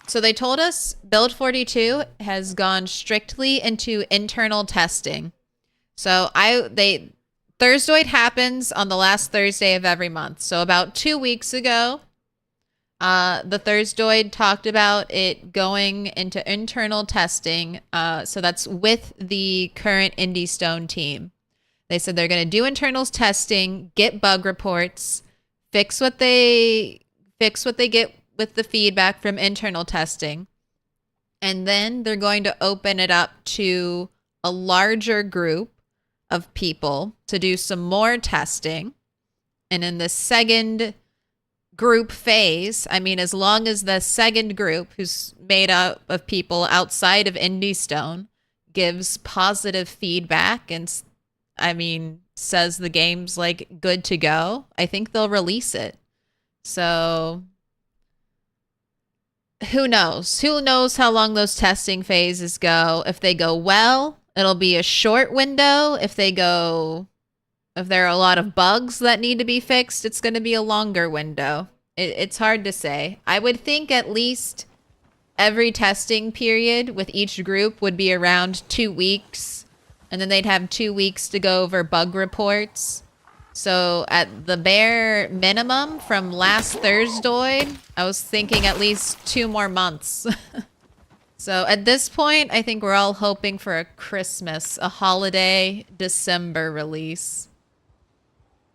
So they told us Build 42 has gone strictly into internal testing. So Thursdoid happens on the last Thursday of every month. So about 2 weeks ago, the Thursdoid talked about it going into internal testing. So that's with the current Indie Stone team. They said they're going to do internals testing, get bug reports, fix what they get with the feedback from internal testing. And then they're going to open it up to a larger group of people to do some more testing. And in the second group phase, I mean, as long as the second group, who's made up of people outside of Indie Stone, gives positive feedback and, I mean, says the game's like good to go, I think they'll release it. So who knows? Who knows how long those testing phases go? If they go well, it'll be a short window. If there are a lot of bugs that need to be fixed, it's going to be a longer window. It's hard to say. I would think at least every testing period with each group would be around 2 weeks. And then they'd have 2 weeks to go over bug reports. So at the bare minimum from last Thursday, I was thinking at least 2 more months. So at this point, I think we're all hoping for a Christmas, a holiday December release.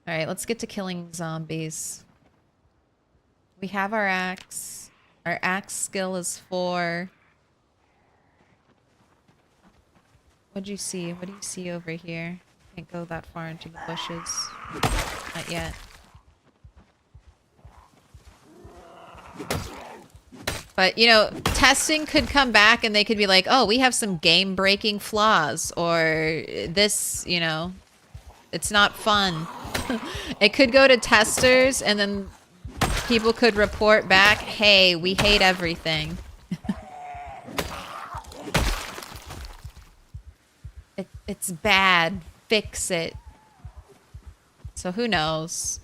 All right, let's get to killing zombies. We have our axe. Our axe skill is 4. What'd you see? What do you see over here? Can't go that far into the bushes. Not yet. But, you know, testing could come back and they could be like, oh, we have some game-breaking flaws. Or this, you know, it's not fun. It could go to testers and then people could report back, hey, we hate everything. It's bad. Fix it. So who knows?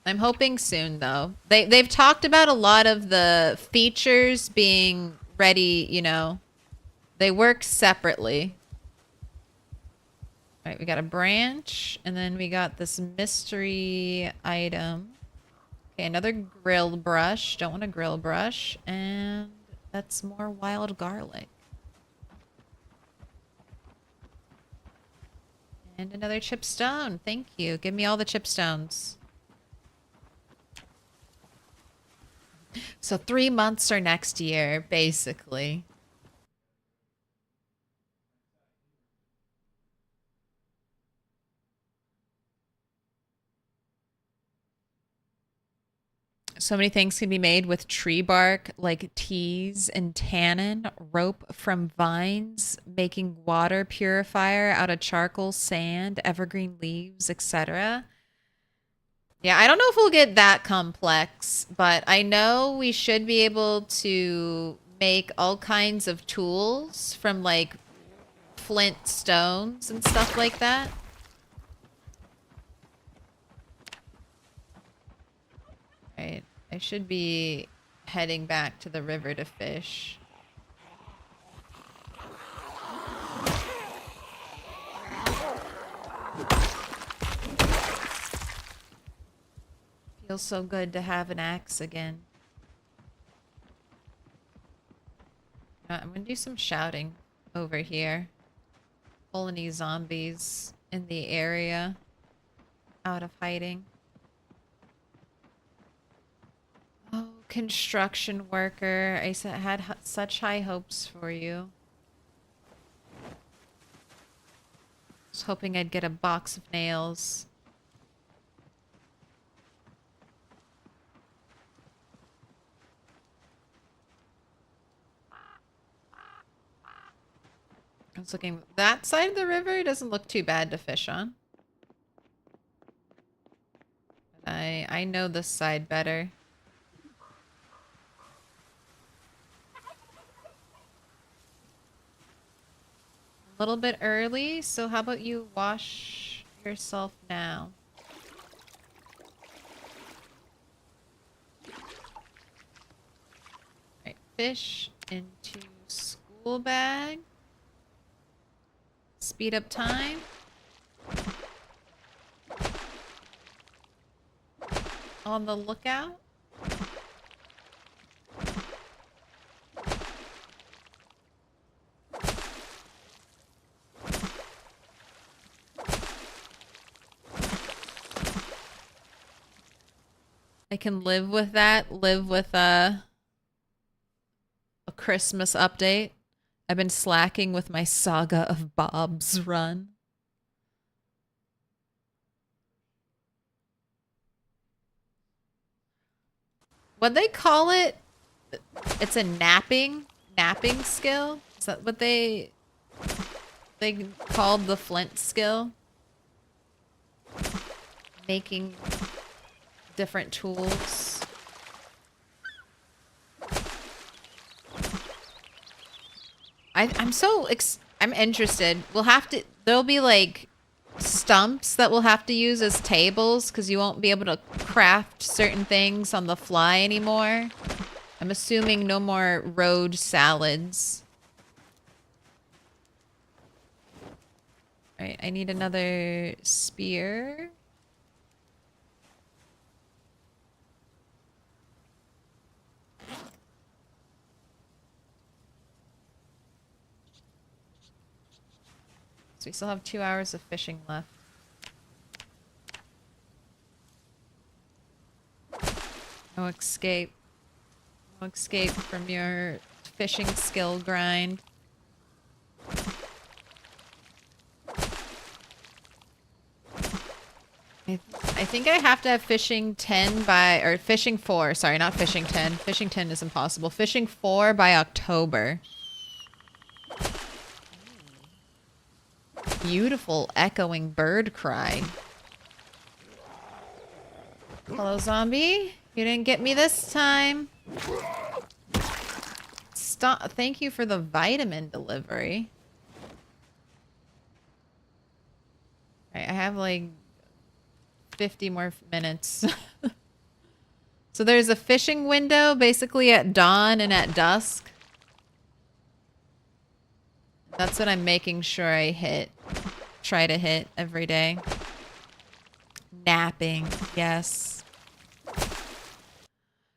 I'm hoping soon, though. They've talked about a lot of the features being ready, you know. They work separately. All right, we got a branch, and then we got this mystery item. Okay, another grill brush. Don't want a grill brush. And that's more wild garlic. And another chipstone. Thank you. Give me all the chipstones. So 3 months or next year, basically. So many things can be made with tree bark, like teas and tannin, rope from vines, making water purifier out of charcoal, sand, evergreen leaves, etc. Yeah, I don't know if we'll get that complex, but I know we should be able to make all kinds of tools from like flint stones and stuff like that. Right. I should be heading back to the river to fish. Feels so good to have an axe again. I'm gonna do some shouting over here. Pull any zombies in the area out of hiding. Oh, construction worker. I had such high hopes for you. Was hoping I'd get a box of nails. I was looking that side of the river doesn't look too bad to fish on. I know this side better. A little bit early, so how about you wash yourself now? Right, fish into school bag. Speed up time. On the lookout. I can live with that. Live with a Christmas update. I've been slacking with my Saga of Bob's run. What they call it? It's a napping skill. Is that what they called the flint skill? Making different tools. I'm interested. We'll have to, there'll be like stumps that we'll have to use as tables because you won't be able to craft certain things on the fly anymore. I'm assuming no more road salads. All right, I need another spear. So we still have 2 hours of fishing left. No escape. No escape from your fishing skill grind. I think I have to have fishing 10 by, or fishing 4, sorry, not fishing 10. Fishing 10 is impossible. Fishing 4 by October. Beautiful echoing bird cry. Hello, zombie. You didn't get me this time. Stop. Thank you for the vitamin delivery. Right, I have like 50 more minutes. So there's a fishing window basically at dawn and at dusk. That's what I'm making sure I hit. Try to hit every day. Napping, yes.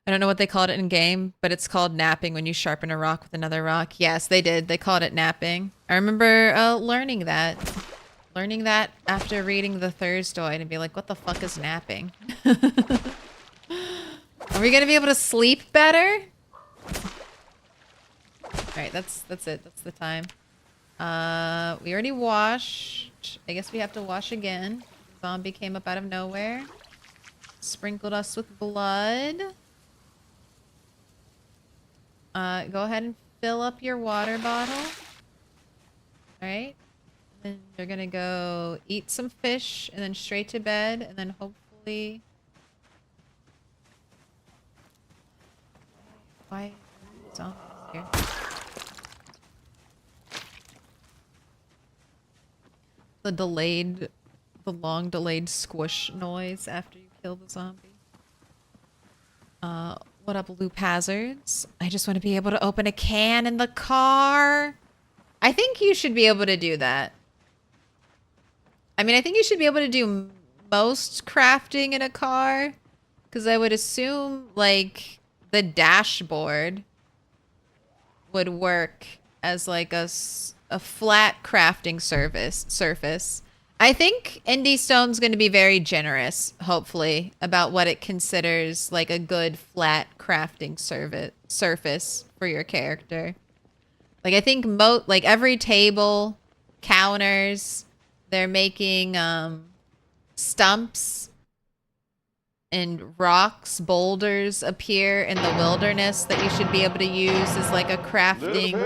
I don't know what they called it in game, but it's called napping when you sharpen a rock with another rock. Yes, they did. They called it napping. I remember learning that. Learning that after reading the Thursdoid and be like, what the fuck is napping? Are we gonna be able to sleep better? Alright, that's it. That's the time. We already washed. I guess we have to wash again. Zombie came up out of nowhere. Sprinkled us with blood. Go ahead and fill up your water bottle. Alright. Then you're gonna go eat some fish and then straight to bed and then hopefully... Why are zombies here? The long delayed squish noise after you kill the zombie. What up, Loop Hazards? I just want to be able to open a can in the car. I think you should be able to do that. I mean, I think you should be able to do most crafting in a car. Because I would assume, like, the dashboard would work as, like, a flat crafting surface. I think Indie Stone's going to be very generous, hopefully, about what it considers like a good flat crafting surface for your character. Like I think like every table, counters, they're making stumps and rocks, boulders appear in the wilderness that you should be able to use as like a crafting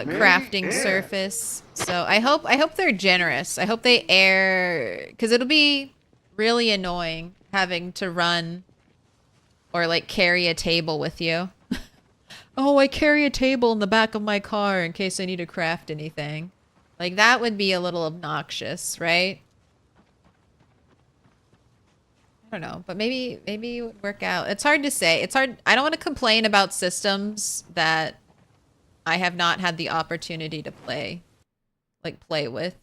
crafting surface. So I hope they're generous. I hope they air, because it'll be really annoying having to run or like carry a table with you. Oh, I carry a table in the back of my car in case I need to craft anything. Like that would be a little obnoxious, right? I don't know, but maybe it would work out. It's hard to say. It's hard. I don't want to complain about systems that I have not had the opportunity to play with.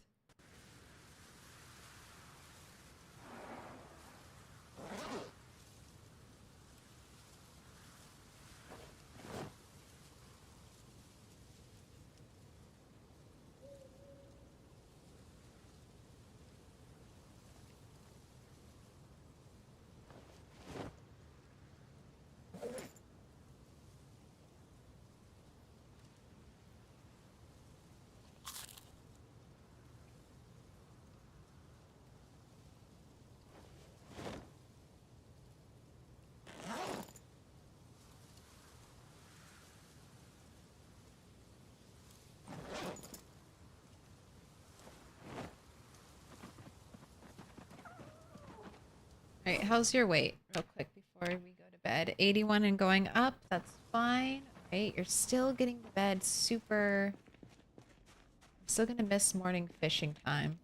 All right, how's your weight? Real quick before we go to bed. 81 and going up, that's fine. All right, you're still getting to bed super... I'm still gonna miss morning fishing time.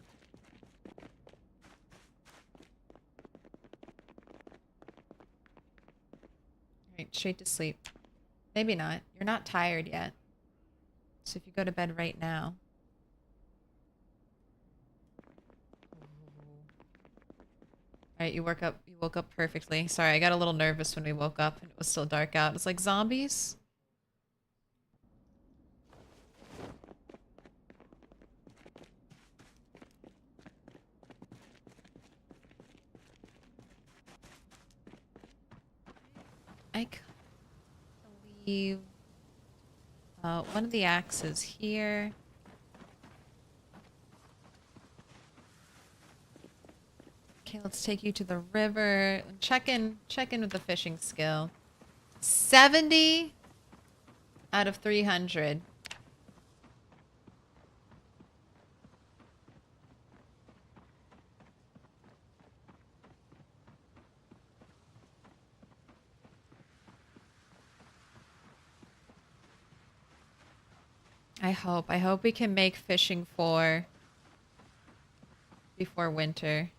All right, straight to sleep. Maybe not. You're not tired yet. So if you go to bed right now... Alright, you woke up perfectly. Sorry, I got a little nervous when we woke up and it was still dark out. It's like zombies. I could leave one of the axes here. Okay, let's take you to the river. Check in with the fishing skill. 70 out of 300. I hope we can make fishing 4 before winter.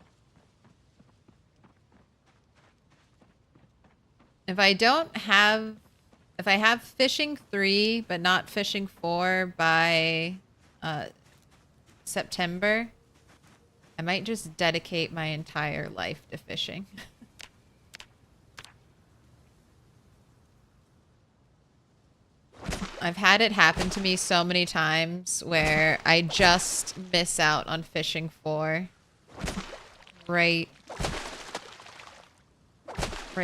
If I have fishing 3 but not fishing 4 by September, I might just dedicate my entire life to fishing. I've had it happen to me so many times where I just miss out on fishing 4 right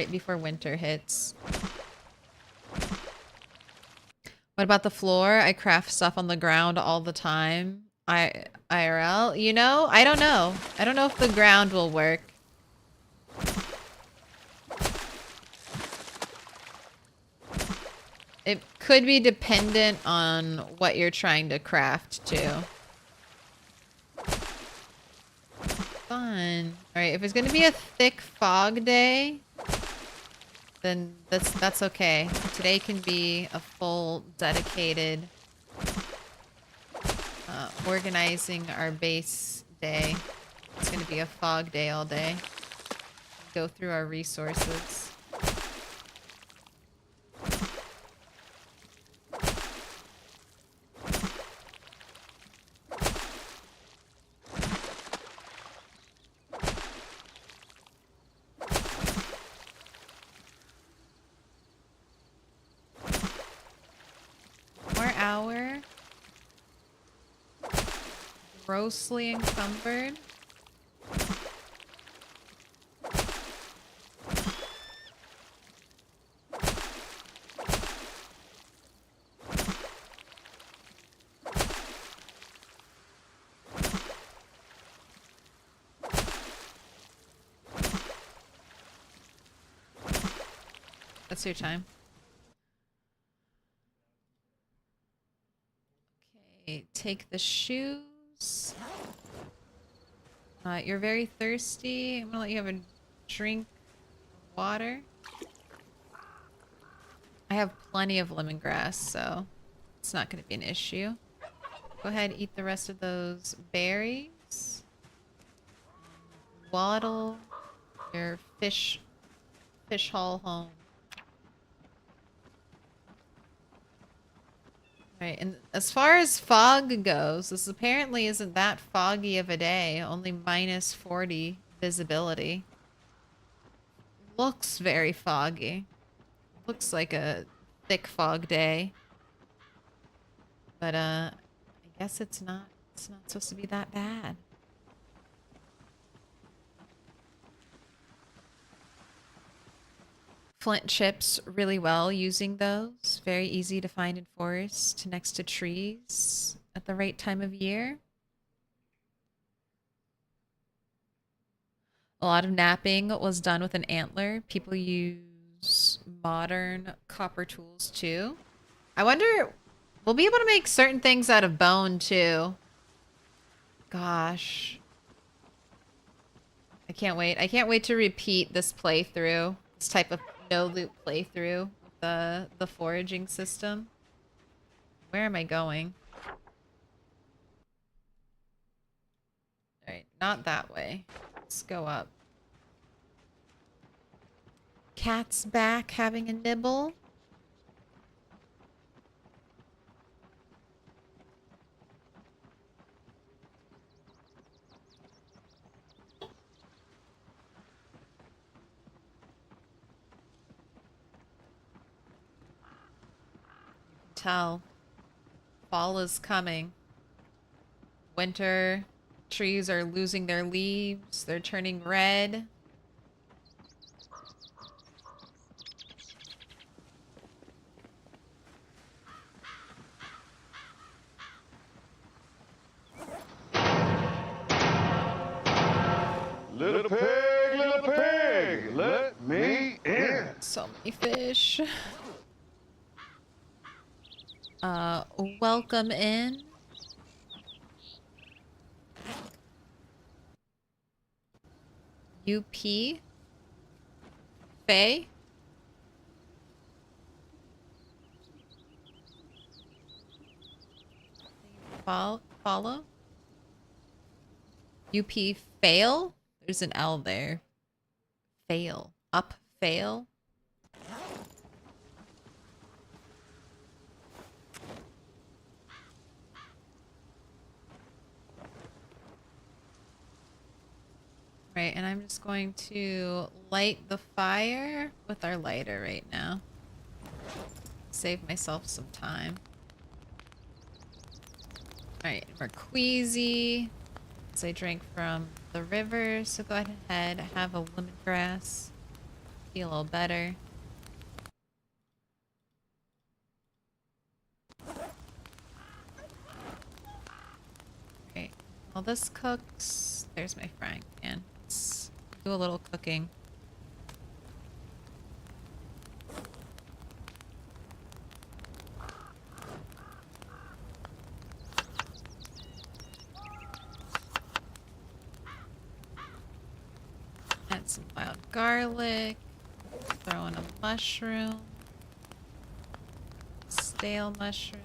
before winter hits. What about the floor? I craft stuff on the ground all the time. IRL? You know, I don't know. I don't know if the ground will work. It could be dependent on what you're trying to craft too. Fun. Alright, if it's gonna be a thick fog day, then that's okay. Today can be a full dedicated organizing our base day. It's gonna be a fog day all day. Go through our resources. More hour. Grossly encumbered. That's your time. Okay, take the shoes. You're very thirsty. I'm gonna let you have a drink of water. I have plenty of lemongrass, so it's not gonna be an issue. Go ahead, eat the rest of those berries. Waddle your fish haul home. Right, and as far as fog goes, this apparently isn't that foggy of a day. Only minus 40 visibility. Looks very foggy. Looks like a thick fog day. But I guess it's not supposed to be that bad. Flint chips really well using those. Very easy to find in forest next to trees at the right time of year. A lot of napping was done with an antler. People use modern copper tools too. I wonder, we'll be able to make certain things out of bone too. Gosh. I can't wait. I can't wait to repeat this playthrough. This type of no-loop playthrough with the foraging system. Where am I going? Alright, not that way. Let's go up. Cat's back having a nibble. Tell. Fall is coming. Winter. Trees are losing their leaves. They're turning red. Little pig, let me in. So many fish. Welcome in. UP. Faye. Follow. UP fail. There's an L there. Fail. Up fail. Right, and I'm just going to light the fire with our lighter right now. Save myself some time. Alright, we're queasy. As I drink from the river, so go ahead, have a lemongrass. Feel a little better. Right, while this cooks, there's my frying pan. Let's do a little cooking. garlic. Throw in a mushroom. Stale mushroom.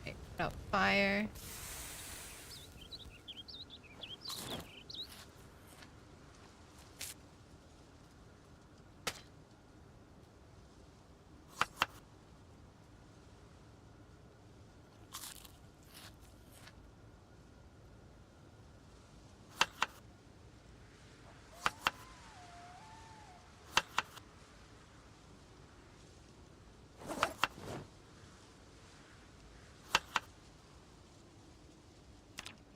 Okay, put out fire.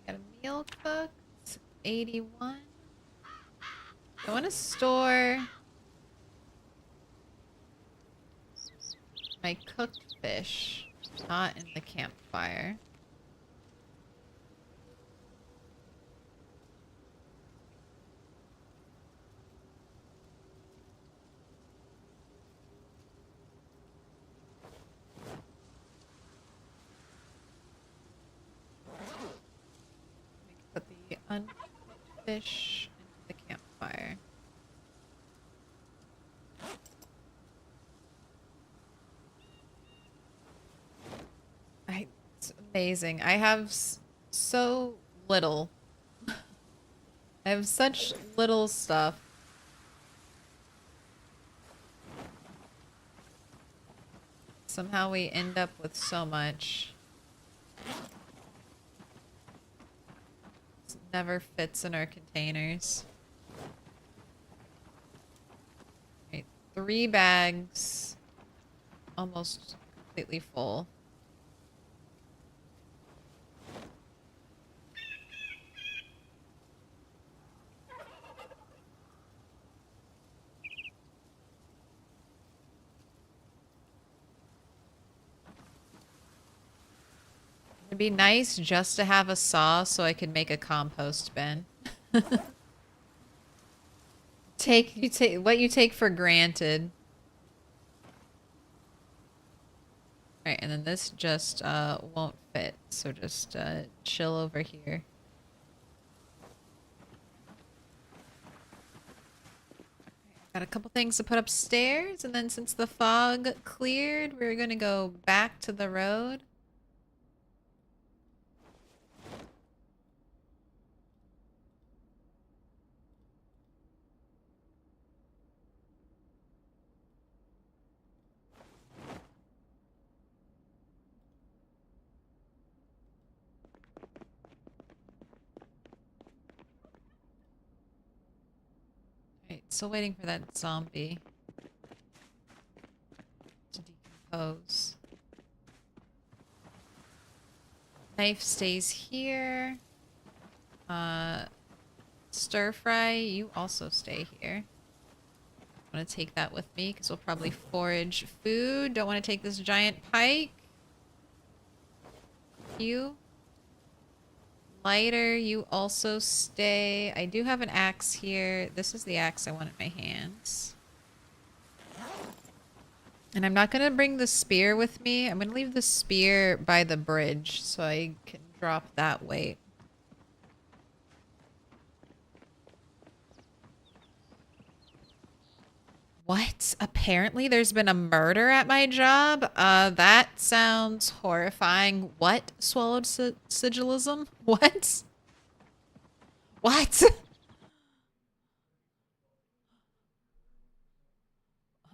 Got a meal cooked. 81. I want to store my cooked fish, not in the campfire. Put the uncooked fish into the campfire. It's amazing. I have so little. I have such little stuff. Somehow we end up with so much. It never fits in our containers. Right, 3 bags. Almost completely full. It'd be nice just to have a saw so I could make a compost bin. You take what you take for granted. Alright, and then this just won't fit, so just chill over here. Got a couple things to put upstairs, and then since the fog cleared, we're gonna go back to the road. Alright, still waiting for that zombie to decompose. Knife stays here. Stir fry, you also stay here. I'm gonna take that with me because we'll probably forage food. Don't want to take this giant pike. You. Lighter, you also stay. I do have an axe here. This is the axe I want in my hands. And I'm not going to bring the spear with me. I'm going to leave the spear by the bridge so I can drop that weight. What? Apparently there's been a murder at my job? That sounds horrifying. What? Swallowed sigilism? What? What?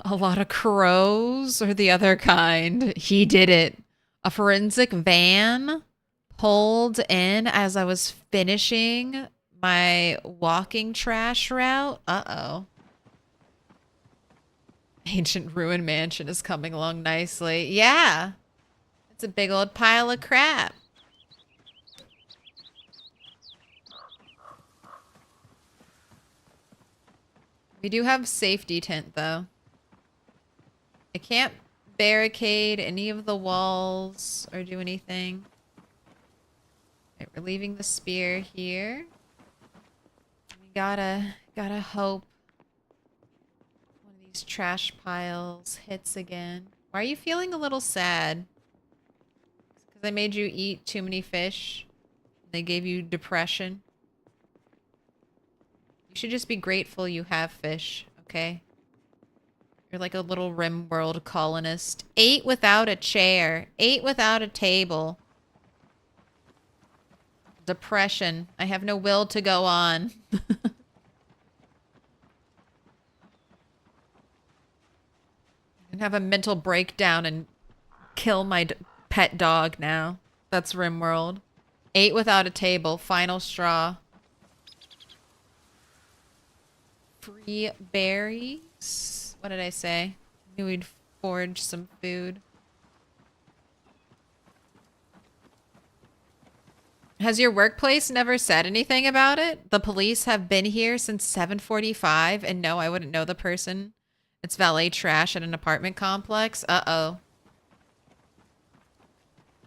A lot of crows or the other kind. He did it. A forensic van pulled in as I was finishing my walking trash route. Uh-oh. Ancient ruin mansion is coming along nicely. Yeah. It's a big old pile of crap. We do have safety tent though. I can't barricade any of the walls or do anything. Right, we're leaving the spear here. We gotta hope one of these trash piles hits again. Why are you feeling a little sad? Because I made you eat too many fish? They gave you depression? You should just be grateful you have fish, okay? You're like a little rim world colonist. 8 without a chair. 8 without a table. Depression. I have no will to go on. I have a mental breakdown and kill my pet dog now. That's Rimworld. 8 without a table. Final straw. Free berries. What did I say? Knew we'd forage some food. Has your workplace never said anything about it? The police have been here since 7:45, and no, I wouldn't know the person. It's valet trash at an apartment complex. Uh-oh.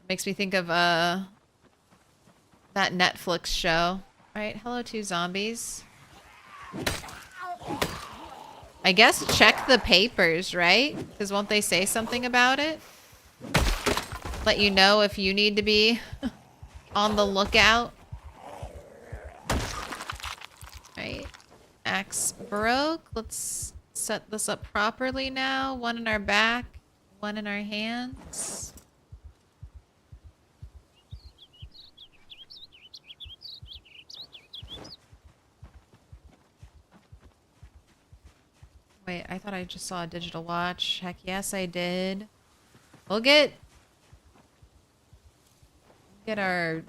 Makes me think of that Netflix show. Alright, hello two zombies. I guess check the papers, right? Because won't they say something about it? Let you know if you need to be on the lookout. Right. Axe broke. Let's set this up properly now. One in our back, one in our hands. Wait, I thought I just saw a digital watch. Heck yes, I did. We'll get our...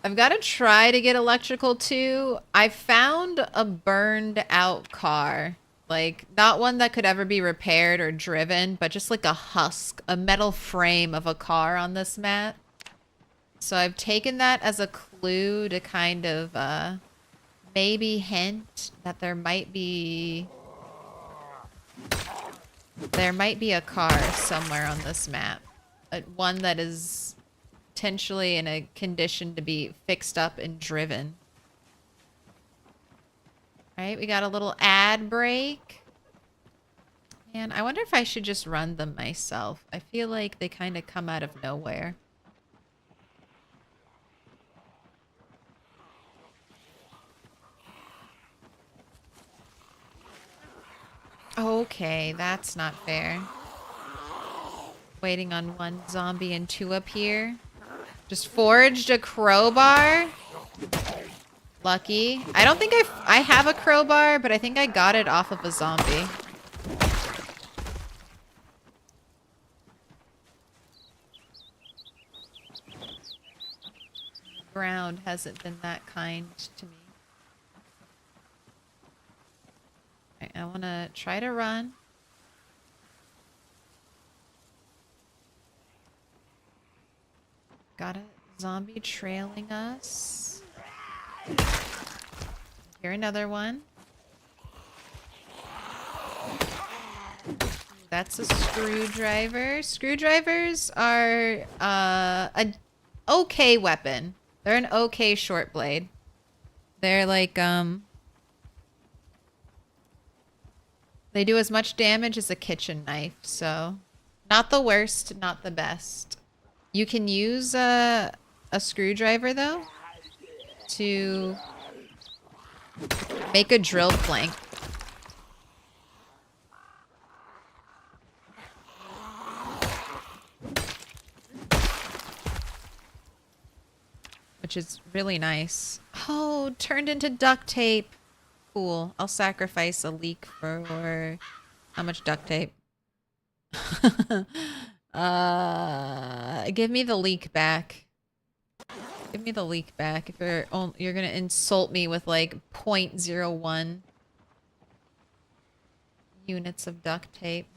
I've got to try to get electrical too. I found a burned out car. Like, not one that could ever be repaired or driven, but just like a husk, a metal frame of a car on this map. So I've taken that as a clue to kind of maybe hint that there might be a car somewhere on this map. One that is potentially in a condition to be fixed up and driven. Alright, we got a little ad break. And I wonder if I should just run them myself. I feel like they kind of come out of nowhere. Okay, that's not fair. Waiting on one zombie and two up here. Just foraged a crowbar. Lucky. I don't think I have a crowbar, but I think I got it off of a zombie. The ground hasn't been that kind to me. I want to try to run. Got a zombie trailing us. Here, another one. That's a screwdriver. Screwdrivers are an okay weapon. They're an okay short blade. They're like, they do as much damage as a kitchen knife, so not the worst, not the best. You can use a screwdriver, though, to make a drill plank. Which is really nice. Oh, turned into duct tape. Cool. I'll sacrifice a leek for... How much duct tape? Give me the leak back. Give me the leak back. If you're gonna insult me with like 0.01 units of duct tape.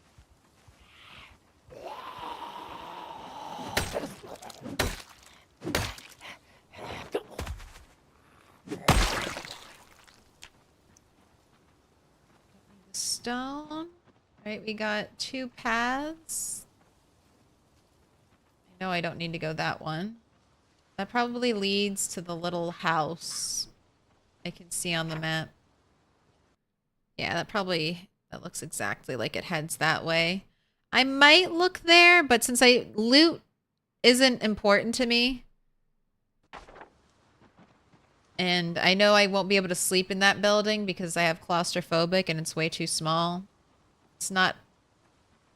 Stone. Right, we got 2 paths. No, I don't need to go that one. That probably leads to the little house I can see on the map. Yeah, that looks exactly like it heads that way. I might look there, but since loot isn't important to me, And I know I won't be able to sleep in that building because I have claustrophobic and it's way too small. It's not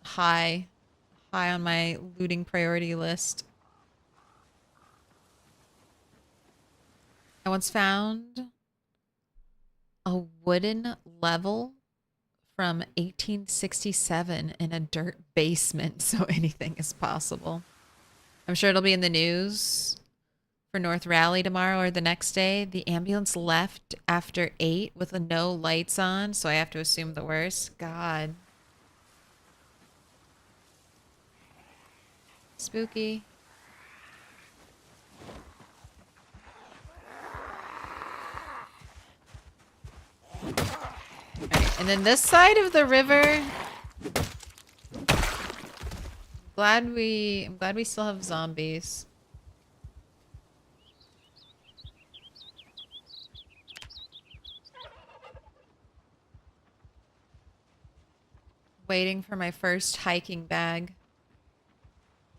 high on my looting priority list. I once found a wooden level from 1867 in a dirt basement, so anything is possible. I'm sure it'll be in the news for North Rally tomorrow or the next day. The ambulance left after 8 with no lights on, so I have to assume the worst. God. Spooky. Right, and then this side of the river. I'm glad we still have zombies. Waiting for my first hiking bag.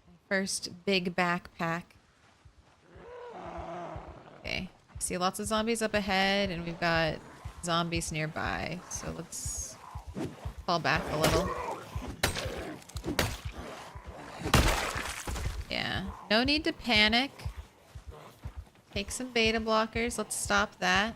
My first big backpack. Okay. I see lots of zombies up ahead, and we've got zombies nearby. So let's fall back a little. Yeah. No need to panic. Take some beta blockers. Let's stop that.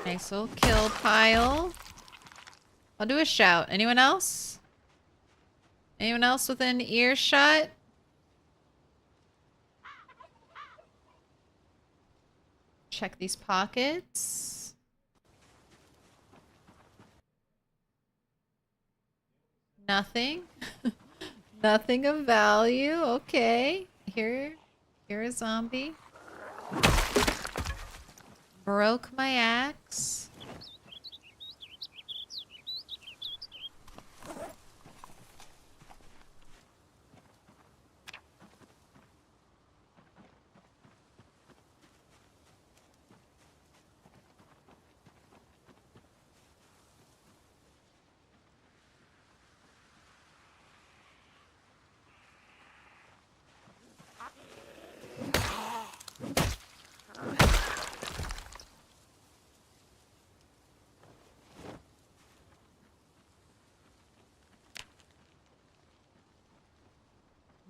Nice little kill pile. I'll do a shout. Anyone else? Anyone else within earshot? Check these pockets. Nothing. Nothing of value. Okay. Here a zombie. Broke my axe.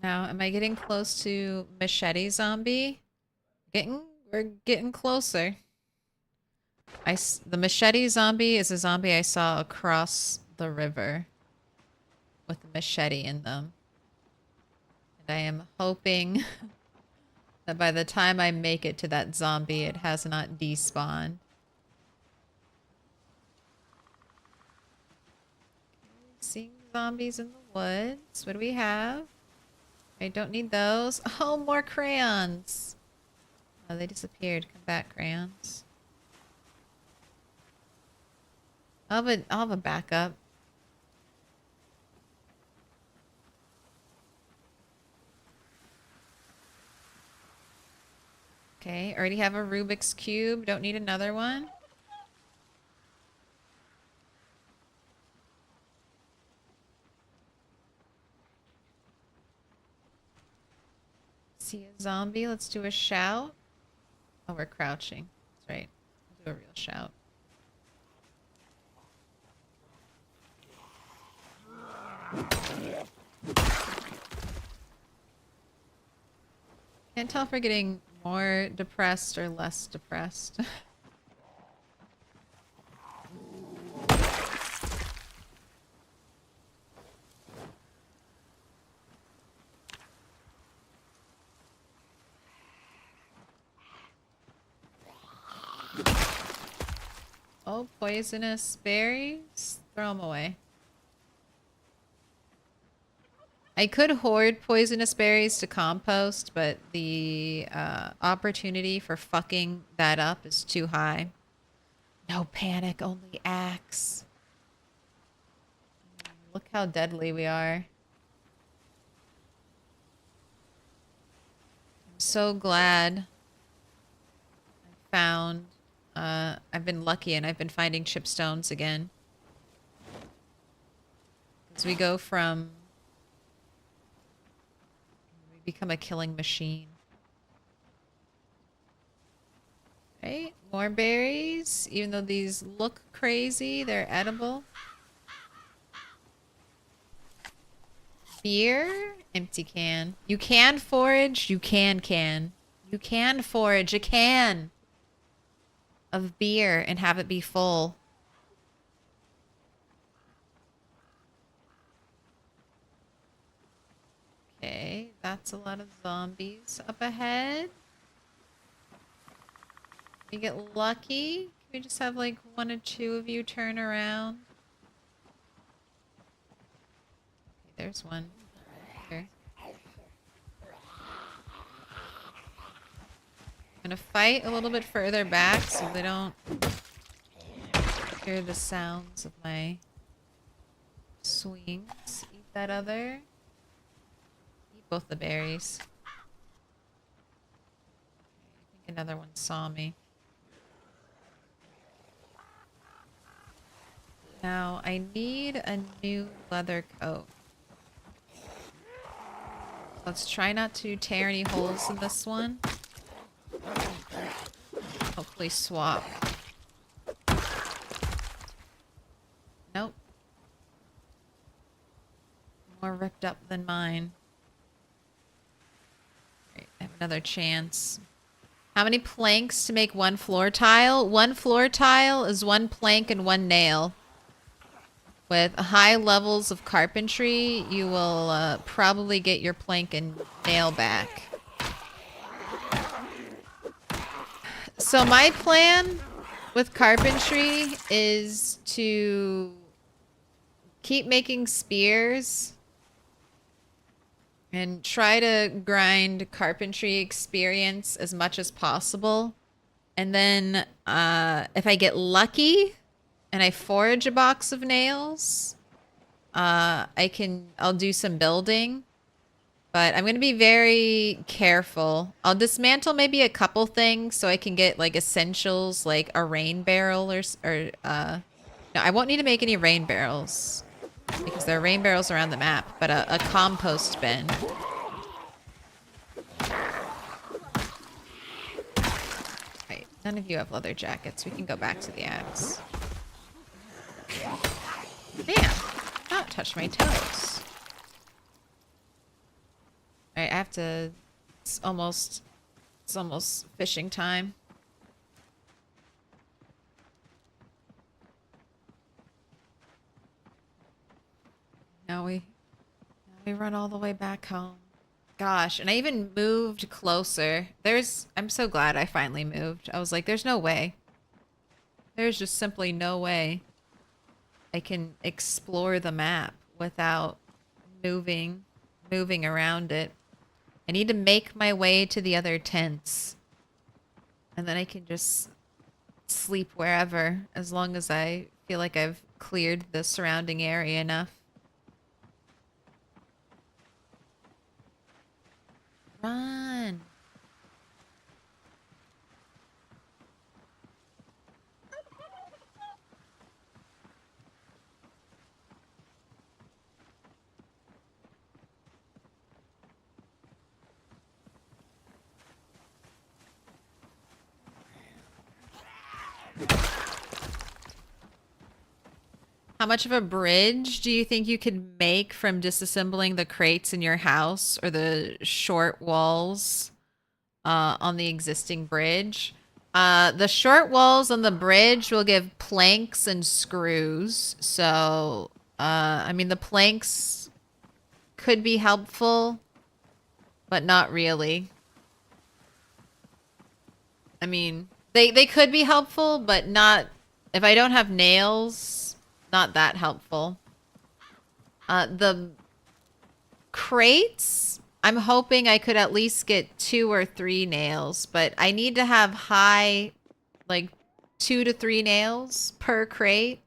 Now, am I getting close to machete zombie? We're getting closer. The machete zombie is a zombie I saw across the river with a machete in them. And I am hoping that by the time I make it to that zombie, it has not despawned. Seeing zombies in the woods. What do we have? I don't need those. Oh, more crayons. Oh, they disappeared. Come back, crayons. I'll have a backup. Okay, already have a Rubik's Cube. Don't need another one. See a zombie. Let's do a shout. Oh, we're crouching. That's right. We'll do a real shout. Can't tell if we're getting more depressed or less depressed. Oh, poisonous berries? Throw them away. I could hoard poisonous berries to compost, but the opportunity for fucking that up is too high. No panic, only axe. Look how deadly we are. I'm so glad I found... I've been lucky and I've been finding chipstones again. As we go from... We become a killing machine. Right? More berries. Even though these look crazy, they're edible. Beer. Empty can. You can forage. You can. You can forage a can of beer and have it be full. Okay, that's a lot of zombies up ahead. We get lucky. Can we just have like 1 or 2 of you turn around? Okay, there's one. Here. I'm gonna fight a little bit further back so they don't hear the sounds of my swings. Eat that other. Eat both the berries. Okay, I think another one saw me. Now, I need a new leather coat. Let's try not to tear any holes in this one. Hopefully swap. Nope. More ripped up than mine. Great, I have another chance. How many planks to make 1 floor tile? 1 floor tile is 1 plank and 1 nail. With high levels of carpentry, you will probably get your plank and nail back. So my plan with carpentry is to keep making spears and try to grind carpentry experience as much as possible. And then if I get lucky and I forage a box of nails, I'll do some building. But I'm going to be very careful. I'll dismantle maybe a couple things so I can get like essentials like a rain barrel no, I won't need to make any rain barrels because there are rain barrels around the map, but a compost bin. Right, none of you have leather jackets. We can go back to the axe. Damn, don't touch my toes. Alright, I have to... It's almost fishing time. Now we run all the way back home. Gosh, and I even moved closer. I'm so glad I finally moved. I was like, there's no way. There's just simply no way I can explore the map without moving around it. I need to make my way to the other tents. And then I can just sleep wherever as long as I feel like I've cleared the surrounding area enough. Run! How much of a bridge do you think you could make from disassembling the crates in your house or the short walls on the existing bridge? The short walls on the bridge will give planks and screws. So, I mean, the planks could be helpful, but not really. I mean, they could be helpful, but not... If I don't have nails... Not that helpful. The crates, I'm hoping I could at least get 2 or 3 nails, but I need to have high, like 2 to 3 nails per crate.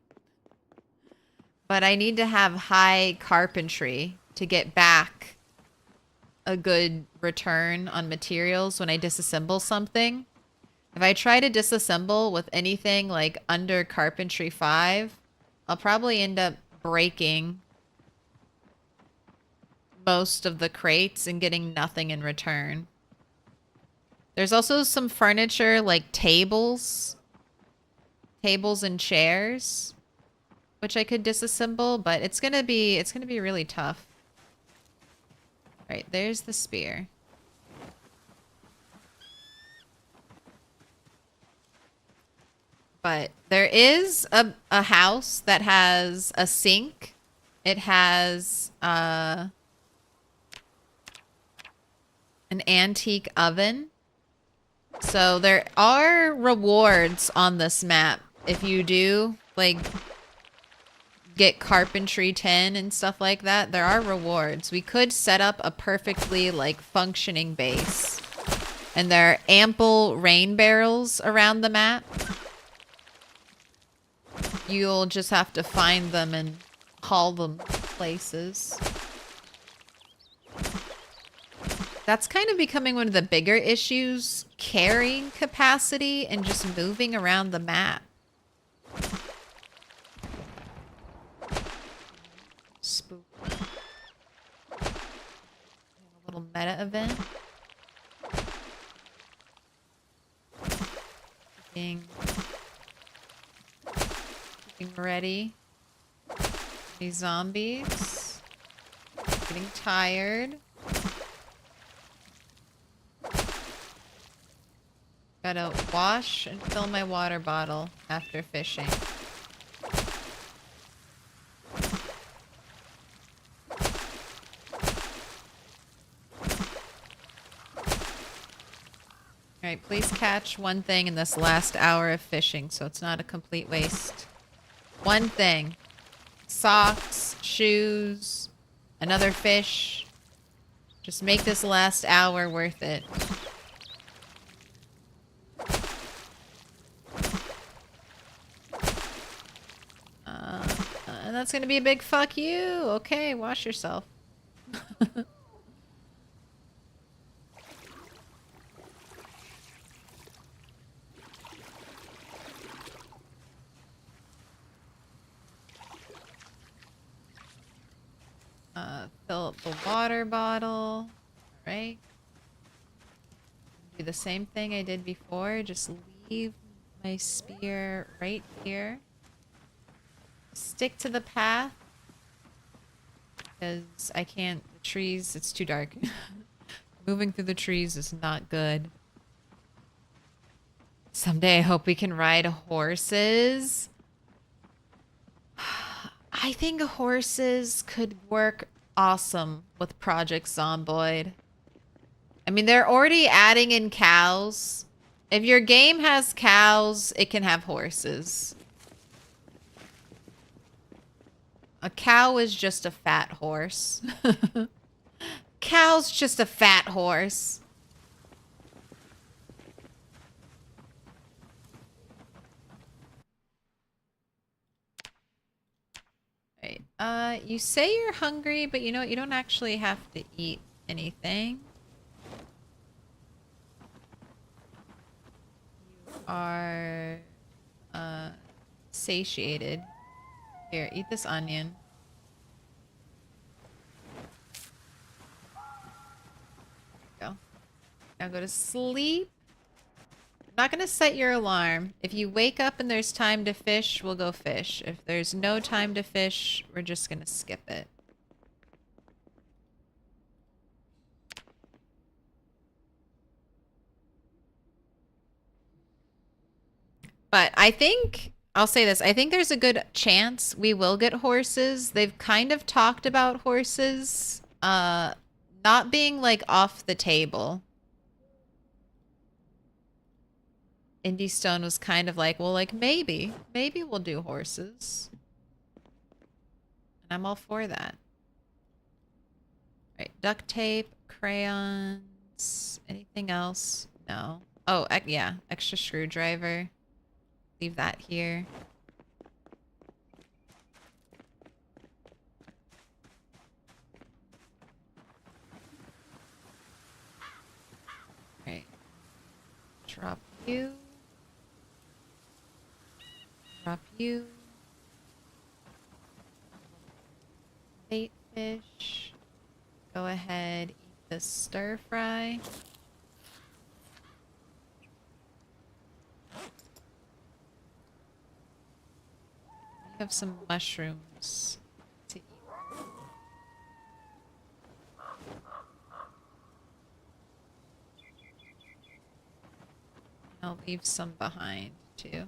But I need to have high carpentry to get back a good return on materials when I disassemble something. If I try to disassemble with anything like under Carpentry 5, I'll probably end up breaking most of the crates and getting nothing in return. There's also some furniture like tables and chairs, which I could disassemble, but it's gonna be really tough. All right, there's the spear. But there is a house that has a sink. It has an antique oven. So there are rewards on this map if you do like get carpentry 10 and stuff like that. There are rewards. We could set up a perfectly like functioning base. And there are ample rain barrels around the map. You'll just have to find them and haul them places. That's kind of becoming one of the bigger issues, carrying capacity and just moving around the map. Spook. A little meta event. Getting ready. These zombies. Getting tired. Gotta wash and fill my water bottle after fishing. Alright, please catch one thing in this last hour of fishing so it's not a complete waste. One thing. Socks, shoes, another fish. Just make this last hour worth it. And that's gonna be a big fuck you. Okay, wash yourself. Fill up the water bottle. Alright. Do the same thing I did before. Just leave my spear right here. Stick to the path. Because I can't... The trees, it's too dark. Moving through the trees is not good. Someday I hope we can ride horses. I think horses could work awesome with Project Zomboid. I mean, they're already adding in cows. If your game has cows, it can have horses. A cow is just a fat horse. Cow's just a fat horse. Right. You say you're hungry, but you know what? You don't actually have to eat anything. You are satiated. Here, eat this onion. Go. Now go to sleep. I'm not gonna set your alarm. If you wake up and there's time to fish, we'll go fish. If there's no time to fish, we're just gonna skip it. But I think, I'll say this, I think there's a good chance we will get horses. They've kind of talked about horses not being like off the table. Indie Stone was kind of like, well, like maybe we'll do horses. And I'm all for that. Right, duct tape, crayons, anything else? No. Oh, yeah, extra screwdriver. Leave that here. Drop you. Drop you. Bait fish. Go ahead, eat the stir fry. We have some mushrooms to eat. I'll leave some behind too.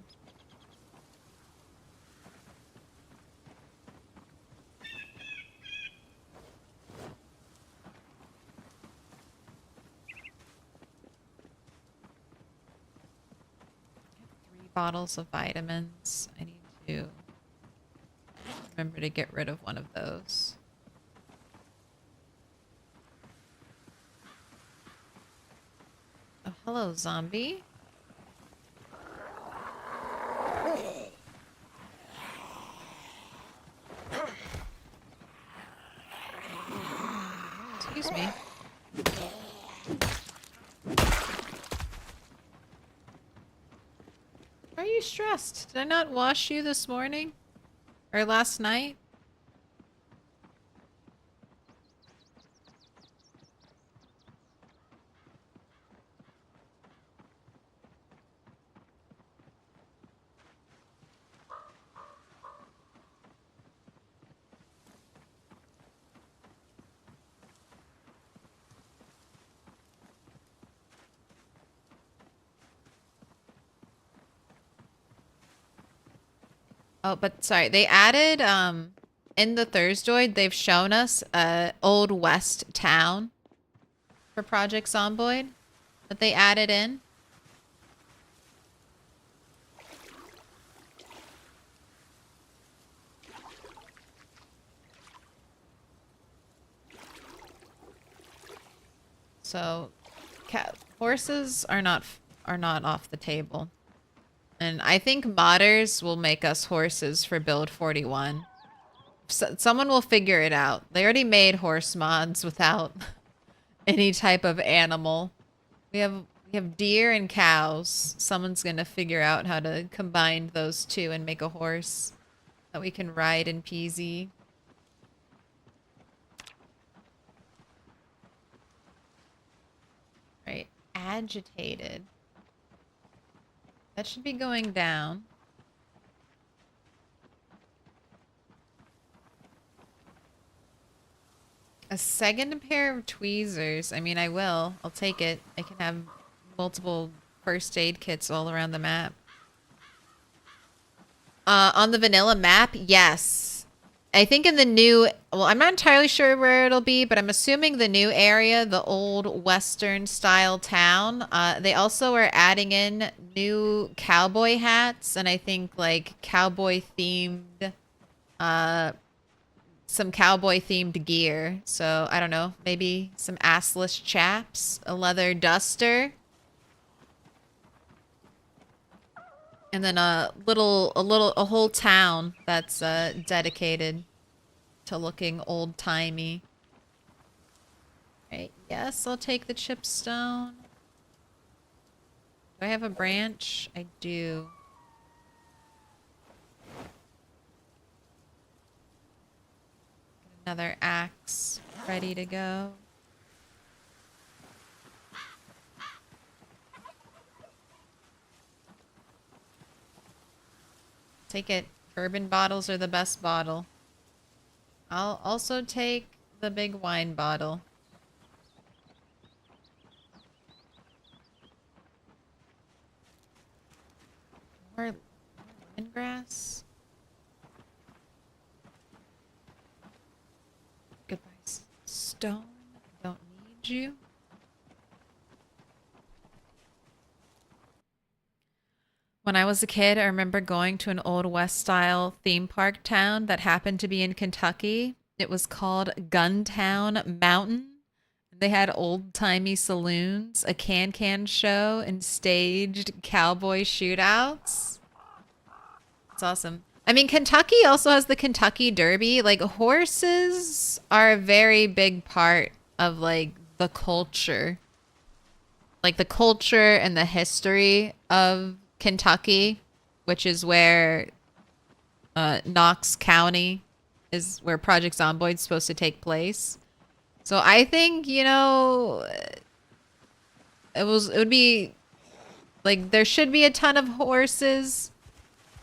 Bottles of vitamins. I need to remember to get rid of one of those. Oh, hello, zombie. Excuse me. Why are you stressed? Did I not wash you this morning? Or last night? Oh, but sorry, they added in the Thursdoid, they've shown us Old West town for Project Zomboid that they added in. So, horses are not off the table. And I think modders will make us horses for build 41. Someone will figure it out. They already made horse mods without any type of animal. We have deer and cows. Someone's gonna figure out how to combine those two and make a horse that we can ride in PZ. Right, agitated. That should be going down. A second pair of tweezers. I mean, I will. I'll take it. I can have multiple first aid kits all around the map. On the vanilla map, yes. I think in the new... Well, I'm not entirely sure where it'll be, but I'm assuming the new area, the old western style town, they also are adding in new cowboy hats, and I think like cowboy themed, some cowboy themed gear. So I don't know, maybe some assless chaps, a leather duster, and then a whole town that's dedicated to looking old timey. Right, yes, I'll take the chipstone. Do I have a branch? I do. Another axe ready to go. Take it. Bourbon bottles are the best bottle. I'll also take the big wine bottle. More lemongrass. Goodbye, stone. Don't need you. When I was a kid, I remember going to an Old West style theme park town that happened to be in Kentucky. It was called Guntown Mountain. They had old-timey saloons, a can-can show, and staged cowboy shootouts. It's awesome. I mean, Kentucky also has the Kentucky Derby. Like, horses are a very big part of, like, the culture like the culture and the history of Kentucky, which is where Knox County is where Project Zomboid's supposed to take place. So I think, you know, it would be like there should be a ton of horses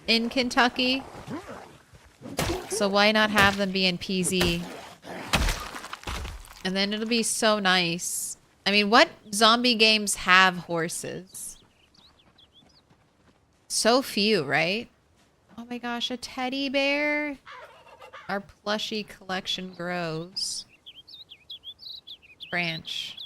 in Kentucky. So why not have them be in PZ? And then it'll be so nice. I mean, what zombie games have horses? So few, right? Oh my gosh, a teddy bear? Our plushie collection grows. Branch.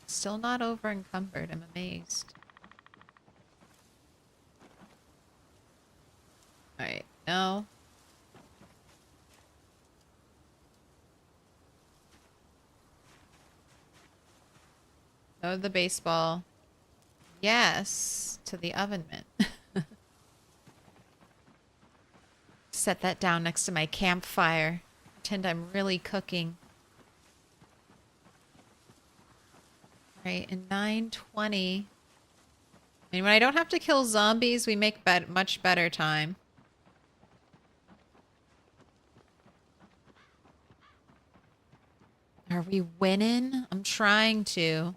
Still not over encumbered, I'm amazed. Alright, no. No to the baseball. Yes, to the oven mitt. Set that down next to my campfire. Pretend I'm really cooking. Right, and 9:20. I mean, when I don't have to kill zombies, we make much better time. Are we winning? I'm trying to.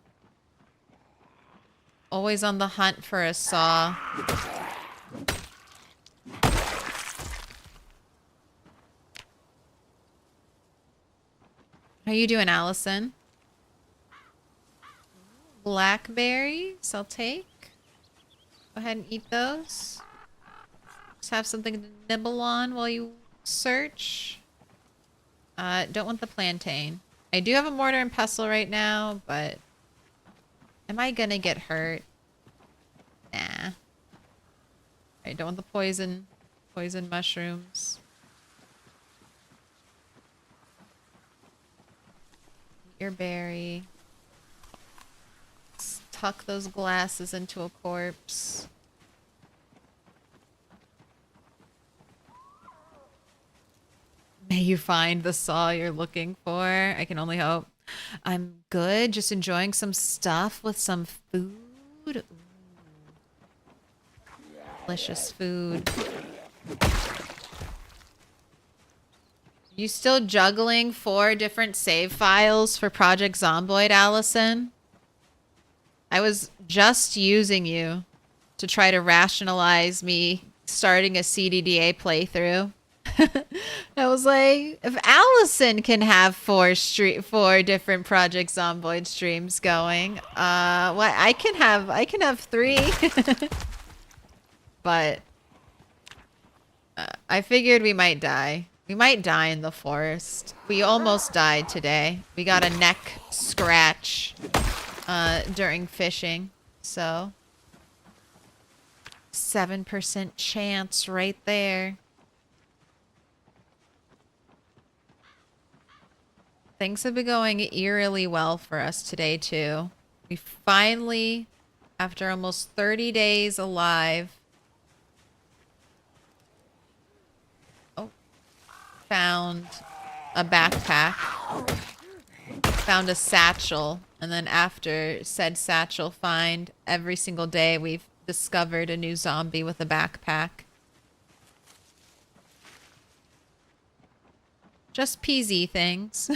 Always on the hunt for a saw. How you doing, Allison? Blackberries, I'll take. Go ahead and eat those. Just have something to nibble on while you search. Don't want the plantain. I do have a mortar and pestle right now, but am I gonna get hurt? Nah. I don't want the poison mushrooms. Eat your berry. Let's tuck those glasses into a corpse. May you find the saw you're looking for. I can only hope. I'm good. Just enjoying some stuff with some food. Ooh. Delicious food. You still juggling 4 different save files for Project Zomboid, Allison? I was just using you to try to rationalize me starting a CDDA playthrough. I was like, if Allison can have 4 different Project Zomboid streams going, what I can have 3. But I figured we might die. We might die in the forest. We almost died today. We got a neck scratch during fishing, so 7% chance right there. Things have been going eerily well for us today, too. We finally, after almost 30 days alive, found a backpack, found a satchel, and then after said satchel find, every single day we've discovered a new zombie with a backpack. Just PZ things.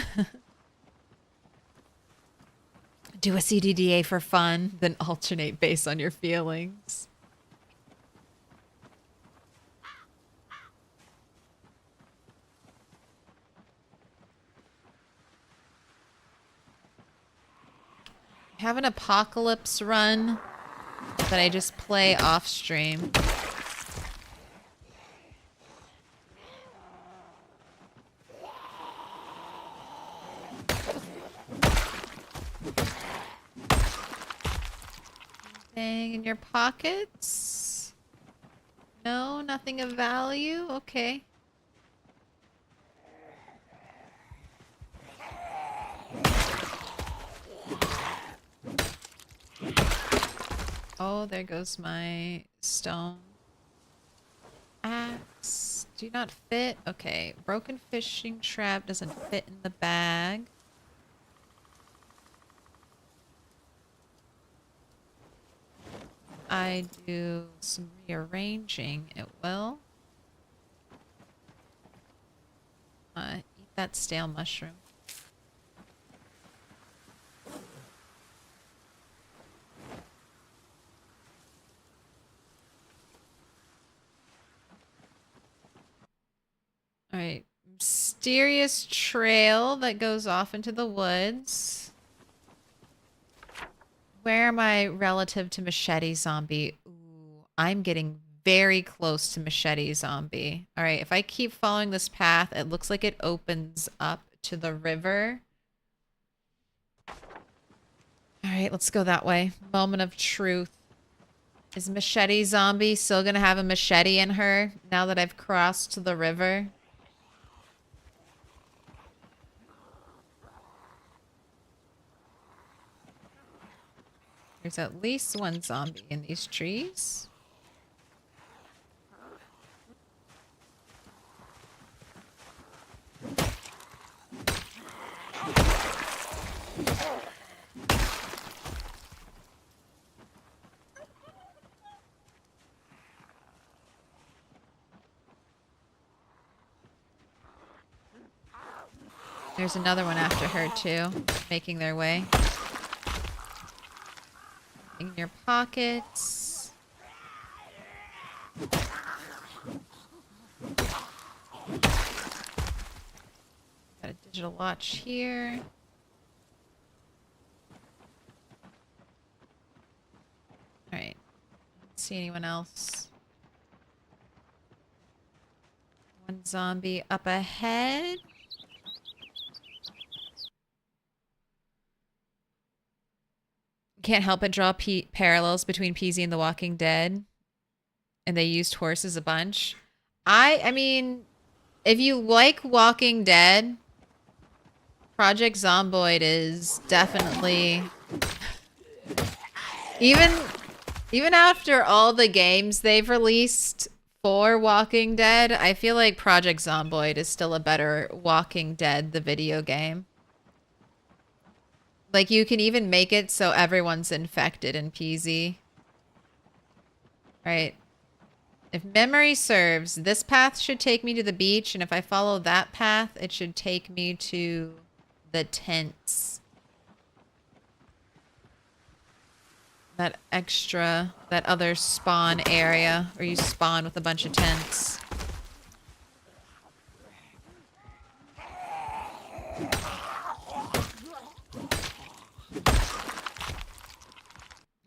Do a CDDA for fun, then alternate based on your feelings. I have an apocalypse run that I just play off stream. Anything in your pockets? No, nothing of value? Okay. Oh, there goes my stone. axe. Do not fit. Okay. Broken fishing trap doesn't fit in the bag. I do some rearranging, it will. Eat that stale mushroom. Alright. Mysterious trail that goes off into the woods. Where am I relative to Machete Zombie? Ooh, I'm getting very close to Machete Zombie. All right, if I keep following this path, it looks like it opens up to the river. All right, let's go that way. Moment of truth. Is Machete Zombie still gonna have a machete in her now that I've crossed the river? There's at least one zombie in these trees. There's another one after her too, making their way. In your pockets. Got a digital watch here. Alright. Don't see anyone else. One zombie up ahead. Can't help but draw parallels between PZ and The Walking Dead. And they used horses a bunch. I mean, if you like Walking Dead, Project Zomboid is definitely... Even after all the games they've released for Walking Dead, I feel like Project Zomboid is still a better Walking Dead, the video game. Like, you can even make it so everyone's infected in PZ. Right. If memory serves, this path should take me to the beach, and if I follow that path, it should take me to the tents. That other spawn area where you spawn with a bunch of tents.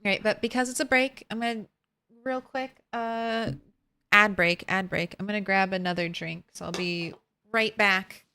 Right, but because it's a break, I'm gonna real quick ad break. I'm gonna grab another drink, so I'll be right back.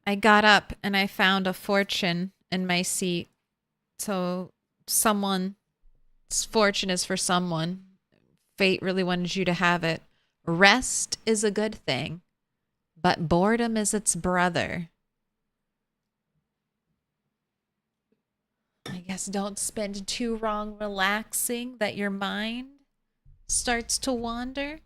I got up and I found a fortune in my seat. So someone's fortune is for someone. Fate really wanted you to have it. Rest is a good thing, but boredom is its brother. I guess don't spend too long relaxing that your mind starts to wander.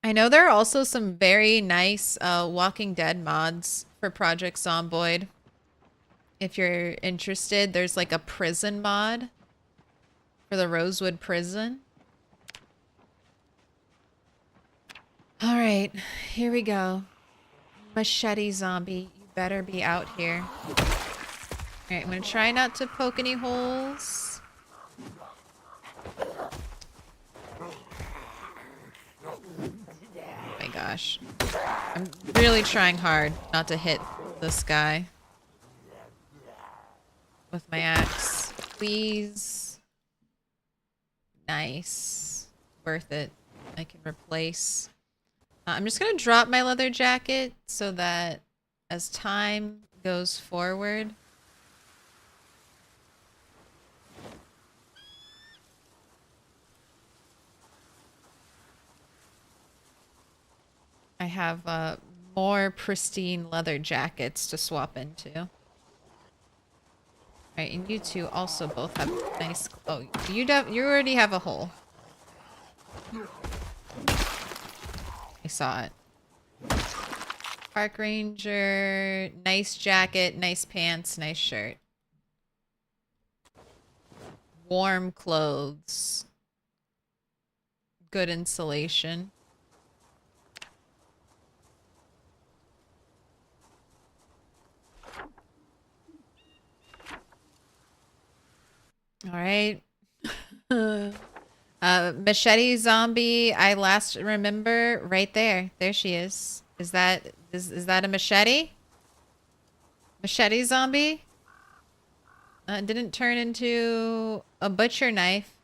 I know there are also some very nice Walking Dead mods for Project Zomboid. If you're interested, there's like a prison mod for the Rosewood prison. All right, here we go. Machete Zombie, you better be out here. All right, I'm gonna try not to poke any holes. Oh my gosh. I'm really trying hard not to hit this guy with my axe. Please. Nice. Worth it. I can replace. I'm just gonna drop my leather jacket so that as time goes forward, I have more pristine leather jackets to swap into. Alright, and you two also both have nice... Oh, you already have a hole. I saw it. Park Ranger, nice jacket, nice pants, nice shirt. Warm clothes. Good insulation. All right. Machete zombie, I last remember right there. There she is. Is that a machete? Machete zombie? It didn't turn into a butcher knife.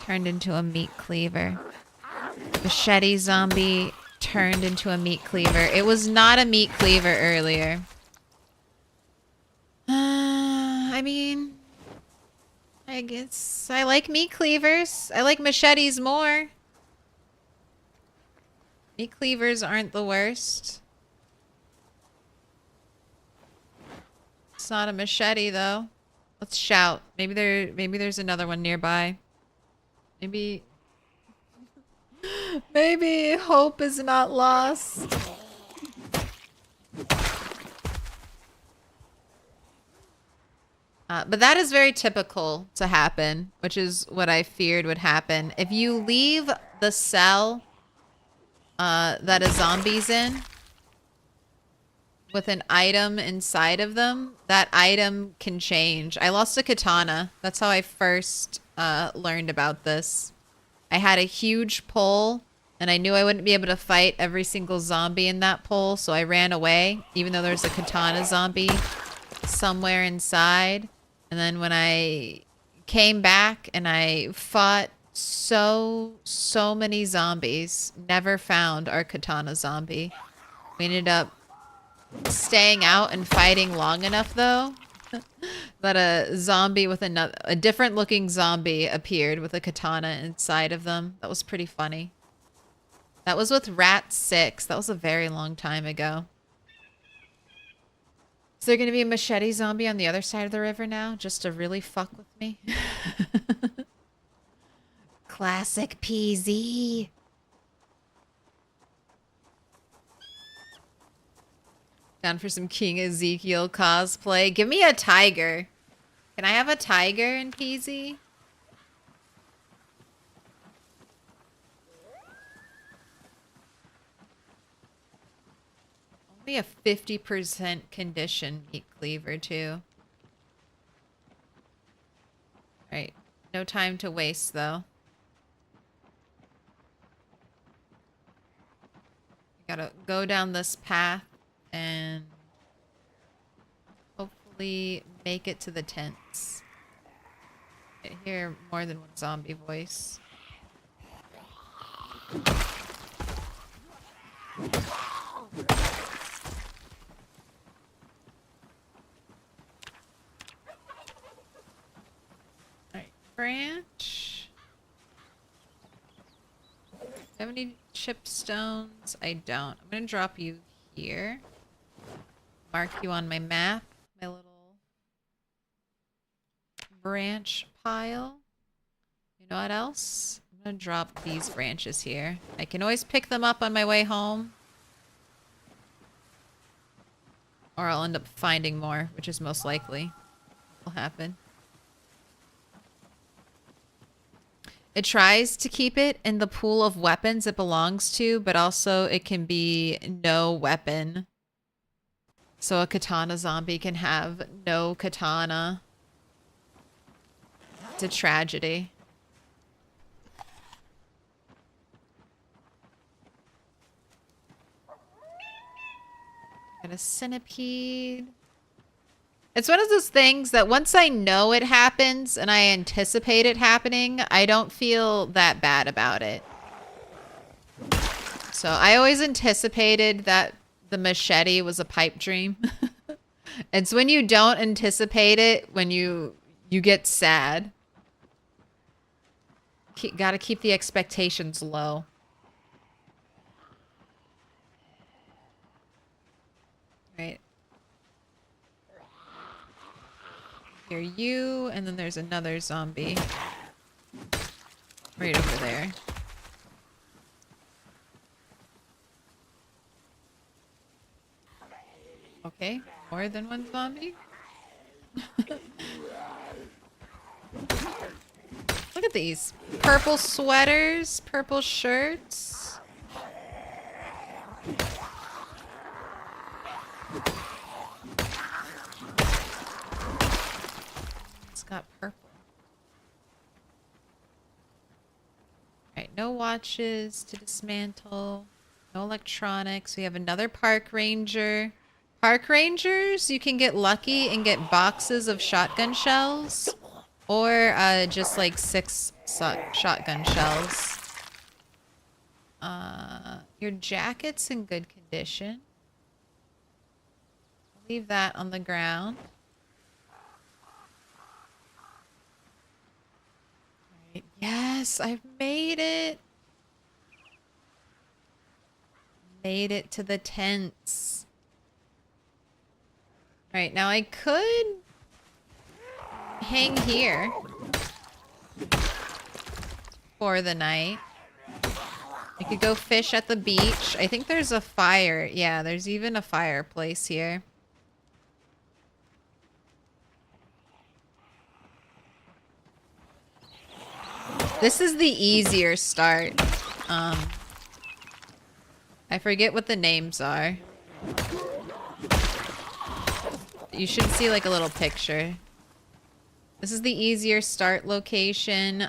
Turned into a meat cleaver. Machete zombie turned into a meat cleaver. It was not a meat cleaver earlier. I mean, I guess I like meat cleavers. I like machetes more. Meat cleavers aren't the worst. It's not a machete though. Let's shout. Maybe there's another one nearby. Maybe hope is not lost. But that is very typical to happen, which is what I feared would happen. If you leave the cell that a zombie's in with an item inside of them, that item can change. I lost a katana. That's how I first learned about this. I had a huge pole, and I knew I wouldn't be able to fight every single zombie in that pole, so I ran away, even though there's a katana zombie somewhere inside. And then when I came back and I fought so many zombies, never found our katana zombie. We ended up staying out and fighting long enough, though, that a zombie with a different looking zombie appeared with a katana inside of them. That was pretty funny. That was with Rat 6. That was a very long time ago. Is there going to be a machete zombie on the other side of the river now, just to really fuck with me? Classic PZ. Down for some King Ezekiel cosplay. Give me a tiger. Can I have a tiger in PZ? Only a 50% condition meat cleaver, too. Alright. No time to waste, though. Gotta go down this path and hopefully make it to the tents. I hear more than one zombie voice. Alright, branch. Do I have any chipstones? I don't. I'm gonna drop you here. Mark you on my map. My little branch pile. You know what else? I'm gonna drop these branches here. I can always pick them up on my way home. Or I'll end up finding more, which is most likely will happen. It tries to keep it in the pool of weapons it belongs to, but also it can be no weapon. So a katana zombie can have no katana. It's a tragedy. Got a centipede. It's one of those things that once I know it happens and I anticipate it happening, I don't feel that bad about it. So I always anticipated that the machete was a pipe dream. It's when you don't anticipate it, when you get sad. Gotta keep the expectations low. Right. Hear you, and then there's another zombie. Right over there. Okay, more than one zombie? Look at these. Purple sweaters, purple shirts. It's got purple. Alright, no watches to dismantle. No electronics. We have another park ranger. Park rangers, you can get lucky and get boxes of shotgun shells. Or just like 6 shotgun shells. Your jacket's in good condition. Leave that on the ground. Right. Yes, I've made it. Made it to the tents. Right, now I could hang here for the night. I could go fish at the beach. I think there's a fire. Yeah, there's even a fireplace here. This is the easier start. I forget what the names are. You should see like a little picture. This is the easier start location.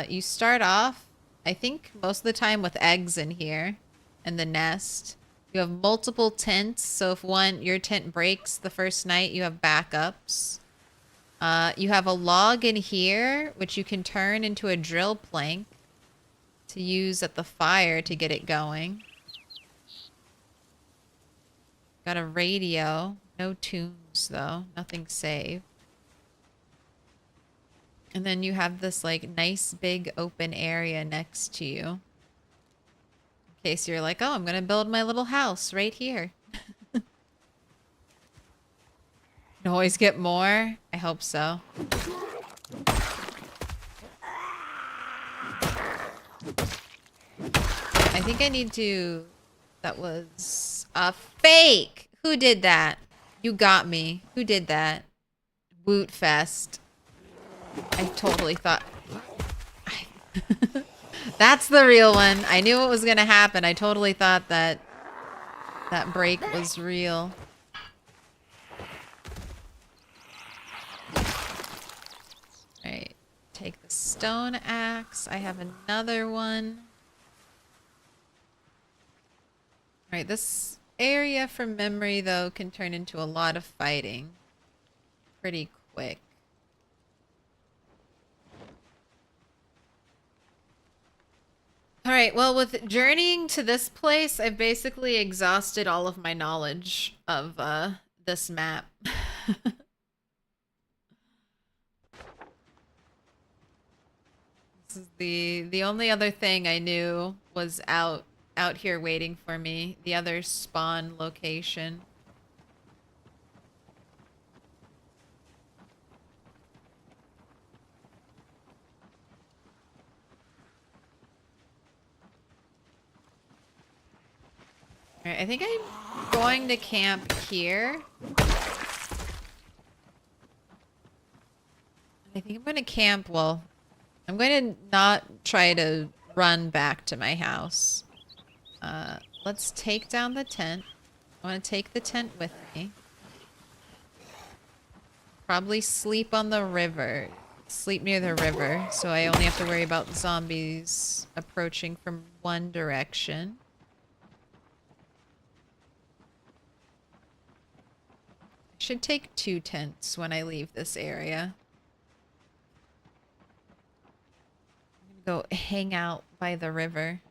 You start off, I think, most of the time with eggs in here and the nest. You have multiple tents, so if your tent breaks the first night, you have backups. You have a log in here, which you can turn into a drill plank to use at the fire to get it going. Got a radio. No tunes, though. Nothing saved. And then you have this, like, nice big open area next to you. In case you're like, oh, I'm going to build my little house right here. Can always get more. I hope so. I think I need to... That was a fake! Who did that? You got me. Who did that? Woot Fest. I totally thought... That's the real one. I knew what was going to happen. I totally thought that that break was real. Alright. Take the stone axe. I have another one. Alright, this area from memory, though, can turn into a lot of fighting pretty quick. Alright, well, with journeying to this place, I've basically exhausted all of my knowledge of this map. This is the only other thing I knew was out here waiting for me. The other spawn location. Alright, I think I'm going to camp here. I think I'm going to camp, well, I'm going to not try to run back to my house. Let's take down the tent. I want to take the tent with me. Probably sleep on the river. Sleep near the river, so I only have to worry about zombies approaching from one direction. I should take 2 tents when I leave this area. I'm gonna go hang out by the river.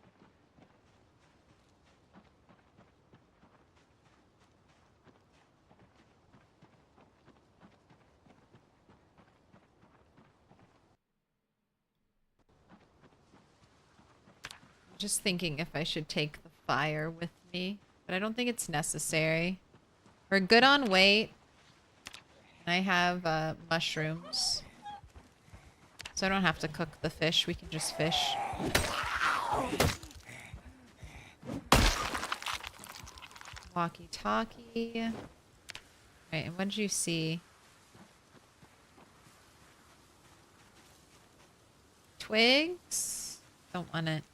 Just thinking if I should take the fire with me, but I don't think it's necessary. We're good on weight. I have mushrooms, so I don't have to cook the fish. We can just fish. Walkie-talkie. Right, and what did you see? Twigs? Don't want it.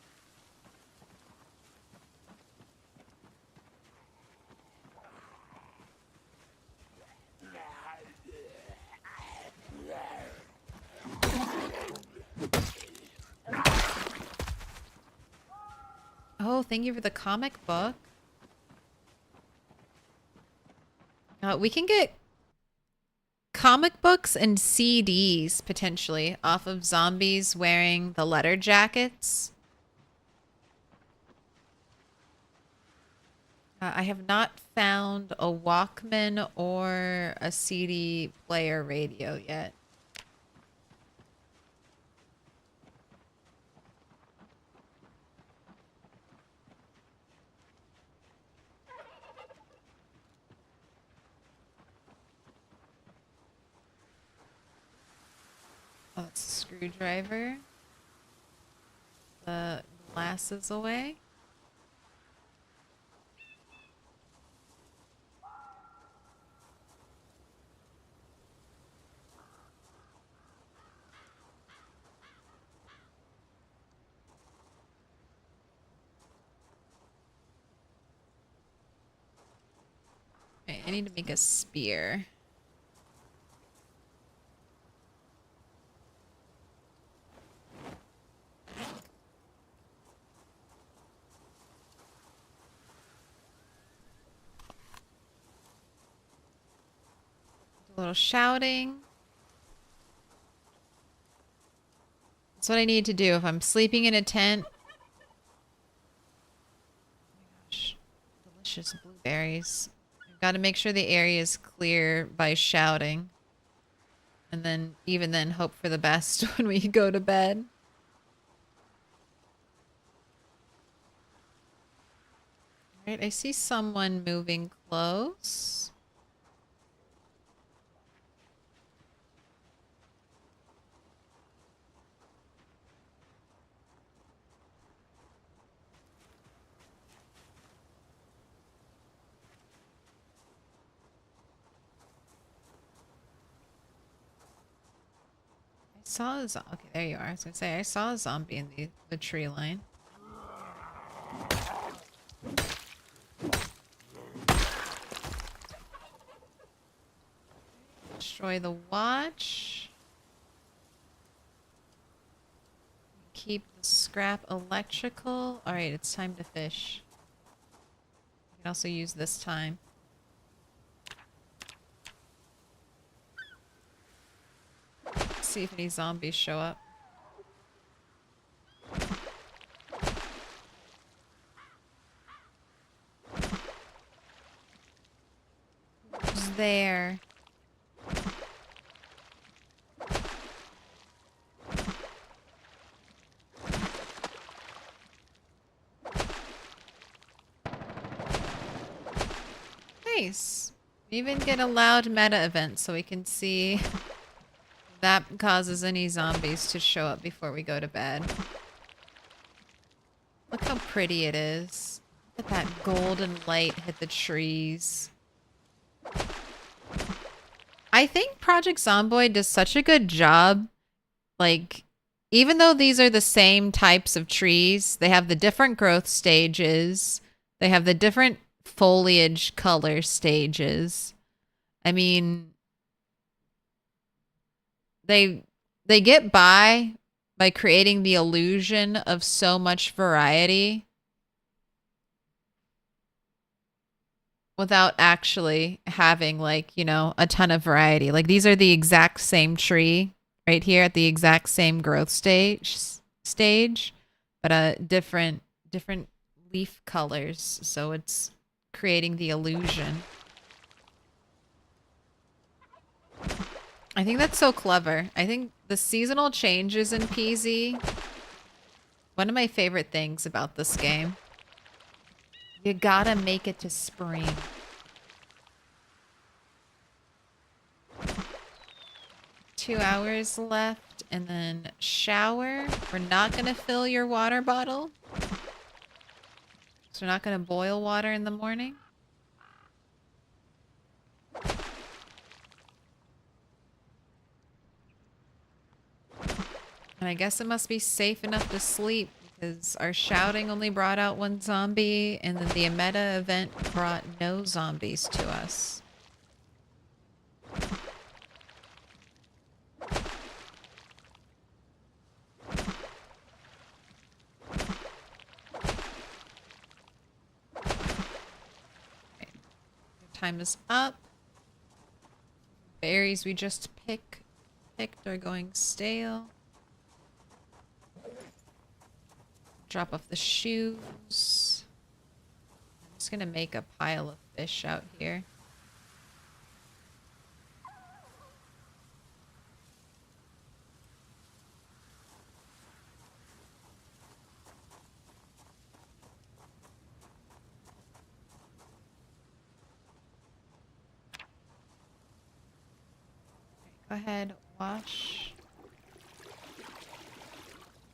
Oh, thank you for the comic book. We can get comic books and CDs, potentially, off of zombies wearing the letter jackets. I have not found a Walkman or a CD player radio yet. Oh, it's a screwdriver. The glasses away. Okay, I need to make a spear. A little shouting. That's what I need to do if I'm sleeping in a tent. Oh my gosh, delicious blueberries. I've got to make sure the area is clear by shouting. And then, even then, hope for the best when we go to bed. Alright, I see someone moving close. Saw a okay, there you are. I was gonna say I saw a zombie in the tree line. Destroy the watch. Keep the scrap electrical. Alright, it's time to fish. You can also use this time. See if any zombies show up. Who's there? Nice. We even get a loud meta event so we can see that causes any zombies to show up before we go to bed. Look how pretty it is. Look at that golden light hit the trees. I think Project Zomboid does such a good job, like, even though these are the same types of trees, they have the different growth stages. They have the different foliage color stages. I mean, they get by creating the illusion of so much variety without actually having, like, you know, a ton of variety. Like, these are the exact same tree right here at the exact same growth stage, but different leaf colors, so it's creating the illusion. I think that's so clever. I think the seasonal changes in PZ, one of my favorite things about this game. You gotta make it to spring. Two hours left, and then shower. We're not gonna fill your water bottle. So we're not gonna boil water in the morning. And I guess it must be safe enough to sleep because our shouting only brought out one zombie, and then the Ameta event brought no zombies to us. Okay. Your time is up. Berries we just picked are going stale. Drop off the shoes. I'm just gonna make a pile of fish out here. Okay, go ahead, wash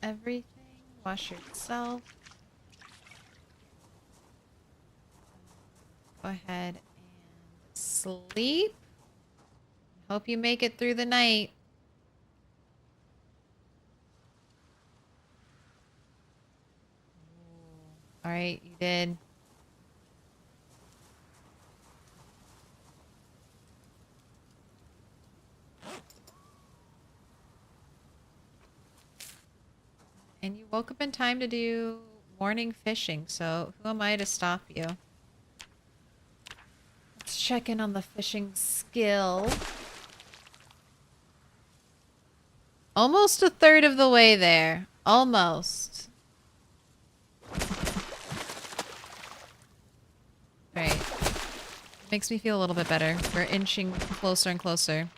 everything. Wash yourself. Go ahead and sleep. Hope you make it through the night. All right, you did. And you woke up in time to do morning fishing, so who am I to stop you? Let's check in on the fishing skill. Almost a third of the way there. Almost. Right. Makes me feel a little bit better. We're inching closer and closer.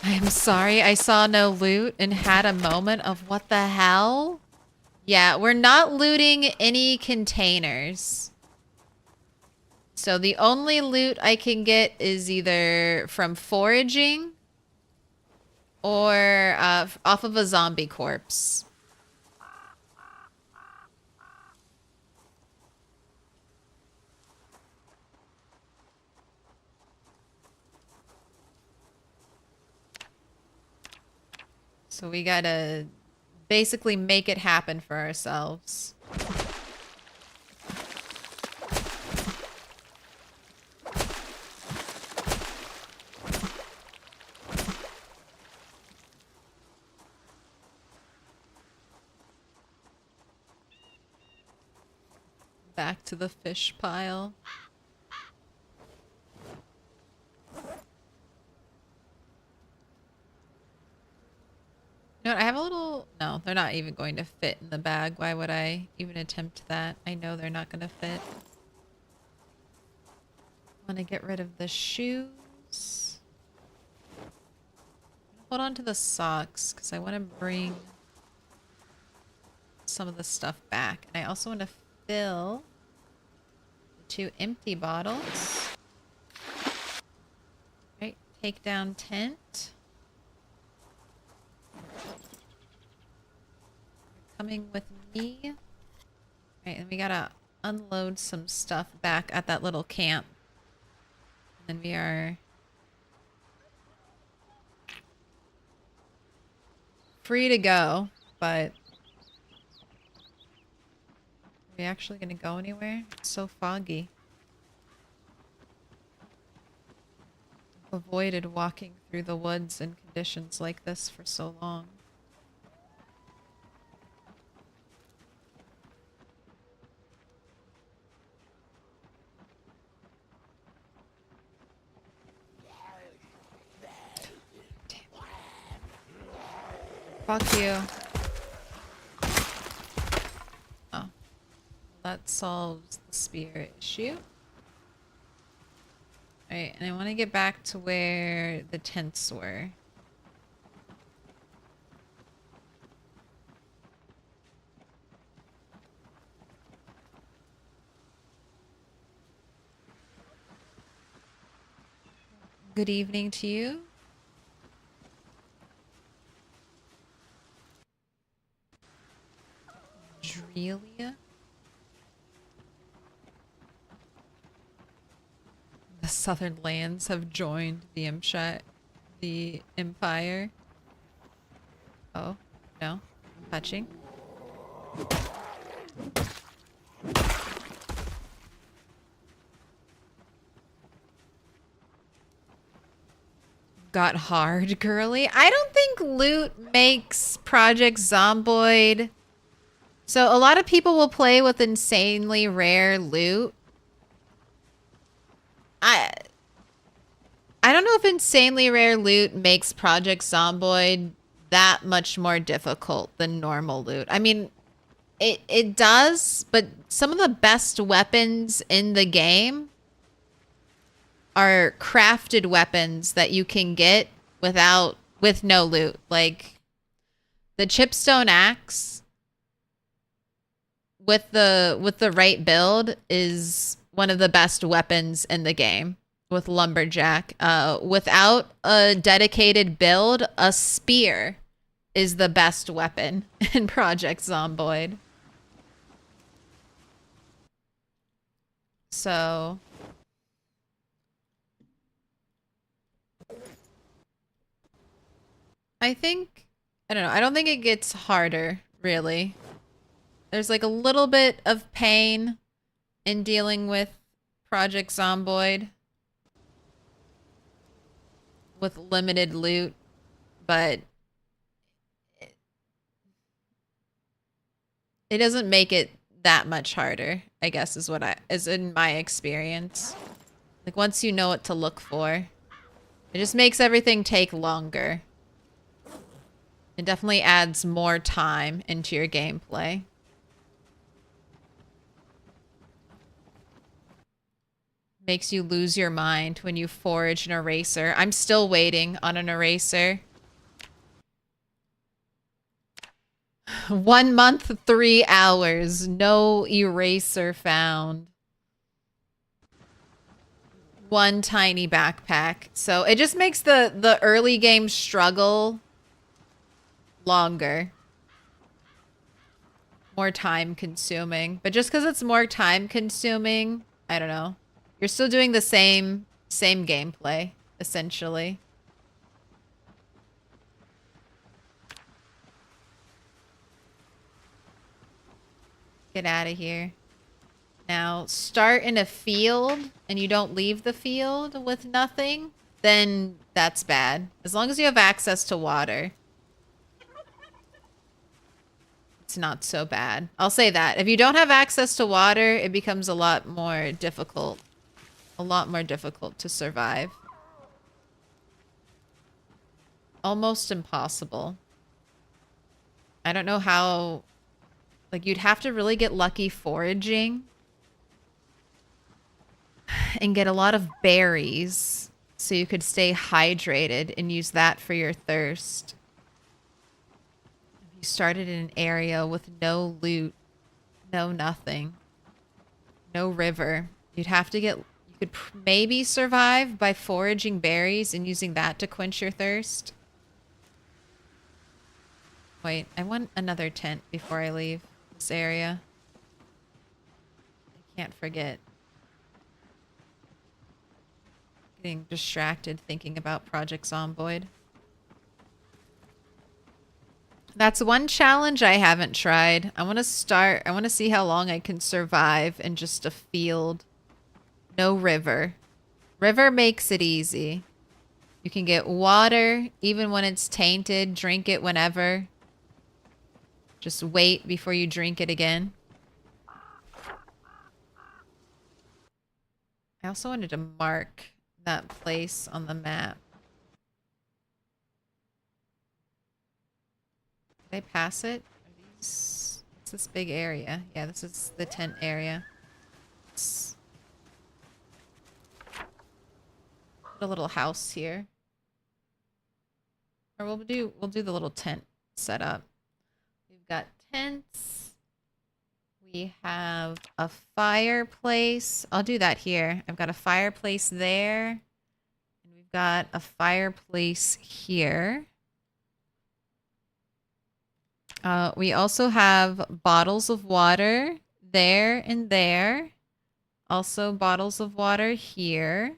I'm sorry, I saw no loot and had a moment of what the hell? Yeah, we're not looting any containers. So the only loot I can get is either from foraging or off of a zombie corpse. So we gotta basically make it happen for ourselves. Back to the fish pile. You know what, I have a little... No, they're not even going to fit in the bag. Why would I even attempt that? I know they're not going to fit. I want to get rid of the shoes. Hold on to the socks because I want to bring some of the stuff back. And I also want to fill the 2 empty bottles. Right, take down tent. Coming with me. All right, and we gotta unload some stuff back at that little camp. And then we are free to go, but... Are we actually gonna go anywhere? It's so foggy. I've avoided walking through the woods in conditions like this for so long. Fuck you. Oh. That solves the spear issue. Alright, and I want to get back to where the tents were. Good evening to you. Drelia. The southern lands have joined the Empire. Oh, no. I'm touching. Got hard, girly. I don't think loot makes Project Zomboid. So a lot of people will play with insanely rare loot. I don't know if insanely rare loot makes Project Zomboid that much more difficult than normal loot. I mean, it does, but some of the best weapons in the game are crafted weapons that you can get with no loot. Like the chipstone axe with the right build is one of the best weapons in the game with lumberjack. Without a dedicated build, a spear is the best weapon in Project Zomboid. So I don't know. I don't think it gets harder, really. There's like a little bit of pain in dealing with Project Zomboid with limited loot, but it doesn't make it that much harder, I guess is in my experience. Like once you know what to look for, it just makes everything take longer. It definitely adds more time into your gameplay. Makes you lose your mind when you forage an eraser. I'm still waiting on an eraser. 1 month, 3 hours. No eraser found. One tiny backpack. So it just makes the early game struggle longer. More time consuming. But just because it's more time consuming, I don't know. You're still doing the same gameplay, essentially. Get out of here. Now, start in a field and you don't leave the field with nothing, then that's bad. As long as you have access to water, it's not so bad. I'll say that. If you don't have access to water, it becomes a lot more difficult. A lot more difficult to survive. Almost impossible. I don't know how... Like, you'd have to really get lucky foraging. And get a lot of berries. So you could stay hydrated and use that for your thirst. If you started in an area with no loot. No nothing. No river. You'd have to get... You could maybe survive by foraging berries and using that to quench your thirst. Wait, I want another tent before I leave this area. I can't forget. Getting distracted thinking about Project Zomboid. That's one challenge I haven't tried. I want to see how long I can survive in just a field. No river. River makes it easy. You can get water even when it's tainted. Drink it whenever. Just wait before you drink it again. I also wanted to mark that place on the map. Did I pass it? What's this big area? Yeah, this is the tent area. Put a little house here. Or we'll do the little tent setup. We've got tents. We have a fireplace. I'll do that here. I've got a fireplace there. And we've got a fireplace here. We also have bottles of water there and there. Also bottles of water here.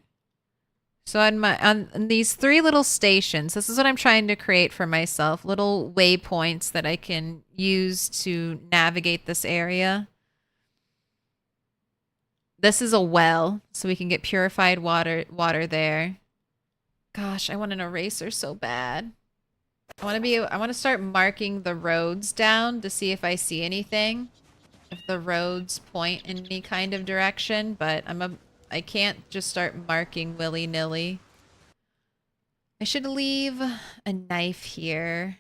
So on these 3 little stations, this is what I'm trying to create for myself. Little waypoints that I can use to navigate this area. This is a well, so we can get purified water there. Gosh, I want an eraser so bad. I want to start marking the roads down to see if I see anything. If the roads point in any kind of direction, but I can't just start marking willy-nilly. I should leave a knife here.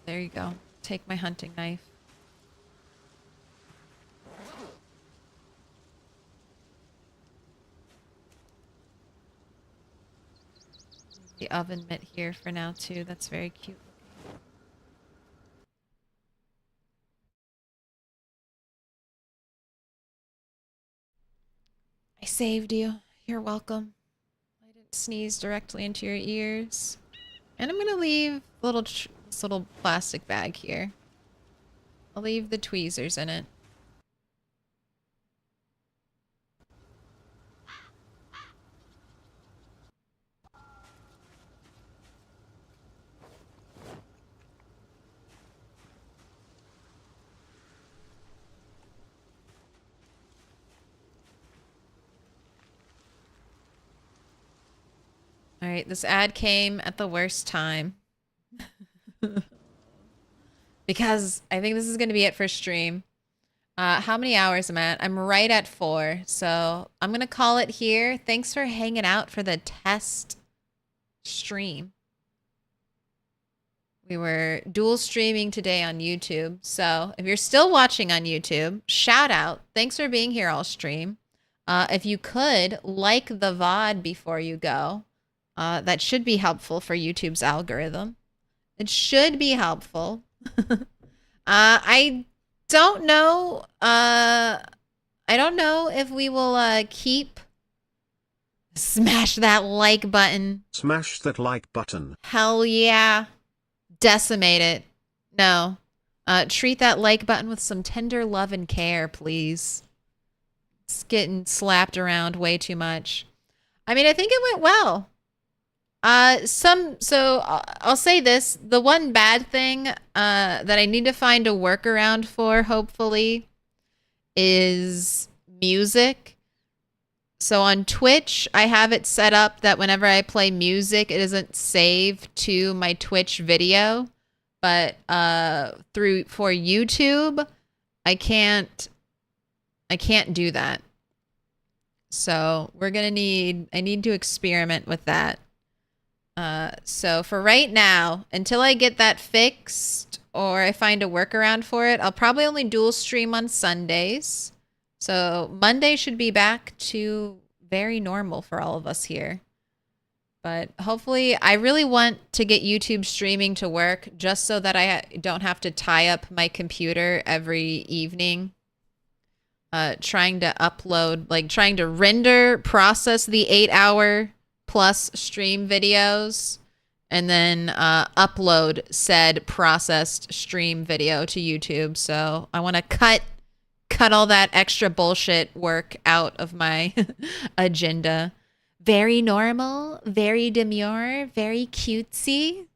There you go. Take my hunting knife. The oven mitt here for now too. That's very cute. I saved you. You're welcome. I didn't sneeze directly into your ears. And I'm gonna leave this little plastic bag here. I'll leave the tweezers in it. All right, this ad came at the worst time. Because I think this is going to be it for stream. How many hours am I at? I'm right at 4. So I'm going to call it here. Thanks for hanging out for the test stream. We were dual streaming today on YouTube. So if you're still watching on YouTube, shout out. Thanks for being here all stream. If you could, like the VOD before you go. That should be helpful for YouTube's algorithm. It should be helpful. I don't know. I don't know if we will keep. Smash that like button. Smash that like button. Hell yeah. Decimate it. No. Treat that like button with some tender love and care, please. It's getting slapped around way too much. I mean, I think it went well. So I'll say this, the one bad thing, that I need to find a workaround for, hopefully, is music. So on Twitch, I have it set up that whenever I play music, it doesn't save to my Twitch video, but, for YouTube, I can't do that. So I need to experiment with that. So for right now, until I get that fixed or I find a workaround for it, I'll probably only dual stream on Sundays. So Monday should be back to very normal for all of us here. But hopefully, I really want to get YouTube streaming to work just so that I don't have to tie up my computer every evening. Trying to upload, trying to render, process the 8-hour plus stream videos, and then upload said processed stream video to YouTube. So I want to cut all that extra bullshit work out of my agenda. Very normal, very demure, very cutesy.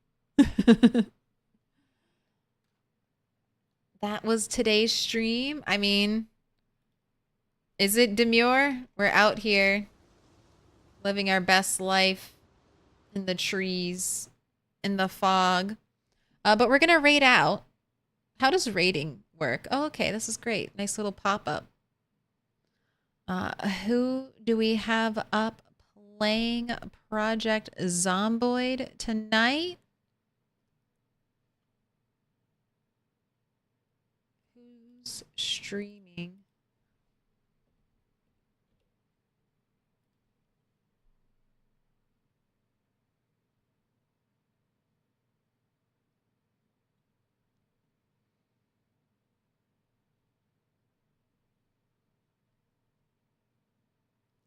That was today's stream. I mean, is it demure? We're out here living our best life in the trees, in the fog. But we're gonna raid out. How does raiding work? Oh, okay, this is great. Nice little pop-up. Who do we have up playing Project Zomboid tonight? Who's streaming?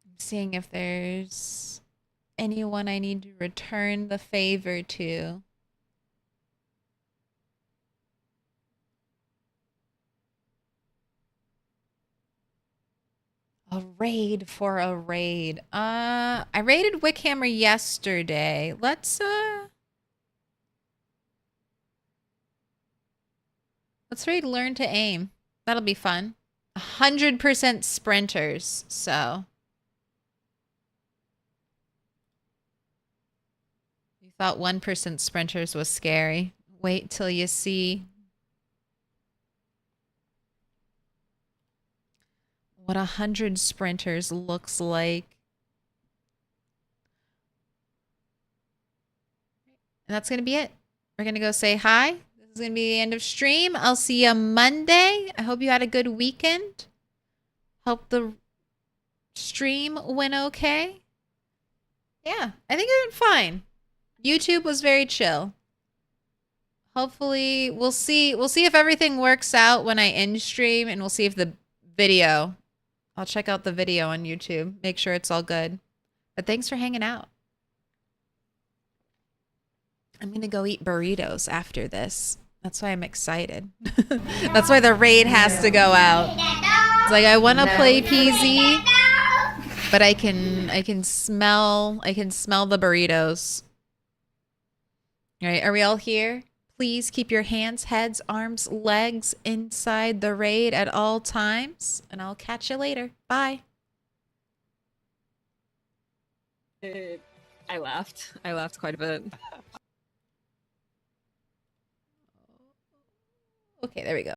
I'm seeing if there's anyone I need to return the favor to. A raid for a raid. I raided Wickhammer yesterday. Let's raid Learn to Aim. That'll be fun. 100% sprinters, so. You thought 1% sprinters was scary. Wait till you see what 100 sprinters looks like. And that's going to be it. We're going to go say hi. This is going to be the end of stream. I'll see you Monday. I hope you had a good weekend. Hope the stream went okay. Yeah, I think it went fine. YouTube was very chill. Hopefully, we'll see if everything works out when I end stream, and we'll see if the video, I'll check out the video on YouTube, make sure it's all good. But thanks for hanging out. I'm going to go eat burritos after this. That's why I'm excited. That's why the raid has to go out. It's like I want to play PZ, but I can smell the burritos. All right, are we all here? Please keep your hands, heads, arms, legs inside the raid at all times, and I'll catch you later. Bye. I laughed. I laughed quite a bit. Okay, there we go.